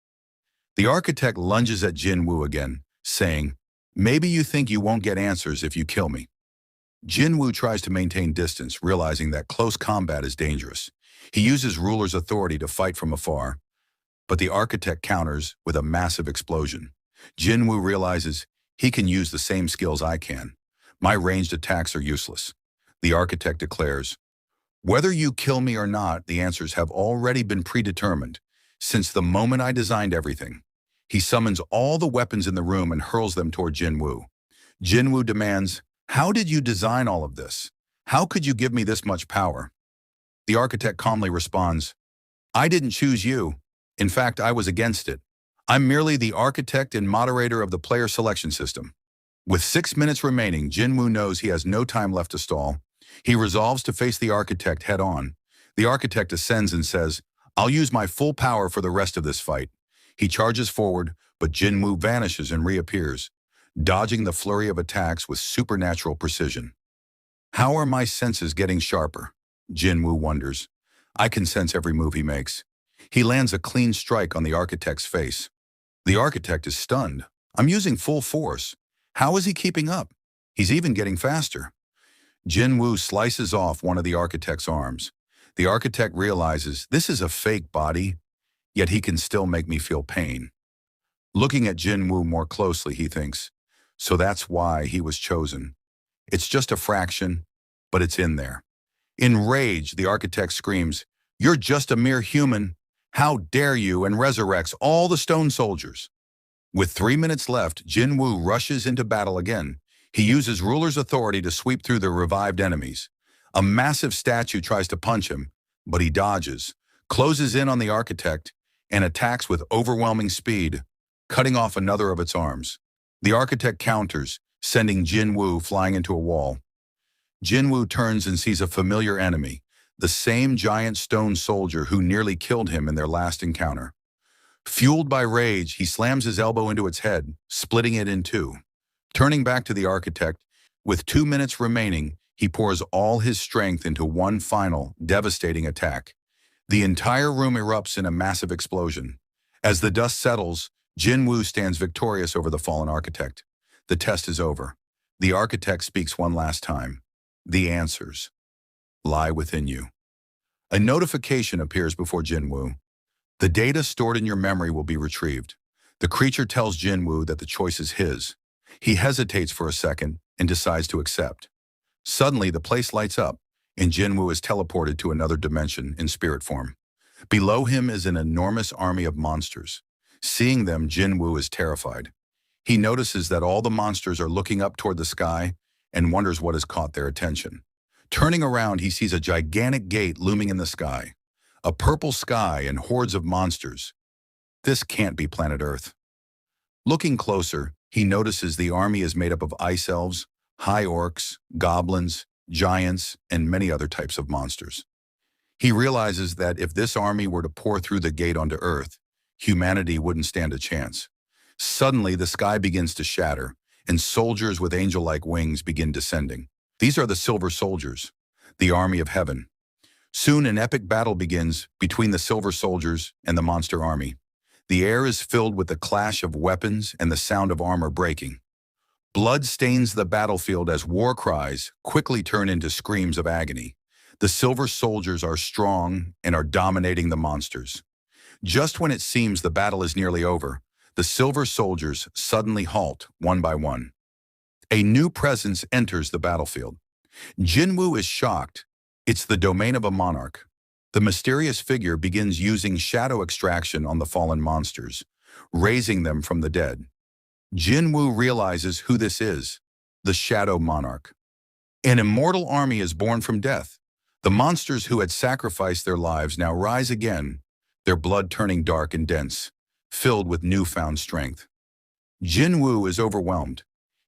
The architect lunges at Jinwoo again, saying, "Maybe you think you won't get answers if you kill me." Jinwoo tries to maintain distance, realizing that close combat is dangerous. He uses ruler's authority to fight from afar, but the architect counters with a massive explosion. Jinwoo realizes he can use the same skills I can. My ranged attacks are useless. The architect declares, "Whether you kill me or not, the answers have already been predetermined, since the moment I designed everything." He summons all the weapons in the room and hurls them toward Jinwoo. Jinwoo demands, "How did you design all of this? How could you give me this much power?" The architect calmly responds, "I didn't choose you. In fact, I was against it. I'm merely the architect and moderator of the player selection system." With 6 minutes remaining, Jinwoo knows he has no time left to stall. He resolves to face the architect head-on. The architect ascends and says, "I'll use my full power for the rest of this fight." He charges forward, but Jinwoo vanishes and reappears, dodging the flurry of attacks with supernatural precision. How are my senses getting sharper? Jinwoo wonders. I can sense every move he makes. He lands a clean strike on the architect's face. The architect is stunned. I'm using full force. How is he keeping up? He's even getting faster. Jinwoo slices off one of the architect's arms. The architect realizes this is a fake body, yet he can still make me feel pain. Looking at Jinwoo more closely, he thinks, so that's why he was chosen. It's just a fraction, but it's in there. In rage, the architect screams, "You're just a mere human. How dare you?" and resurrects all the stone soldiers. With 3 minutes left, Jinwoo rushes into battle again. He uses ruler's authority to sweep through the revived enemies. A massive statue tries to punch him, but he dodges, closes in on the architect, and attacks with overwhelming speed, cutting off another of its arms. The architect counters, sending Jinwoo flying into a wall. Jinwoo turns and sees a familiar enemy, the same giant stone soldier who nearly killed him in their last encounter. Fueled by rage, he slams his elbow into its head, splitting it in two. Turning back to the architect, with 2 minutes remaining, he pours all his strength into one final, devastating attack. The entire room erupts in a massive explosion. As the dust settles, Jinwoo stands victorious over the fallen architect. The test is over. The architect speaks one last time. The answers lie within you. A notification appears before Jinwoo. The data stored in your memory will be retrieved. The creature tells Jinwoo that the choice is his. He hesitates for a second and decides to accept. Suddenly, the place lights up, and Jinwoo is teleported to another dimension in spirit form. Below him is an enormous army of monsters. Seeing them, Jinwoo is terrified. He notices that all the monsters are looking up toward the sky and wonders what has caught their attention. Turning around, he sees a gigantic gate looming in the sky. A purple sky and hordes of monsters. This can't be planet Earth. Looking closer, he notices the army is made up of ice elves, high orcs, goblins, giants, and many other types of monsters. He realizes that if this army were to pour through the gate onto Earth, humanity wouldn't stand a chance. Suddenly, the sky begins to shatter, and soldiers with angel-like wings begin descending. These are the Silver Soldiers, the army of heaven. Soon, an epic battle begins between the Silver Soldiers and the monster army. The air is filled with the clash of weapons and the sound of armor breaking. Blood stains the battlefield as war cries quickly turn into screams of agony. The Silver Soldiers are strong and are dominating the monsters. Just when it seems the battle is nearly over, the Silver Soldiers suddenly halt one by one. A new presence enters the battlefield. Jinwoo is shocked. It's the domain of a monarch. The mysterious figure begins using shadow extraction on the fallen monsters, raising them from the dead. Jinwoo realizes who this is, the Shadow Monarch. An immortal army is born from death. The monsters who had sacrificed their lives now rise again, their blood turning dark and dense, filled with newfound strength. Jinwoo is overwhelmed.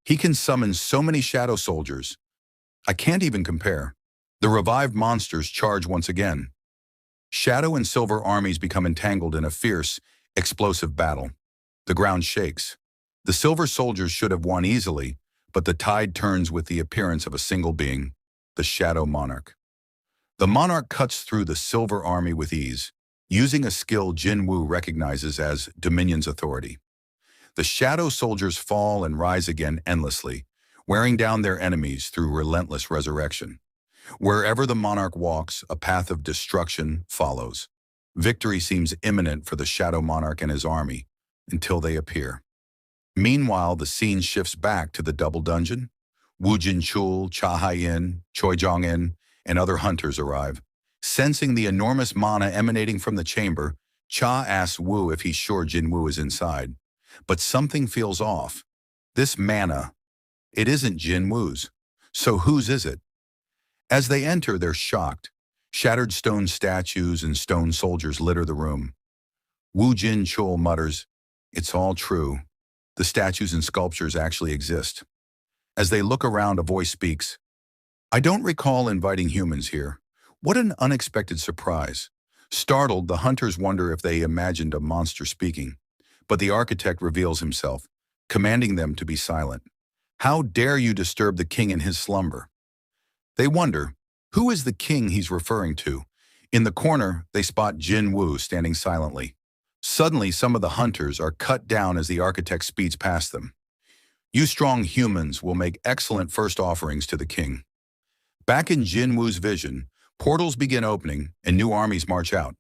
He can summon so many shadow soldiers. I can't even compare. The revived monsters charge once again. Shadow and Silver armies become entangled in a fierce, explosive battle. The ground shakes. The Silver Soldiers should have won easily, but the tide turns with the appearance of a single being, the Shadow Monarch. The monarch cuts through the Silver army with ease, using a skill Jinwoo recognizes as Dominion's authority. The Shadow Soldiers fall and rise again endlessly, wearing down their enemies through relentless resurrection. Wherever the monarch walks, a path of destruction follows. Victory seems imminent for the Shadow Monarch and his army, until they appear. Meanwhile, the scene shifts back to the double dungeon. Woo Jin-chul, Cha Hai-in, Choi Jong-in, and other hunters arrive. Sensing the enormous mana emanating from the chamber, Cha asks Woo if he's sure Jinwoo is inside. But something feels off. This mana, it isn't Jinwoo's. So whose is it? As they enter, they're shocked. Shattered stone statues and stone soldiers litter the room. Woo Jin-chul mutters, "It's all true. The statues and sculptures actually exist." As they look around, a voice speaks. "I don't recall inviting humans here. What an unexpected surprise." Startled, the hunters wonder if they imagined a monster speaking. But the architect reveals himself, commanding them to be silent. "How dare you disturb the king in his slumber?" They wonder, who is the king he's referring to? In the corner, they spot Jinwoo standing silently. Suddenly, some of the hunters are cut down as the architect speeds past them. "You strong humans will make excellent first offerings to the king." Back in Jinwoo's vision, portals begin opening and new armies march out.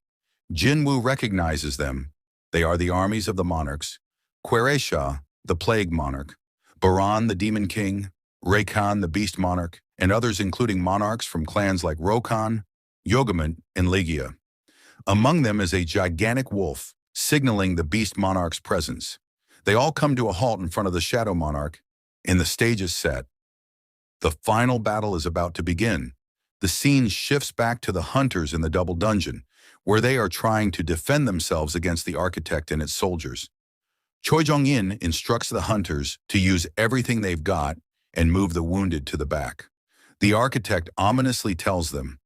Jinwoo recognizes them. They are the armies of the monarchs: Queresha, the plague monarch; Baran, the demon king; Rakan, the beast monarch, and others including monarchs from clans like Rokan, Yogamint, and Ligia. Among them is a gigantic wolf, signaling the beast monarch's presence. They all come to a halt in front of the Shadow Monarch, and the stage is set. The final battle is about to begin. The scene shifts back to the hunters in the double dungeon, where they are trying to defend themselves against the architect and its soldiers. Choi Jong-in instructs the hunters to use everything they've got and move the wounded to the back. The architect ominously tells them,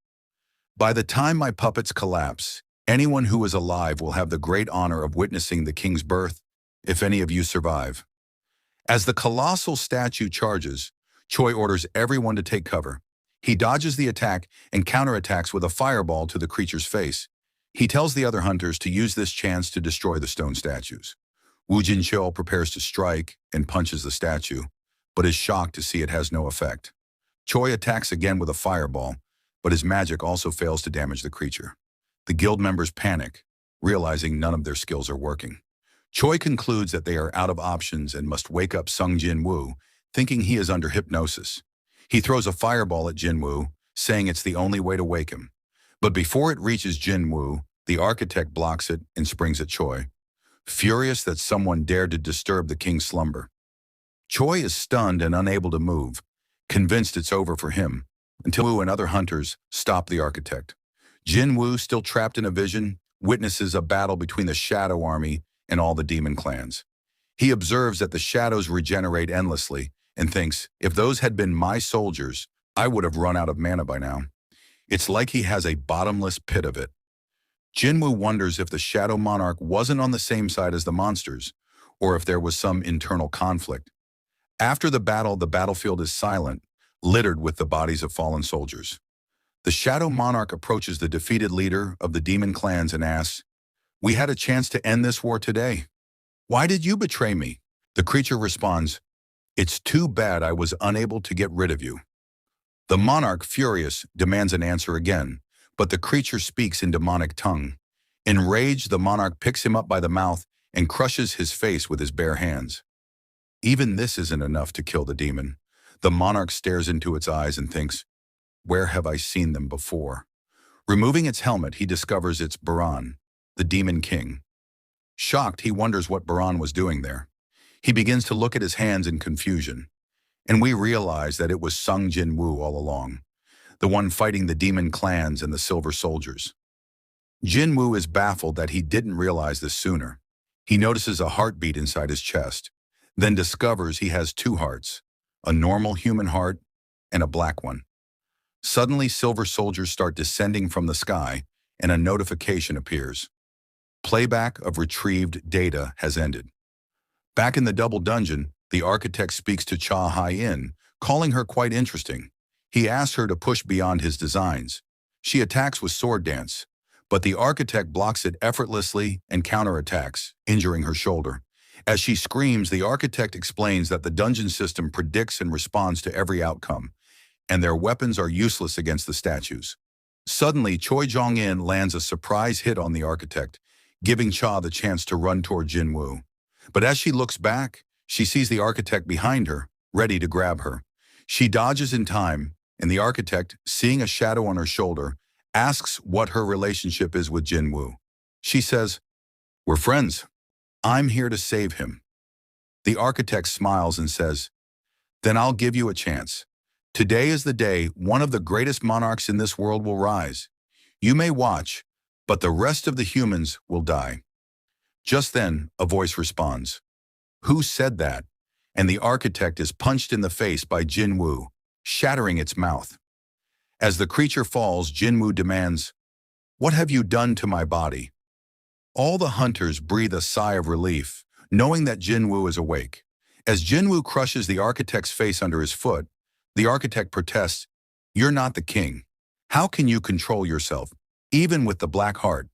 By the time my puppets collapse, anyone who is alive will have the great honor of witnessing the king's birth, if any of you survive. As the colossal statue charges, Choi orders everyone to take cover. He dodges the attack and counterattacks with a fireball to the creature's face. He tells the other hunters to use this chance to destroy the stone statues. Woo Jin-cheol prepares to strike and punches the statue, but is shocked to see it has no effect. Choi attacks again with a fireball, but his magic also fails to damage the creature. The guild members panic, realizing none of their skills are working. Choi concludes that they are out of options and must wake up Sung Jinwoo, thinking he is under hypnosis. He throws a fireball at Jinwoo, saying it's the only way to wake him. But before it reaches Jinwoo, the architect blocks it and springs at Choi, furious that someone dared to disturb the king's slumber. Choi is stunned and unable to move, convinced it's over for him, until Woo and other hunters stop the architect. Jinwoo, still trapped in a vision, witnesses a battle between the Shadow Army and all the demon clans. He observes that the shadows regenerate endlessly and thinks, if those had been my soldiers, I would have run out of mana by now. It's like he has a bottomless pit of it. Jinwoo wonders if the Shadow Monarch wasn't on the same side as the monsters, or if there was some internal conflict. After the battlefield is silent, littered with the bodies of fallen soldiers. The Shadow Monarch approaches the defeated leader of the demon clans and asks, "We had a chance to end this war today. Why did you betray me?" The creature responds, "It's too bad I was unable to get rid of you." The monarch, furious, demands an answer again, but the creature speaks in demonic tongue. Enraged, the monarch picks him up by the mouth and crushes his face with his bare hands. Even this isn't enough to kill the demon. The monarch stares into its eyes and thinks, where have I seen them before? Removing its helmet, he discovers it's Baran, the demon king. Shocked, he wonders what Baran was doing there. He begins to look at his hands in confusion, and we realize that it was Sung Jinwoo all along, the one fighting the demon clans and the silver soldiers. Jinwoo is baffled that he didn't realize this sooner. He notices a heartbeat inside his chest, then discovers he has two hearts, a normal human heart and a black one. Suddenly, silver soldiers start descending from the sky, and a notification appears. Playback of retrieved data has ended. Back in the double dungeon, the architect speaks to Cha Hai-in, calling her quite interesting. He asks her to push beyond his designs. She attacks with sword dance, but the architect blocks it effortlessly and counterattacks, injuring her shoulder. As she screams, the architect explains that the dungeon system predicts and responds to every outcome, and their weapons are useless against the statues. Suddenly, Choi Jong-in lands a surprise hit on the architect, giving Cha the chance to run toward Jinwoo. But as she looks back, she sees the architect behind her, ready to grab her. She dodges in time, and the architect, seeing a shadow on her shoulder, asks what her relationship is with Jinwoo. She says, "We're friends. I'm here to save him." The architect smiles and says, "Then I'll give you a chance. Today is the day one of the greatest monarchs in this world will rise. You may watch, but the rest of the humans will die." Just then, a voice responds, "Who said that?" And the architect is punched in the face by Jinwoo, shattering its mouth. As the creature falls, Jinwoo demands, "What have you done to my body?" All the hunters breathe a sigh of relief, knowing that Jinwoo is awake. As Jinwoo crushes the architect's face under his foot, the architect protests, "You're not the king. How can you control yourself, even with the black heart?"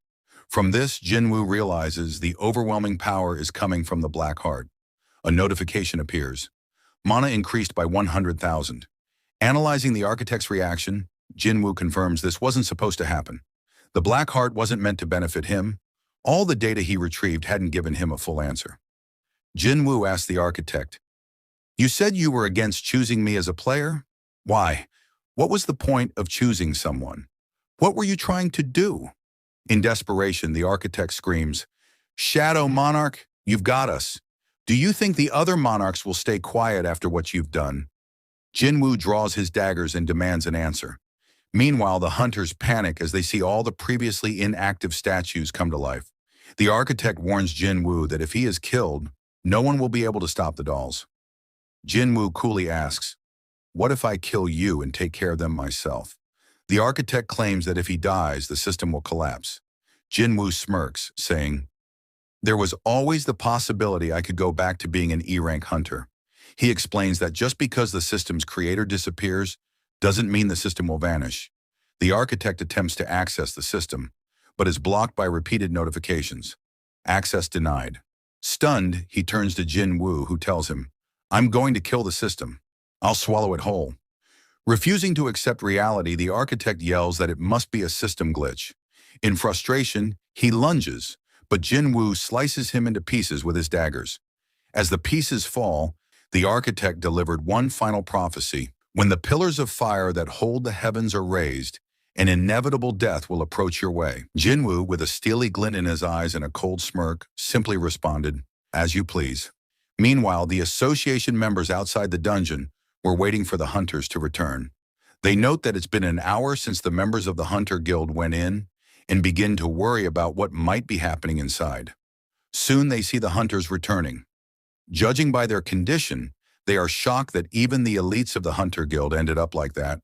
From this, Jinwoo realizes the overwhelming power is coming from the black heart. A notification appears. Mana increased by 100,000. Analyzing the architect's reaction, Jinwoo confirms this wasn't supposed to happen. The black heart wasn't meant to benefit him. All the data he retrieved hadn't given him a full answer. Jinwoo asked the architect, "You said you were against choosing me as a player? Why? What was the point of choosing someone? What were you trying to do?" In desperation, the architect screams, "Shadow Monarch, you've got us. Do you think the other monarchs will stay quiet after what you've done?" Jinwoo draws his daggers and demands an answer. Meanwhile, the hunters panic as they see all the previously inactive statues come to life. The architect warns Jinwoo that if he is killed, no one will be able to stop the dolls. Jinwoo coolly asks, "What if I kill you and take care of them myself?" The architect claims that if he dies, the system will collapse. Jinwoo smirks, saying, "There was always the possibility I could go back to being an E-rank hunter." He explains that just because the system's creator disappears doesn't mean the system will vanish. The architect attempts to access the system, but is blocked by repeated notifications. Access denied. Stunned, he turns to Jinwoo, who tells him, "I'm going to kill the system. I'll swallow it whole." Refusing to accept reality, the architect yells that it must be a system glitch. In frustration, he lunges, but Jinwoo slices him into pieces with his daggers. As the pieces fall, the architect delivered one final prophecy. When the pillars of fire that hold the heavens are raised, an inevitable death will approach your way. Jinwoo, with a steely glint in his eyes and a cold smirk, simply responded, "As you please." Meanwhile, the association members outside the dungeon were waiting for the hunters to return. They note that it's been an hour since the members of the Hunter Guild went in and begin to worry about what might be happening inside. Soon they see the hunters returning. Judging by their condition, they are shocked that even the elites of the Hunter Guild ended up like that.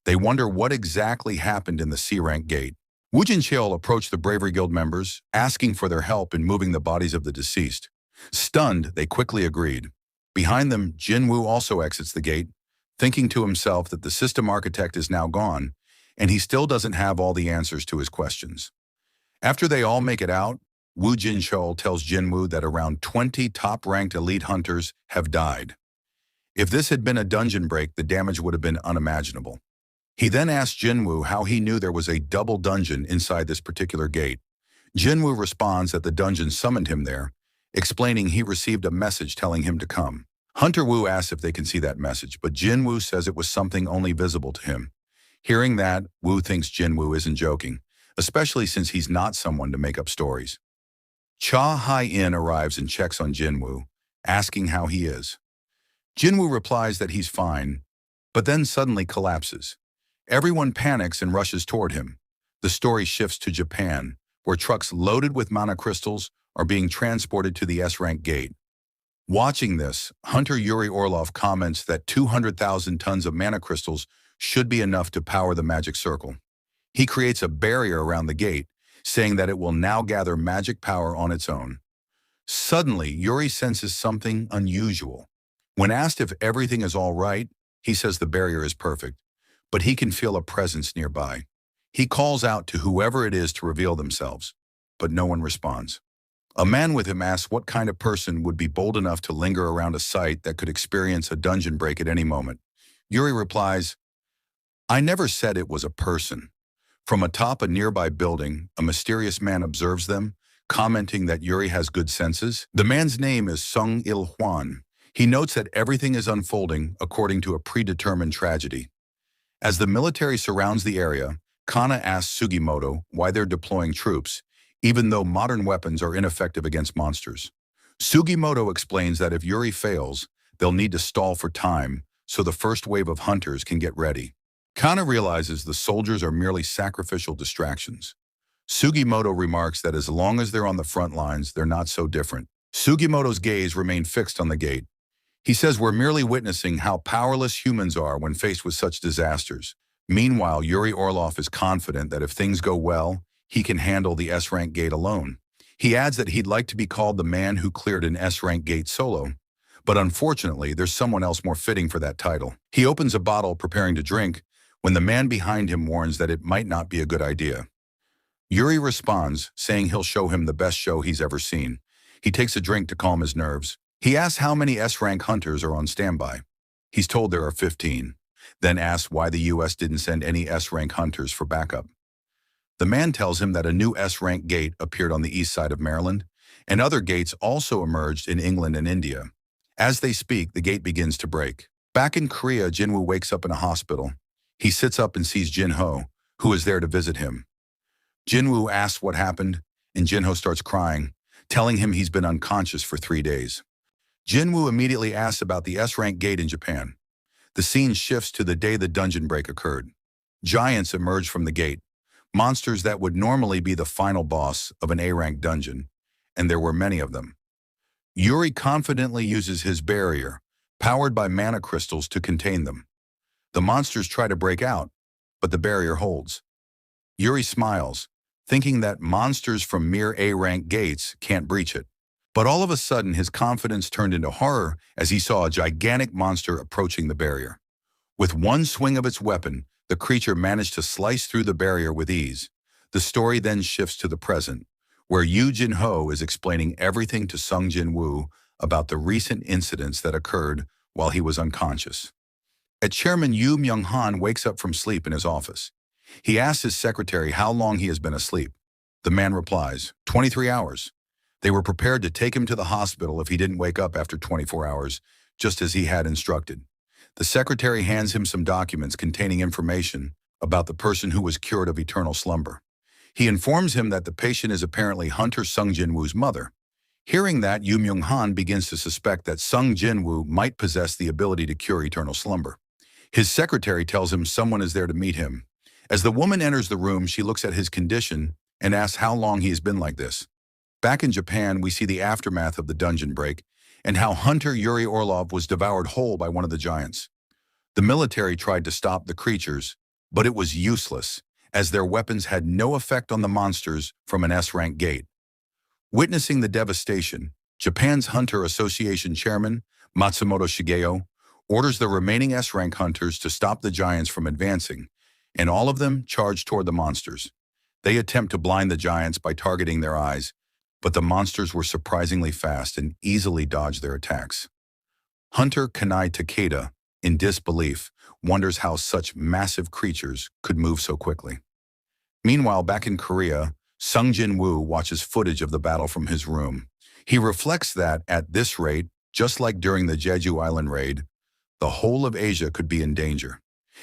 They wonder what exactly happened in the C-rank gate. Wu Jincheol approached the Bravery Guild members, asking for their help in moving the bodies of the deceased. Stunned, they quickly agreed. Behind them, Jinwoo also exits the gate, thinking to himself that the system architect is now gone, and he still doesn't have all the answers to his questions. After they all make it out, Wu Jincheol tells Jinwoo that around 20 top-ranked elite hunters have died. If this had been a dungeon break, the damage would have been unimaginable. He then asks Jinwoo how he knew there was a double dungeon inside this particular gate. Jinwoo responds that the dungeon summoned him there, explaining he received a message telling him to come. Hunter Wu asks if they can see that message, but Jinwoo says it was something only visible to him. Hearing that, Wu thinks Jinwoo isn't joking, especially since he's not someone to make up stories. Cha Hai-in arrives and checks on Jinwoo, asking how he is. Jinwoo replies that he's fine, but then suddenly collapses. Everyone panics and rushes toward him. The story shifts to Japan, where trucks loaded with mana crystals are being transported to the S-rank gate. Watching this, Hunter Yuri Orlov comments that 200,000 tons of mana crystals should be enough to power the magic circle. He creates a barrier around the gate, saying that it will now gather magic power on its own. Suddenly, Yuri senses something unusual. When asked if everything is all right, he says the barrier is perfect, but he can feel a presence nearby. He calls out to whoever it is to reveal themselves, but no one responds. A man with him asks what kind of person would be bold enough to linger around a site that could experience a dungeon break at any moment. Yuri replies, "I never said it was a person." From atop a nearby building, a mysterious man observes them, commenting that Yuri has good senses. The man's name is Sung Il Hwan. He notes that everything is unfolding according to a predetermined tragedy. As the military surrounds the area, Kana asks Sugimoto why they're deploying troops, even though modern weapons are ineffective against monsters. Sugimoto explains that if Yuri fails, they'll need to stall for time so the first wave of hunters can get ready. Kana realizes the soldiers are merely sacrificial distractions. Sugimoto remarks that as long as they're on the front lines, they're not so different. Sugimoto's gaze remained fixed on the gate. He says we're merely witnessing how powerless humans are when faced with such disasters. Meanwhile, Yuri Orlov is confident that if things go well, he can handle the S-rank gate alone. He adds that he'd like to be called the man who cleared an S-rank gate solo, but unfortunately, there's someone else more fitting for that title. He opens a bottle preparing to drink when the man behind him warns that it might not be a good idea. Yuri responds, saying he'll show him the best show he's ever seen. He takes a drink to calm his nerves. He asks how many S-rank hunters are on standby. He's told there are 15, then asks why the US didn't send any S-rank hunters for backup. The man tells him that a new S-rank gate appeared on the east side of Maryland, and other gates also emerged in England and India. As they speak, the gate begins to break. Back in Korea, Jinwoo wakes up in a hospital. He sits up and sees Jinho, who is there to visit him. Jinwoo asks what happened, and Jinho starts crying, telling him he's been unconscious for 3 days. Jinwoo immediately asks about the S-rank gate in Japan. The scene shifts to the day the dungeon break occurred. Giants emerge from the gate, monsters that would normally be the final boss of an A-rank dungeon, and there were many of them. Yuri confidently uses his barrier, powered by mana crystals, to contain them. The monsters try to break out, but the barrier holds. Yuri smiles, thinking that monsters from mere A-rank gates can't breach it. But all of a sudden, his confidence turned into horror as he saw a gigantic monster approaching the barrier. With one swing of its weapon, the creature managed to slice through the barrier with ease. The story then shifts to the present, where Yu Jin-ho is explaining everything to Sung Jin-woo about the recent incidents that occurred while he was unconscious. At Chairman Yu Myung-han wakes up from sleep in his office. He asks his secretary how long he has been asleep. The man replies, 23 hours. They were prepared to take him to the hospital if he didn't wake up after 24 hours, just as he had instructed. The secretary hands him some documents containing information about the person who was cured of eternal slumber. He informs him that the patient is apparently Hunter Sung Jin-woo's mother. Hearing that, Yu Myung-han begins to suspect that Sung Jin-woo might possess the ability to cure eternal slumber. His secretary tells him someone is there to meet him. As the woman enters the room, she looks at his condition and asks how long he has been like this. Back in Japan, we see the aftermath of the dungeon break and how Hunter Yuri Orlov was devoured whole by one of the giants. The military tried to stop the creatures, but it was useless, as their weapons had no effect on the monsters from an S-rank gate. Witnessing the devastation, Japan's Hunter Association chairman, Matsumoto Shigeo, orders the remaining S-rank hunters to stop the giants from advancing, and all of them charge toward the monsters. They attempt to blind the giants by targeting their eyes, but the monsters were surprisingly fast and easily dodged their attacks. Hunter Kanai Takeda, in disbelief, wonders how such massive creatures could move so quickly. Meanwhile, back in Korea, Sung Jin-woo watches footage of the battle from his room. He reflects that, at this rate, just like during the Jeju Island raid, the whole of Asia could be in danger.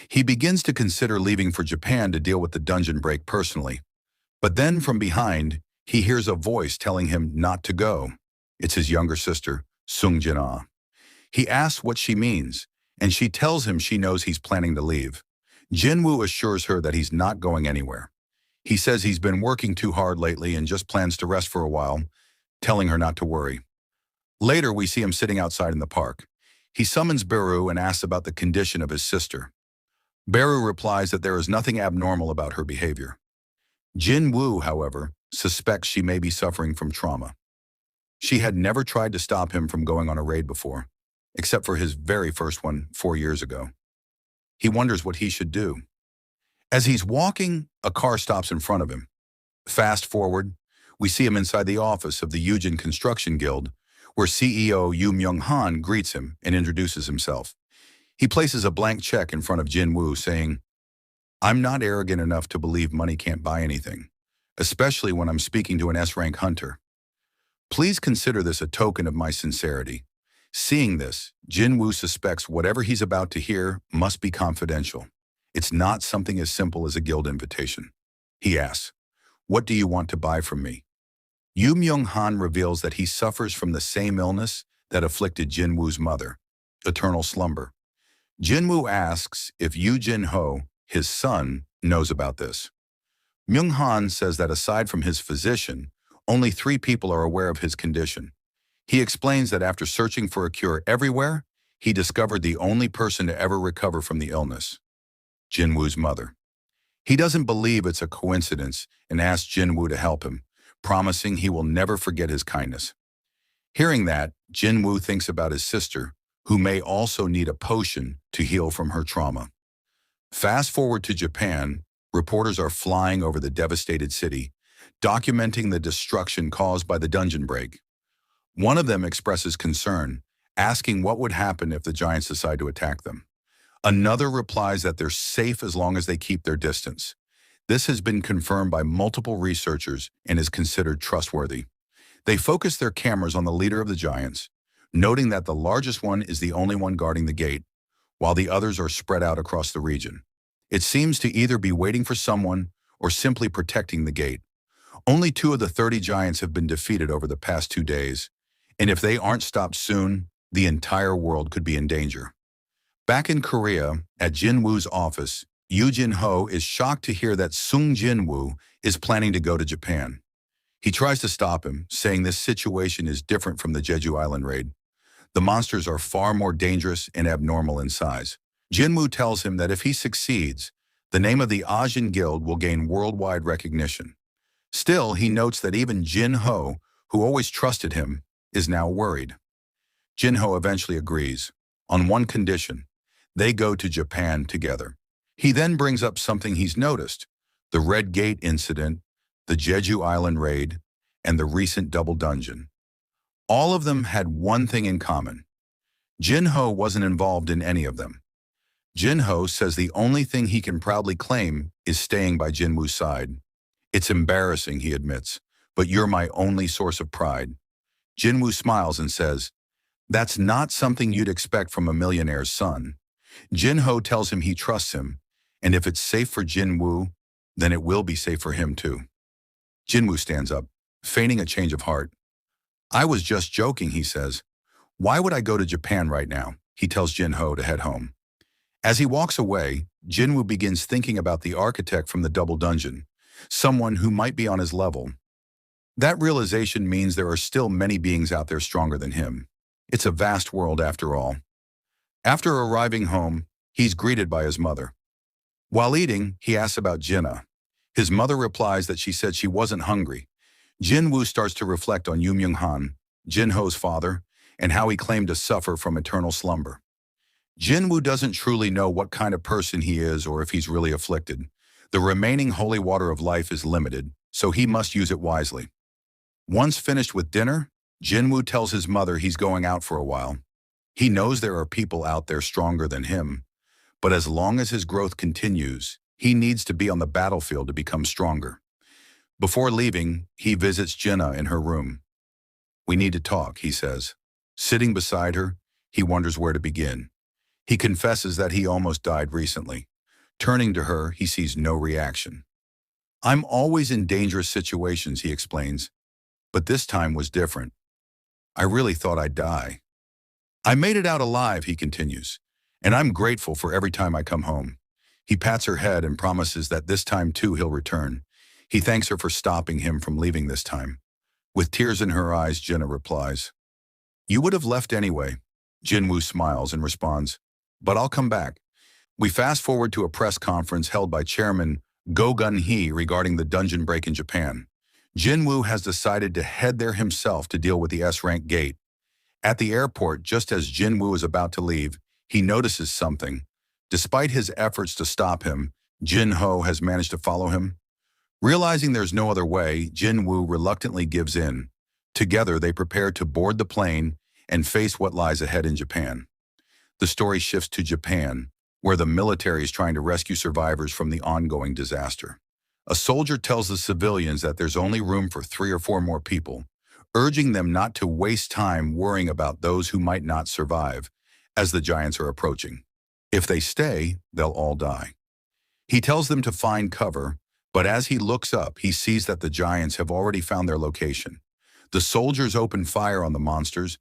He begins to consider leaving for Japan to deal with the dungeon break personally. But then, from behind, he hears a voice telling him not to go. It's his younger sister, Sung Jin-ah. He asks what she means, and she tells him she knows he's planning to leave. Jinwoo assures her that he's not going anywhere. He says he's been working too hard lately and just plans to rest for a while, telling her not to worry. Later, we see him sitting outside in the park. He summons Beru and asks about the condition of his sister. Beru replies that there is nothing abnormal about her behavior. Jinwoo, however, suspects she may be suffering from trauma. She had never tried to stop him from going on a raid before, except for his very first one 4 years ago. He wonders what he should do. As he's walking, a car stops in front of him. Fast forward, we see him inside the office of the Yujin Construction Guild, where CEO Yu Myung-han greets him and introduces himself. He places a blank check in front of Jinwoo, saying, "I'm not arrogant enough to believe money can't buy anything, especially when I'm speaking to an S-rank hunter. Please consider this a token of my sincerity." Seeing this, Jinwoo suspects whatever he's about to hear must be confidential. It's not something as simple as a guild invitation. He asks, "What do you want to buy from me?" Yu Myung-han reveals that he suffers from the same illness that afflicted Jinwoo's mother, eternal slumber. Jinwoo asks if Yu Jin-ho, his son, knows about this. Myung-han says that aside from his physician, only 3 people are aware of his condition. He explains that after searching for a cure everywhere, he discovered the only person to ever recover from the illness, Jinwoo's mother. He doesn't believe it's a coincidence and asks Jinwoo to help him, promising he will never forget his kindness. Hearing that, Jinwoo thinks about his sister, who may also need a potion to heal from her trauma. Fast forward to Japan, reporters are flying over the devastated city, documenting the destruction caused by the dungeon break. One of them expresses concern, asking what would happen if the giants decide to attack them. Another replies that they're safe as long as they keep their distance. This has been confirmed by multiple researchers and is considered trustworthy. They focus their cameras on the leader of the giants, noting that the largest one is the only one guarding the gate, while the others are spread out across the region. It seems to either be waiting for someone or simply protecting the gate. Only 2 of the 30 giants have been defeated over the past 2 days, and if they aren't stopped soon, the entire world could be in danger. Back in Korea, at Jinwoo's office, Yu Jin-ho is shocked to hear that Sung Jin-woo is planning to go to Japan. He tries to stop him, saying this situation is different from the Jeju Island raid. The monsters are far more dangerous and abnormal in size. Jinwoo tells him that if he succeeds, The name of the Ajin Guild will gain worldwide recognition. Still, he notes that even Jinho, who always trusted him, is now worried. Jinho eventually agrees, on one condition: they go to Japan together. He then brings up something he's noticed: the Red Gate incident, the Jeju Island raid, and the recent double dungeon. All of them had one thing in common: Jinho wasn't involved in any of them. Jinho says the only thing he can proudly claim is staying by Jinwoo's side. It's embarrassing, he admits, but you're my only source of pride. Jinwoo smiles and says, that's not something you'd expect from a millionaire's son. Jinho tells him he trusts him, and if it's safe for Jinwoo, then it will be safe for him too. Jinwoo stands up, feigning a change of heart. I was just joking, he says. Why would I go to Japan right now? He tells Jinho to head home. As he walks away, Jinwoo begins thinking about the architect from the double dungeon, someone who might be on his level. That realization means there are still many beings out there stronger than him. It's a vast world after all. After arriving home, he's greeted by his mother. While eating, he asks about Jinna. His mother replies that she said she wasn't hungry. Jinwoo starts to reflect on Yoon Myung-han, Jinho's father, and how he claimed to suffer from eternal slumber. Jinwoo doesn't truly know what kind of person he is or if he's really afflicted. The remaining holy water of life is limited, so he must use it wisely. Once finished with dinner, Jinwoo tells his mother he's going out for a while. He knows there are people out there stronger than him, but as long as his growth continues, he needs to be on the battlefield to become stronger. Before leaving, he visits Jinna in her room. We need to talk, he says. Sitting beside her, he wonders where to begin. He confesses that he almost died recently. Turning to her, he sees no reaction. I'm always in dangerous situations, he explains, but this time was different. I really thought I'd die. I made it out alive, he continues, and I'm grateful for every time I come home. He pats her head and promises that this time too he'll return. He thanks her for stopping him from leaving this time. With tears in her eyes, Jinna replies, You would have left anyway. Jinwoo smiles and responds, But I'll come back. We fast forward to a press conference held by Chairman Go Gun-hee regarding the dungeon break in Japan. Jinwoo has decided to head there himself to deal with the S-rank gate. At the airport, just as Jinwoo is about to leave, he notices something. Despite his efforts to stop him, Jinho has managed to follow him. Realizing there's no other way, Jinwoo reluctantly gives in. Together, they prepare to board the plane and face what lies ahead in Japan. The story shifts to Japan, where the military is trying to rescue survivors from the ongoing disaster. A soldier tells the civilians that there's only room for 3 or 4 more people, urging them not to waste time worrying about those who might not survive, as the giants are approaching. If they stay, they'll all die. He tells them to find cover, but as he looks up, he sees that the giants have already found their location. The soldiers open fire on the monsters,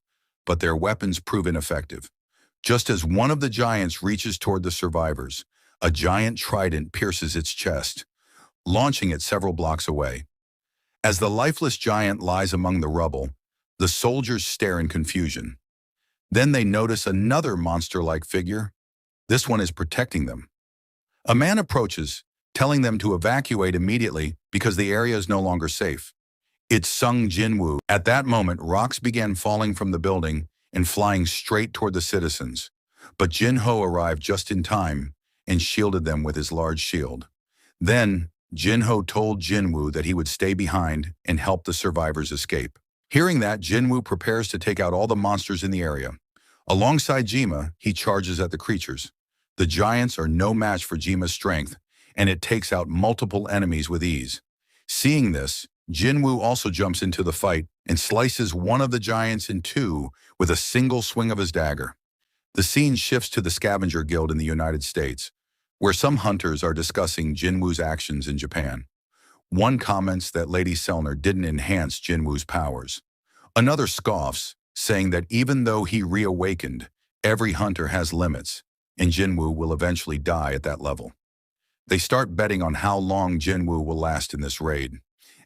but their weapons prove ineffective. Just as one of the giants reaches toward the survivors, a giant trident pierces its chest, launching it several blocks away. As the lifeless giant lies among the rubble, the soldiers stare in confusion. Then they notice another monster-like figure. This one is protecting them. A man approaches, telling them to evacuate immediately because the area is no longer safe. It's Sung Jinwoo. At that moment, rocks began falling from the building and flying straight toward the citizens. But Jinho arrived just in time and shielded them with his large shield. Then, Jinho told Jinwoo that he would stay behind and help the survivors escape. Hearing that, Jinwoo prepares to take out all the monsters in the area. Alongside Jima, he charges at the creatures. The giants are no match for Jima's strength, and it takes out multiple enemies with ease. Seeing this, Jinwoo also jumps into the fight and slices one of the giants in 2 with a single swing of his dagger. The scene shifts to the Scavenger Guild in the United States, where some hunters are discussing Jinwoo's actions in Japan. One comments that Lady Selner didn't enhance Jinwoo's powers. Another scoffs, saying that even though he reawakened, every hunter has limits, and Jinwoo will eventually die at that level. They start betting on how long Jinwoo will last in this raid.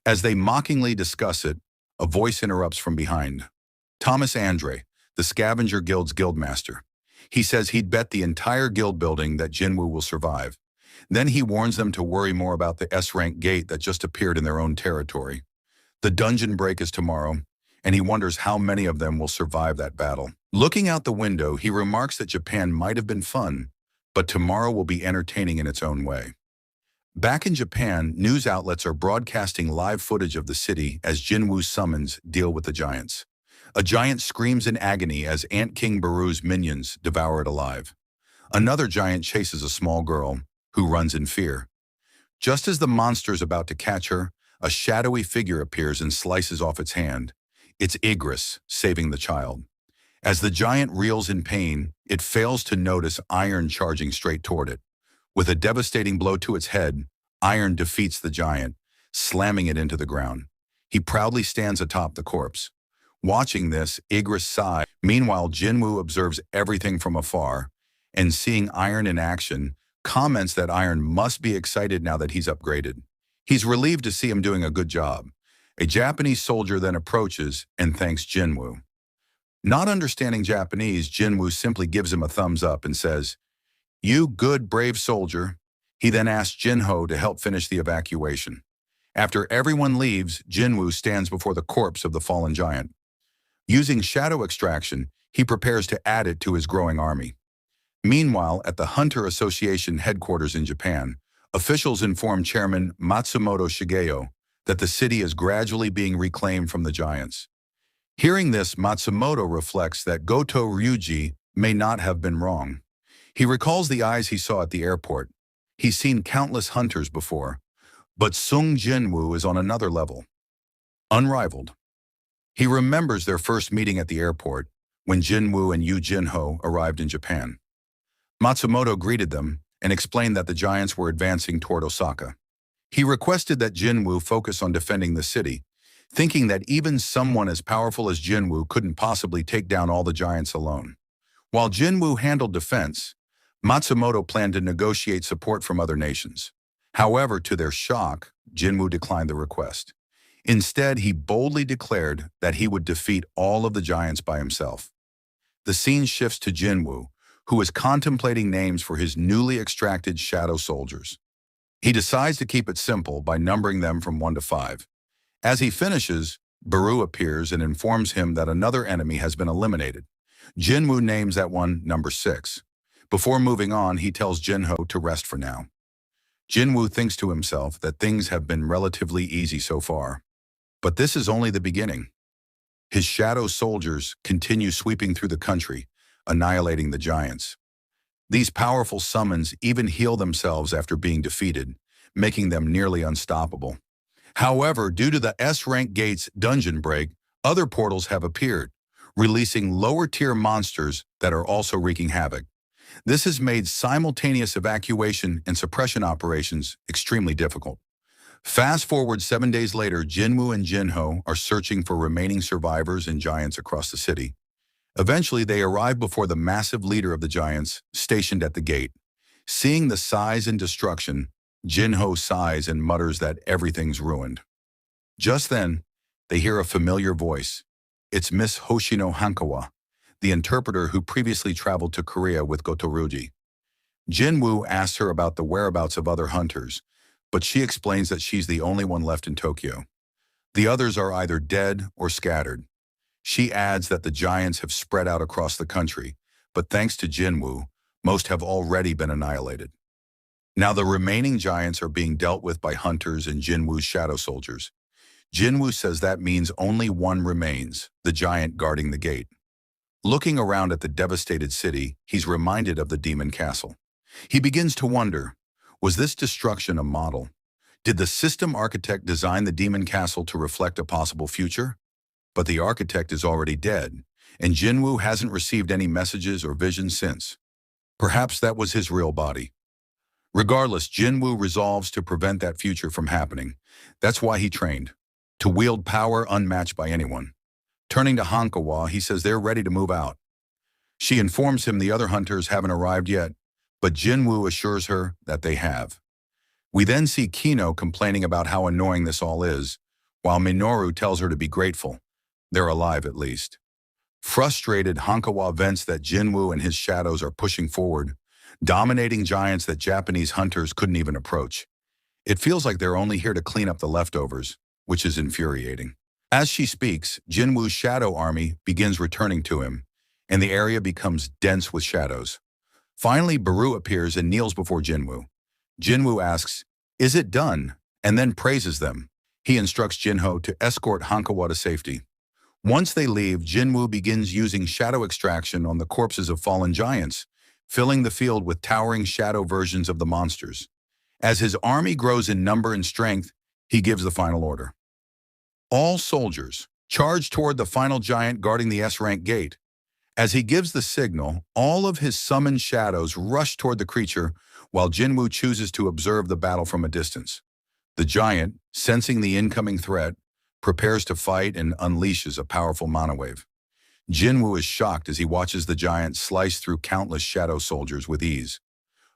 As they mockingly discuss it, a voice interrupts from behind. Thomas Andre, the Scavenger Guild's guildmaster. He says he'd bet the entire guild building that Jinwoo will survive. Then he warns them to worry more about the S-rank gate that just appeared in their own territory. The dungeon break is tomorrow, and he wonders how many of them will survive that battle. Looking out the window, he remarks that Japan might have been fun, but tomorrow will be entertaining in its own way. Back in Japan, news outlets are broadcasting live footage of the city as Jinwoo's summons deal with the giants. A giant screams in agony as Ant King Baru's minions devour it alive. Another giant chases a small girl, who runs in fear. Just as the monster's about to catch her, a shadowy figure appears and slices off its hand. It's Igris, saving the child. As the giant reels in pain, it fails to notice Iron charging straight toward it. With a devastating blow to its head, Iron defeats the giant, slamming it into the ground. He proudly stands atop the corpse. Watching this, Igris sighs. Meanwhile, Jinwoo observes everything from afar, and seeing Iron in action, comments that Iron must be excited now that he's upgraded. He's relieved to see him doing a good job. A Japanese soldier then approaches and thanks Jinwoo. Not understanding Japanese, Jinwoo simply gives him a thumbs up and says, "You good, brave soldier." He then asks Jinho to help finish the evacuation. After everyone leaves, Jinwoo stands before the corpse of the fallen giant. Using shadow extraction, he prepares to add it to his growing army. Meanwhile, at the Hunter Association headquarters in Japan, officials inform Chairman Matsumoto Shigeo that the city is gradually being reclaimed from the giants. Hearing this, Matsumoto reflects that Goto Ryuji may not have been wrong. He recalls the eyes he saw at the airport. He's seen countless hunters before, but Sung Jinwoo is on another level. Unrivaled. He remembers their first meeting at the airport when Jinwoo and Yu Jinho arrived in Japan. Matsumoto greeted them and explained that the giants were advancing toward Osaka. He requested that Jinwoo focus on defending the city, thinking that even someone as powerful as Jinwoo couldn't possibly take down all the giants alone. While Jinwoo handled defense, Matsumoto planned to negotiate support from other nations. However, to their shock, Jinwoo declined the request. Instead, he boldly declared that he would defeat all of the giants by himself. The scene shifts to Jinwoo, who is contemplating names for his newly extracted shadow soldiers. He decides to keep it simple by numbering them from 1 to 5. As he finishes, Baru appears and informs him that another enemy has been eliminated. Jinwoo names that one number 6. Before moving on, he tells Jinho to rest for now. Jinwoo thinks to himself that things have been relatively easy so far. But this is only the beginning. His shadow soldiers continue sweeping through the country, annihilating the giants. These powerful summons even heal themselves after being defeated, making them nearly unstoppable. However, due to the S-rank gate's dungeon break, other portals have appeared, releasing lower-tier monsters that are also wreaking havoc. This has made simultaneous evacuation and suppression operations extremely difficult. Fast forward 7 days later, Jinwoo and Jinho are searching for remaining survivors and giants across the city. Eventually, they arrive before the massive leader of the giants, stationed at the gate. Seeing the size and destruction, Jinho sighs and mutters that everything's ruined. Just then, they hear a familiar voice. It's Miss Hoshino Hankawa, the interpreter who previously traveled to Korea with Gotoruji. Jinwoo asks her about the whereabouts of other hunters, but she explains that she's the only one left in Tokyo. The others are either dead or scattered. She adds that the giants have spread out across the country, but thanks to Jinwoo, most have already been annihilated. Now the remaining giants are being dealt with by hunters and Jinwoo's shadow soldiers. Jinwoo says that means only one remains, the giant guarding the gate. Looking around at the devastated city, he's reminded of the demon castle. He begins to wonder, was this destruction a model? Did the system architect design the demon castle to reflect a possible future? But the architect is already dead, and Jinwoo hasn't received any messages or visions since. Perhaps that was his real body. Regardless, Jinwoo resolves to prevent that future from happening. That's why he trained, to wield power unmatched by anyone. Turning to Hankawa, he says they're ready to move out. She informs him the other hunters haven't arrived yet, but Jinwoo assures her that they have. We then see Kino complaining about how annoying this all is, while Minoru tells her to be grateful. They're alive at least. Frustrated, Hankawa vents that Jinwoo and his shadows are pushing forward, dominating giants that Japanese hunters couldn't even approach. It feels like they're only here to clean up the leftovers, which is infuriating. As she speaks, Jinwoo's shadow army begins returning to him, and the area becomes dense with shadows. Finally, Baru appears and kneels before Jinwoo. Jinwoo asks, "Is it done?" and then praises them. He instructs Jinho to escort Hankawa to safety. Once they leave, Jinwoo begins using shadow extraction on the corpses of fallen giants, filling the field with towering shadow versions of the monsters. As his army grows in number and strength, he gives the final order. All soldiers, charge toward the final giant guarding the S-rank gate. As he gives the signal, all of his summoned shadows rush toward the creature, while Jinwoo chooses to observe the battle from a distance. The giant, sensing the incoming threat, prepares to fight and unleashes a powerful mana wave. Jinwoo is shocked as he watches the giant slice through countless shadow soldiers with ease.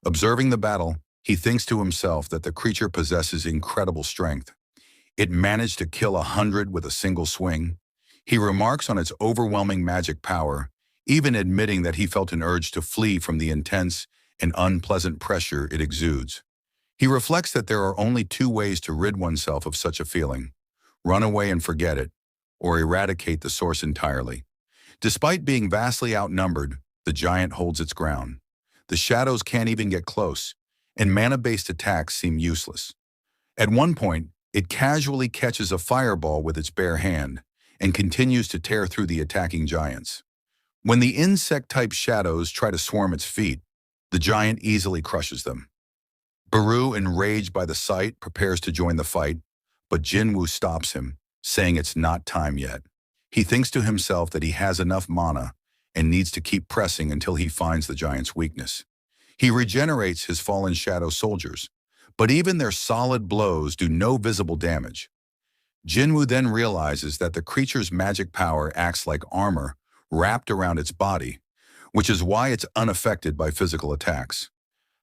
Observing the battle, he thinks to himself that the creature possesses incredible strength. It managed to kill 100 with a single swing. He remarks on its overwhelming magic power, even admitting that he felt an urge to flee from the intense and unpleasant pressure it exudes. He reflects that there are only two ways to rid oneself of such a feeling: run away and forget it, or eradicate the source entirely. Despite being vastly outnumbered, the giant holds its ground. The shadows can't even get close, and mana-based attacks seem useless. At one point, it casually catches a fireball with its bare hand and continues to tear through the attacking giants. When the insect-type shadows try to swarm its feet, the giant easily crushes them. Baru, enraged by the sight, prepares to join the fight, but Jinwoo stops him, saying it's not time yet. He thinks to himself that he has enough mana and needs to keep pressing until he finds the giant's weakness. He regenerates his fallen shadow soldiers, but even their solid blows do no visible damage. Jinwoo then realizes that the creature's magic power acts like armor wrapped around its body, which is why it's unaffected by physical attacks.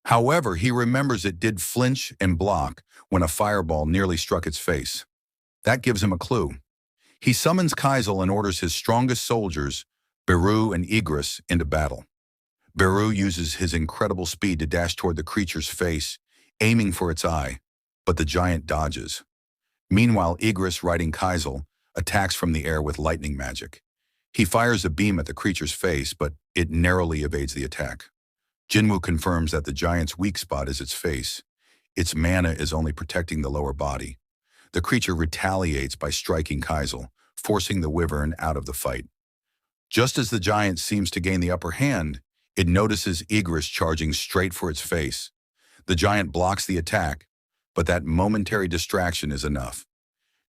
However, he remembers it did flinch and block when a fireball nearly struck its face. That gives him a clue. He summons Kaisel and orders his strongest soldiers, Beru and Igris, into battle. Beru uses his incredible speed to dash toward the creature's face, aiming for its eye, but the giant dodges. Meanwhile, Igris, riding Kaisel, attacks from the air with lightning magic. He fires a beam at the creature's face, but it narrowly evades the attack. Jinwoo confirms that the giant's weak spot is its face. Its mana is only protecting the lower body. The creature retaliates by striking Kaisel, forcing the wyvern out of the fight. Just as the giant seems to gain the upper hand, it notices Igris charging straight for its face. The giant blocks the attack, but that momentary distraction is enough.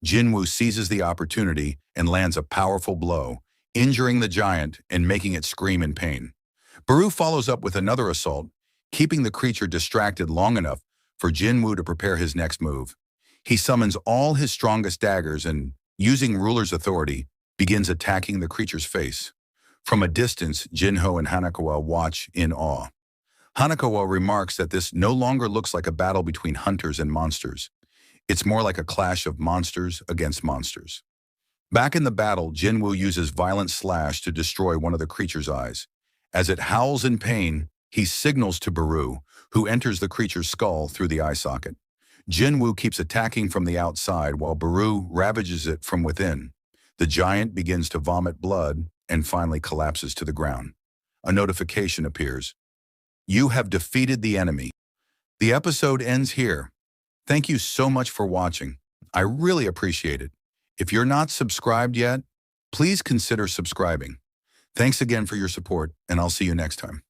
Jinwoo seizes the opportunity and lands a powerful blow, injuring the giant and making it scream in pain. Baru follows up with another assault, keeping the creature distracted long enough for Jinwoo to prepare his next move. He summons all his strongest daggers and, using ruler's authority, begins attacking the creature's face. From a distance, Jinho and Hanakawa watch in awe. Hanakawa remarks that this no longer looks like a battle between hunters and monsters. It's more like a clash of monsters against monsters. Back in the battle, Jinwoo uses violent slash to destroy one of the creature's eyes. As it howls in pain, he signals to Baru, who enters the creature's skull through the eye socket. Jinwoo keeps attacking from the outside while Baru ravages it from within. The giant begins to vomit blood and finally collapses to the ground. A notification appears. You have defeated the enemy. The episode ends here. Thank you so much for watching. I really appreciate it. If you're not subscribed yet, please consider subscribing. Thanks again for your support, and I'll see you next time.